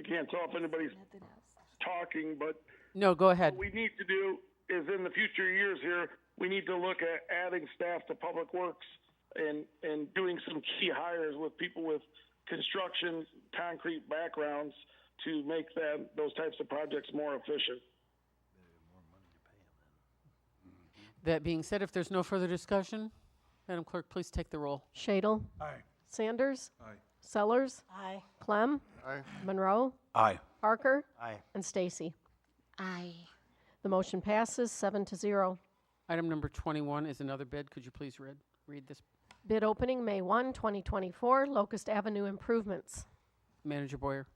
can't tell if anybody's talking, but No, go ahead. what we need to do is in the future years here, we need to look at adding staff to Public Works and doing some key hires with people with construction, concrete backgrounds to make those types of projects more efficient. That being said, if there's no further discussion, Madam Clerk, please take the roll. Shadle? Aye. Sanders? Aye. Sellers? Aye. Clem? Aye. Monroe? Aye. Parker? Aye. And Stacy. Aye. The motion passes 7-0. Item number 21 is another bid. Could you please read this? Bid opening May 1, 2024, Locust Avenue improvements. Manager Boyer?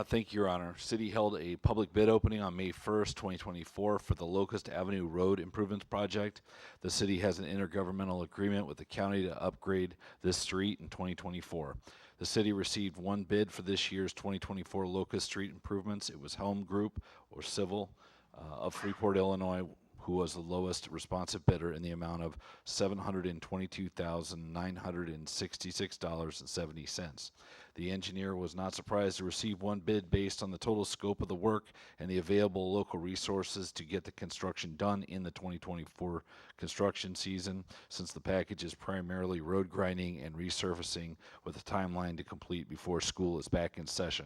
Thank you, Your Honor. City held a public bid opening on May 1st, 2024 for the Locust Avenue Road Improvements Project. The city has an intergovernmental agreement with the county to upgrade this street in 2024. The city received one bid for this year's 2024 Locust Street improvements. It was Helm Group or Civil of Freeport, Illinois, who was the lowest responsive bidder in the amount of $722,966.70. The engineer was not surprised to receive one bid based on the total scope of the work and the available local resources to get the construction done in the 2024 construction season, since the package is primarily road grinding and resurfacing with a timeline to complete before school is back in session.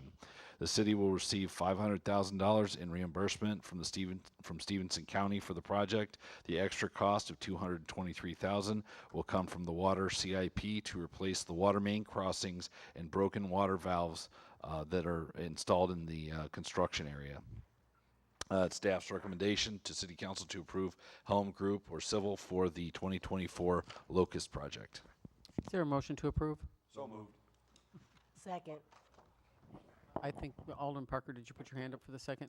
The city will receive $500,000 in reimbursement from Stevenson County for the project. The extra cost of $223,000 will come from the water CIP to replace the water main crossings and broken water valves that are installed in the construction area. It's staff's recommendation to City Council to approve Helm Group or Civil for the 2024 Locust project. Is there a motion to approve? So moved. Second. I think, Alderman Parker, did you put your hand up for the second?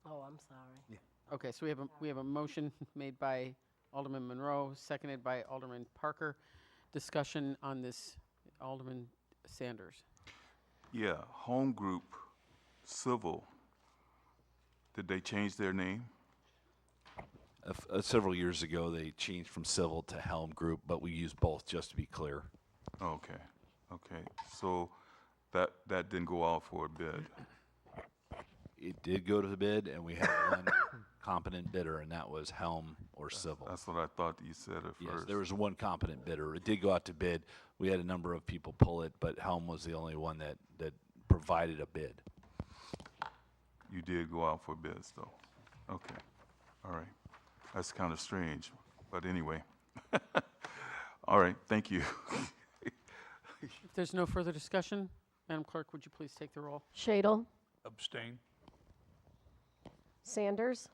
Oh, I'm sorry. Okay, so we have a motion made by Alderman Monroe, seconded by Alderman Parker. Discussion on this, Alderman Sanders. Yeah, Home Group, Civil, did they change their name? Several years ago, they changed from Civil to Helm Group, but we use both, just to be clear. Okay, okay, so that didn't go out for a bid. It did go to the bid, and we had one competent bidder, and that was Helm or Civil. That's what I thought you said at Yes, first. there was one competent bidder. It did go out to bid. We had a number of people pull it, but Helm was the only one that provided a bid. You did go out for bids, though. Okay, all right. That's kind of strange, but anyway. All right, thank you. If there's no further discussion, Madam Clerk, would you please take the roll? Shadle, Abstain. Sanders,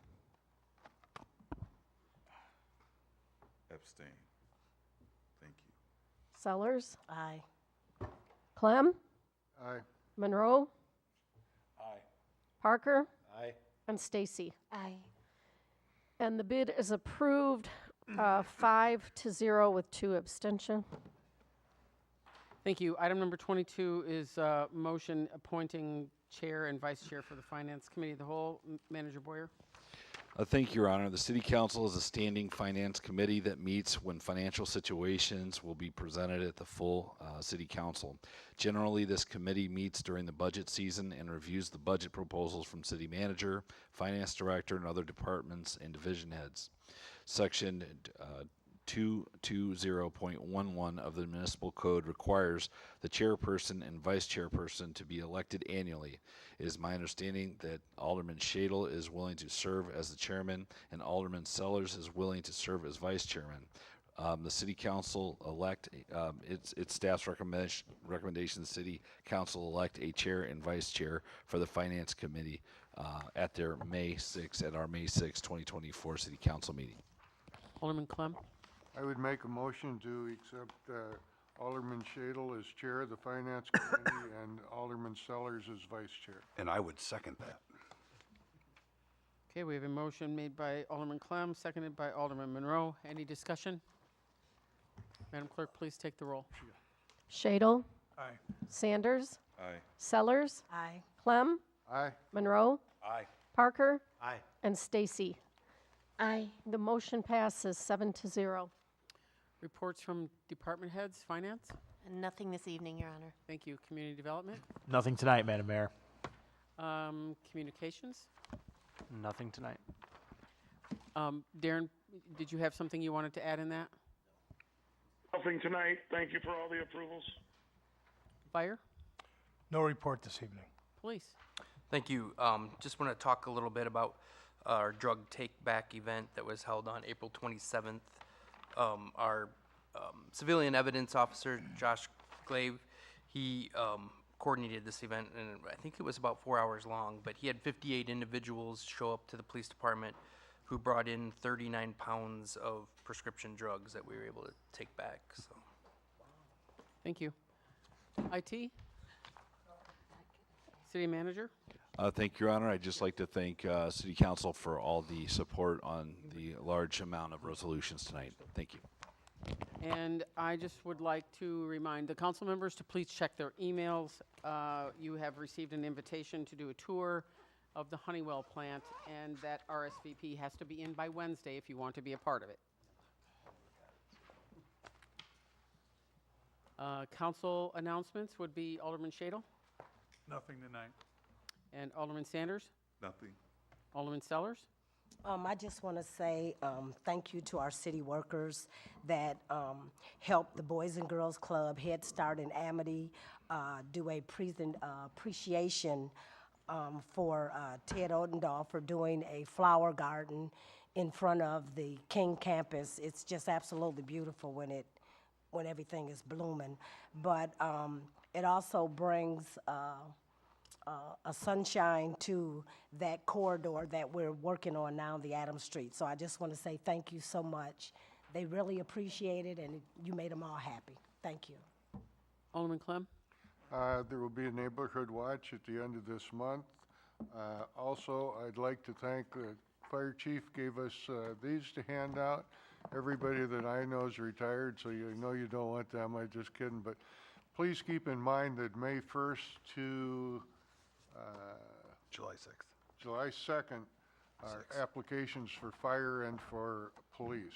Abstain. Thank you. Sellers, Aye. Clem, Aye. Monroe, Aye. Parker, Aye. and Stacy. Aye. And the bid is approved, 5-0 with 2 abstention. Thank you. Item number 22 is motion appointing chair and vice chair for the Finance Committee of the Whole. Manager Boyer. Thank you, Your Honor. The City Council is a standing finance committee that meets when financial situations will be presented at the full City Council. Generally, this committee meets during the budget season and reviews the budget proposals from City Manager, Finance Director, and other departments and division heads. Section 220.11 of the Municipal Code requires the chairperson and vice chairperson to be elected annually. It is my understanding that Alderman Shadle is willing to serve as the chairman and Alderman Sellers is willing to serve as vice chairman. The City Council elect, its staff's recommendation, the City Council elect a chair and vice chair for the Finance Committee at our May 6, 2024 City Council meeting. Alderman Clem. I would make a motion to accept Alderman Shadle as chair of the Finance Committee and Alderman Sellers as vice chair. And I would second that. Okay, we have a motion made by Alderman Clem, seconded by Alderman Monroe. Any discussion? Madam Clerk, please take the roll. Shadle, Aye. Sanders, Aye. Sellers, Aye. Clem, Aye. Monroe, Aye. Parker, Aye. and Stacy. Aye. The motion passes 7-0. Reports from department heads, finance. Nothing this evening, Your Honor. Thank you. Community development, Nothing tonight, Madam Mayor. communications. Nothing tonight. Darren, did you have something you wanted to add in that? Nothing tonight. Thank you for all the approvals. Fire, No report this evening. police. Thank you. Just want to talk a little bit about our drug take-back event that was held on April 27th. Our civilian evidence officer, Josh Glave, he coordinated this event, and I think it was about 4 hours long, but he had 58 individuals show up to the police department who brought in 39 pounds of prescription drugs that we were able to take back. So, Thank you. IT? City manager? Thank you, Your Honor. I'd just like to thank City Council for all the support on the large amount of resolutions tonight. Thank you. And I just would like to remind the council members to please check their emails. You have received an invitation to do a tour of the Honeywell plant, and that RSVP has to be in by Wednesday if you want to be a part of it. Council announcements would be Alderman Shadle Nothing tonight. and Alderman Sanders, Nothing. Alderman Sellers. I just want to say thank you to our city workers that helped the Boys and Girls Club, Head Start, and Amity do a appreciation for Ted Odendahl for doing a flower garden in front of the King campus. It's just absolutely beautiful when everything is blooming. But it also brings a sunshine to that corridor that we're working on now, the Adams Street. So I just want to say thank you so much. They really appreciate it, and you made them all happy. Thank you. Alderman Clem. There will be a neighborhood watch at the end of this month. Also, I'd like to thank the fire chief, gave us these to hand out. Everybody that I know is retired, so you know you don't want them. I'm just kidding. But please keep in mind that May 1st to July 6th. July 2nd are applications for fire and for police.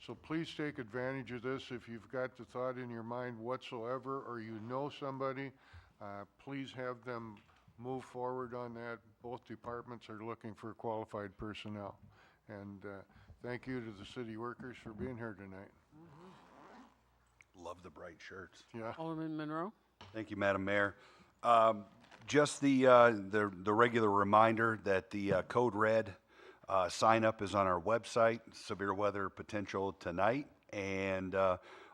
So please take advantage of this. If you've got the thought in your mind whatsoever, or you know somebody, please have them move forward on that. Both departments are looking for qualified personnel. And thank you to the city workers for being here tonight. Love the bright shirts. Yeah. Alderman Monroe. Thank you, Madam Mayor. Just the regular reminder that the Code Red sign up is on our website. Severe weather potential tonight, and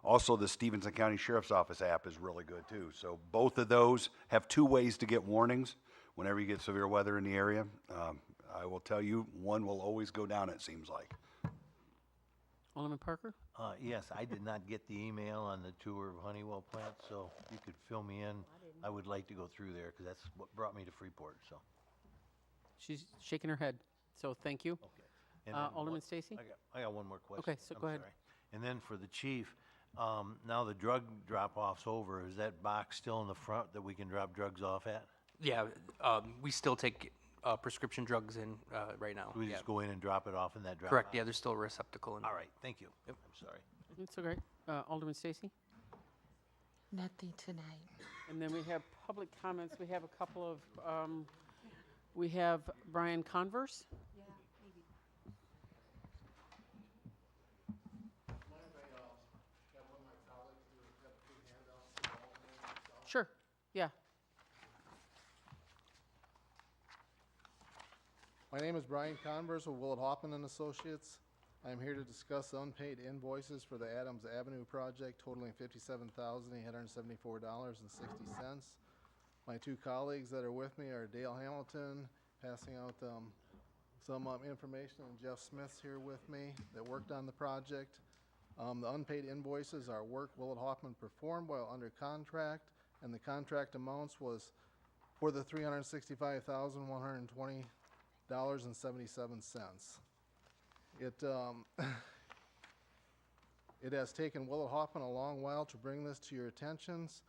also the Stevenson County Sheriff's Office app is really good too. So both of those have two ways to get warnings whenever you get severe weather in the area. I will tell you, one will always go down, it seems like. Alderman Parker. Yes, I did not get the email on the tour of Honeywell plant, so if you could fill me in, I would like to go through there, because that's what brought me to Freeport, so. She's shaking her head, so thank you. Okay. And then Alderman one- Stacy. I got one more question. Okay, so I'm go ahead. sorry. And then for the chief, now the drug drop-off's over, is that box still in the front that we can drop drugs off at? Yeah, we still take prescription drugs in right now. We Yeah. just go in and drop it off in that drop Correct, box? yeah, there's still a receptacle in there. All right, thank you. Yep. I'm sorry. It's okay. Alderman Stacy. Nothing tonight. And then we have public comments. We have a couple of, we have Brian Converse. Sure, yeah. My name is Brian Converse with Willett Hoffman and Associates. I am here to discuss unpaid invoices for the Adams Avenue project totaling $57,874.60. My two colleagues that are with me are Dale Hamilton, passing out some information, and Jeff Smith's here with me that worked on the project. The unpaid invoices are work Willett Hoffman performed while under contract, and the contract amounts was for the $365,120.77. It has taken Willett Hoffman a long while to bring this to your attentions,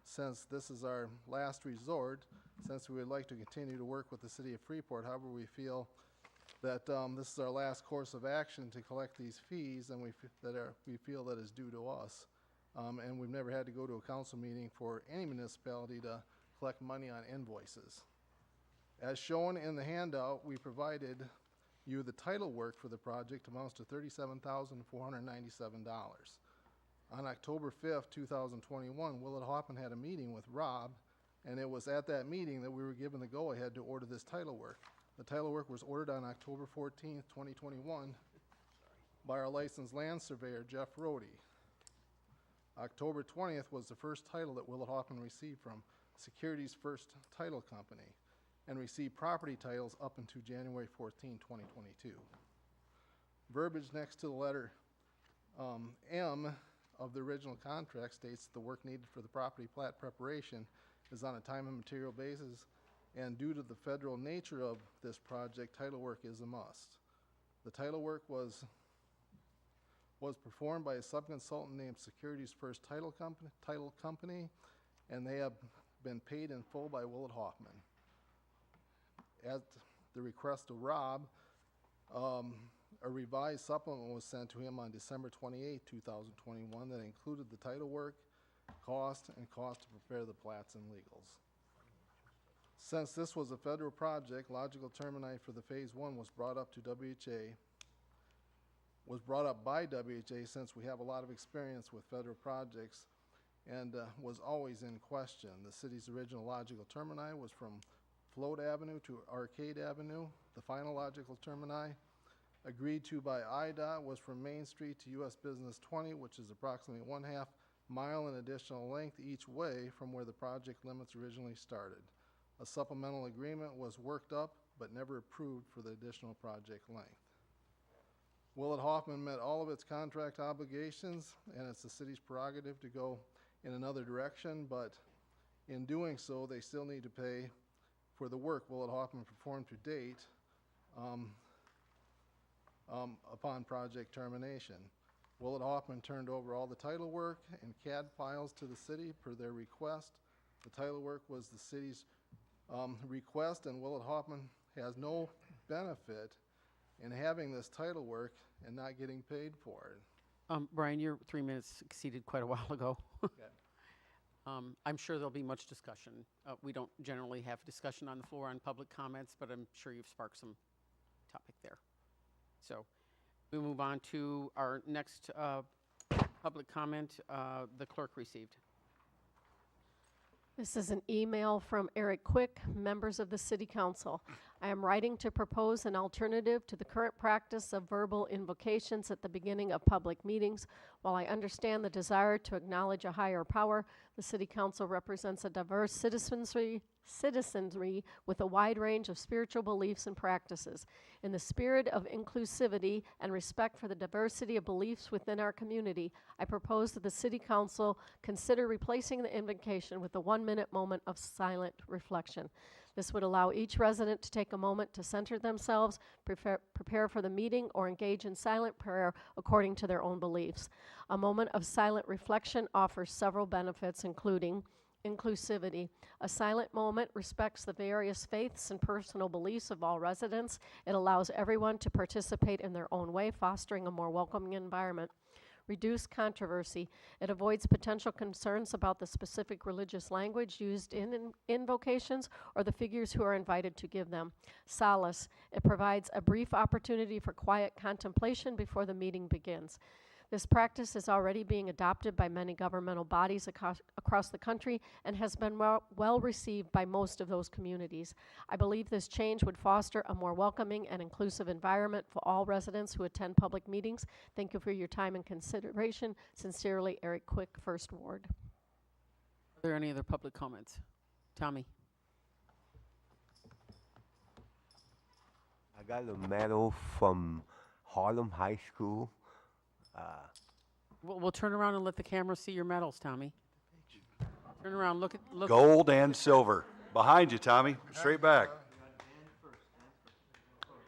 since this is our last resort, since we would like to continue to work with the city of Freeport. However, we feel that this is our last course of action to collect these fees, and we feel that is due to us. And we've never had to go to a council meeting for any municipality to collect money on invoices. As shown in the handout, we provided you the title work for the project amounts to $37,497. On October 5th, 2021, Willett Hoffman had a meeting with Rob, and it was at that meeting that we were given the go-ahead to order this title work. The title work was ordered on October 14th, 2021 by our licensed land surveyor, Jeff Rohde. October 20th was the first title that Willett Hoffman received from Securities First Title Company, and received property titles up until January 14, 2022. Verbiage next to the letter M of the original contract states the work needed for the property plat preparation is on a time and material basis, and due to the federal nature of this project, title work is a must. The title work was performed by a subconsultant named Securities First Title Company, and they have been paid in full by Willett Hoffman. the request to Rob, a revised supplement was sent to him on December 28, 2021 that included the title work, cost, and cost to prepare the plats and legals. Since this was a federal project, logical termini for the Phase 1 was brought up by WHA since we have a lot of experience with federal projects and was always in question. The city's original logical termini was from Float Avenue to Arcade Avenue. The final logical termini agreed to by IDOT was from Main Street to US Business 20, which is approximately 1/2 mile in additional length each way from where the project limits originally started. A supplemental agreement was worked up but never approved for the additional project length. Willett Hoffman met all of its contract obligations, and it's the city's prerogative to go in another direction, but in doing so, they still need to pay for the work Willett Hoffman performed to date upon project termination. Willett Hoffman turned over all the title work and CAD files to the city per their request. The title work was the city's request, and Willett Hoffman has no benefit in having this title work and not getting paid for it. Brian, your 3 minutes exceeded quite a while ago. I'm sure there'll be much discussion. We don't generally have discussion on the floor on public comments, but I'm sure you've sparked some topic there. So we move on to our next public comment the clerk received. This is an email from Eric Quick, members of the City Council. I am writing to propose an alternative to the current practice of verbal invocations at the beginning of public meetings. While I understand the desire to acknowledge a higher power, the City Council represents a diverse citizenry with a wide range of spiritual beliefs and practices. In the spirit of inclusivity and respect for the diversity of beliefs within our community, I propose that the City Council consider replacing the invocation with a 1-minute moment of silent reflection. This would allow each resident to take a moment to center themselves, prepare for the meeting, or engage in silent prayer according to their own beliefs. A moment of silent reflection offers several benefits, including inclusivity. A silent moment respects the various faiths and personal beliefs of all residents. It allows everyone to participate in their own way, fostering a more welcoming environment. Reduce controversy. It avoids potential concerns about the specific religious language used in invocations or the figures who are invited to give them. Solace. It provides a brief opportunity for quiet contemplation before the meeting begins. This practice is already being adopted by many governmental bodies across the country and has been well received by most of those communities. I believe this change would foster a more welcoming and inclusive environment for all residents who attend public meetings. Thank you for your time and consideration. Sincerely, Eric Quick, First Ward. Are there any other public comments? Tommy. I got a medal from Harlem High School. We'll turn around and let the camera see your medals, Tommy. Turn around, look. Gold and silver. Behind you, Tommy. Straight back. Oh,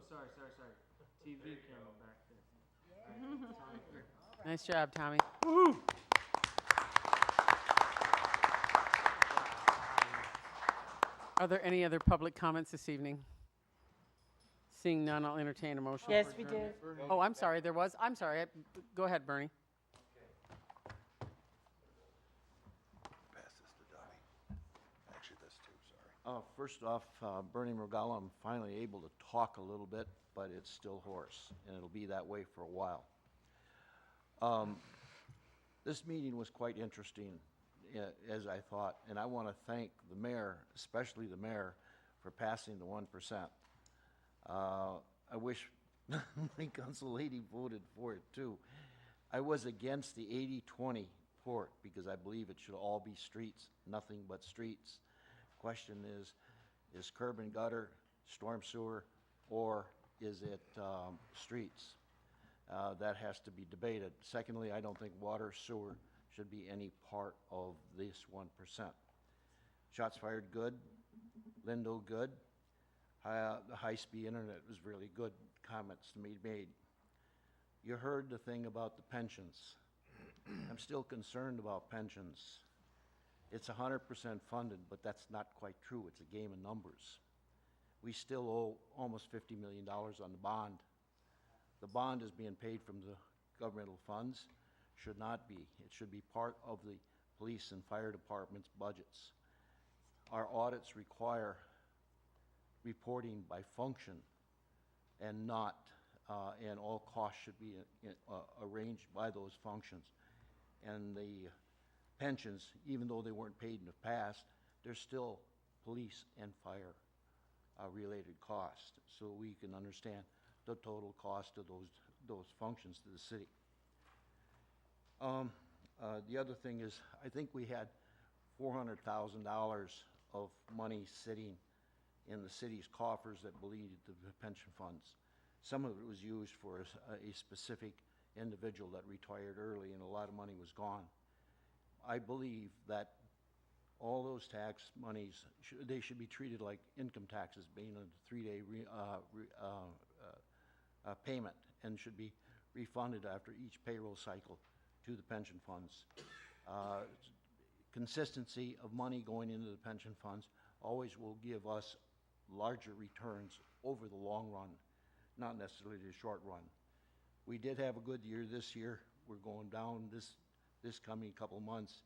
sorry. TV camera back there. Nice job, Tommy. Woo. Are there any other public comments this evening? Seeing none, I'll entertain a motion. Yes, for we adjournment. did. Oh, I'm sorry, there was. I'm sorry. Go ahead, Bernie. Pass this to Donnie. Actually, this too, sorry. First off, Bernie Mrugala, I'm finally able to talk a little bit, but it's still hoarse, and it'll be that way for a while. This meeting was quite interesting, as I thought, and I want to thank the mayor, especially the mayor, for passing the 1%. I wish my council lady voted for it too. I was against the 80-20 port because I believe it should all be streets, nothing but streets. Question is curb and gutter, storm sewer, or is it streets? That has to be debated. Secondly, I don't think water, sewer should be any part of this 1%. Shots fired, good. Lindo, good. The high-speed internet was really good comments to me made. You heard the thing about the pensions. I'm still concerned about pensions. It's 100% funded, but that's not quite true. It's a game of numbers. we still owe almost $50 million on the bond. The bond is being paid from the governmental funds. Should not be. It should be part of the police and fire department's budgets. Our audits require reporting by function and not, and all costs should be arranged by those functions. And the pensions, even though they weren't paid in the past, they're still police and fire related costs, so we can understand the total cost of those functions to the city. The other thing is, I think we had $400,000 of money sitting in the city's coffers that belonged to the pension funds. Some of it was used for a specific individual that retired early, and a lot of money was gone. I believe that all those tax monies, they should be treated like income taxes, being a 3-day payment, and should be refunded after each payroll cycle to the pension funds. Consistency of money going into the pension funds always will give us larger returns over the long run, not necessarily the short run. We did have a good year this year. We're going down this coming couple months.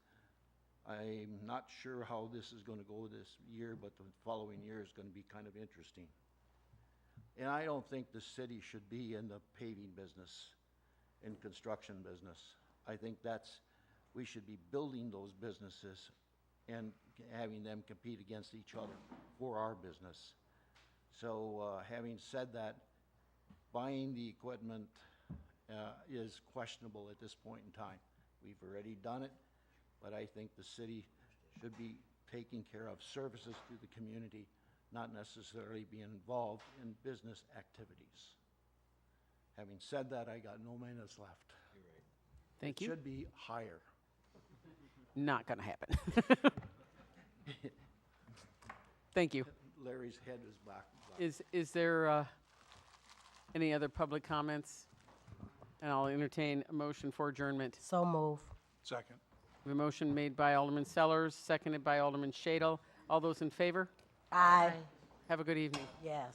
I'm not sure how this is going to go this year, but the following year is going to be kind of interesting. And I don't think the city should be in the paving business, in construction business. I think we should be building those businesses and having them compete against each other for our business. So having said that, buying the equipment is questionable at this point in time. We've already done it, but I think the city should be taking care of services to the community, not necessarily being involved in business activities. Having said that, I got no minutes left. Thank It you. should be higher. Not going to happen. Thank you. Larry's head is back. Is there any other public comments? And I'll entertain a motion for adjournment. So move. Second. We have a motion made by Alderman Sellers, seconded by Alderman Shadle. All those in favor? Aye. Have a good evening. Yes.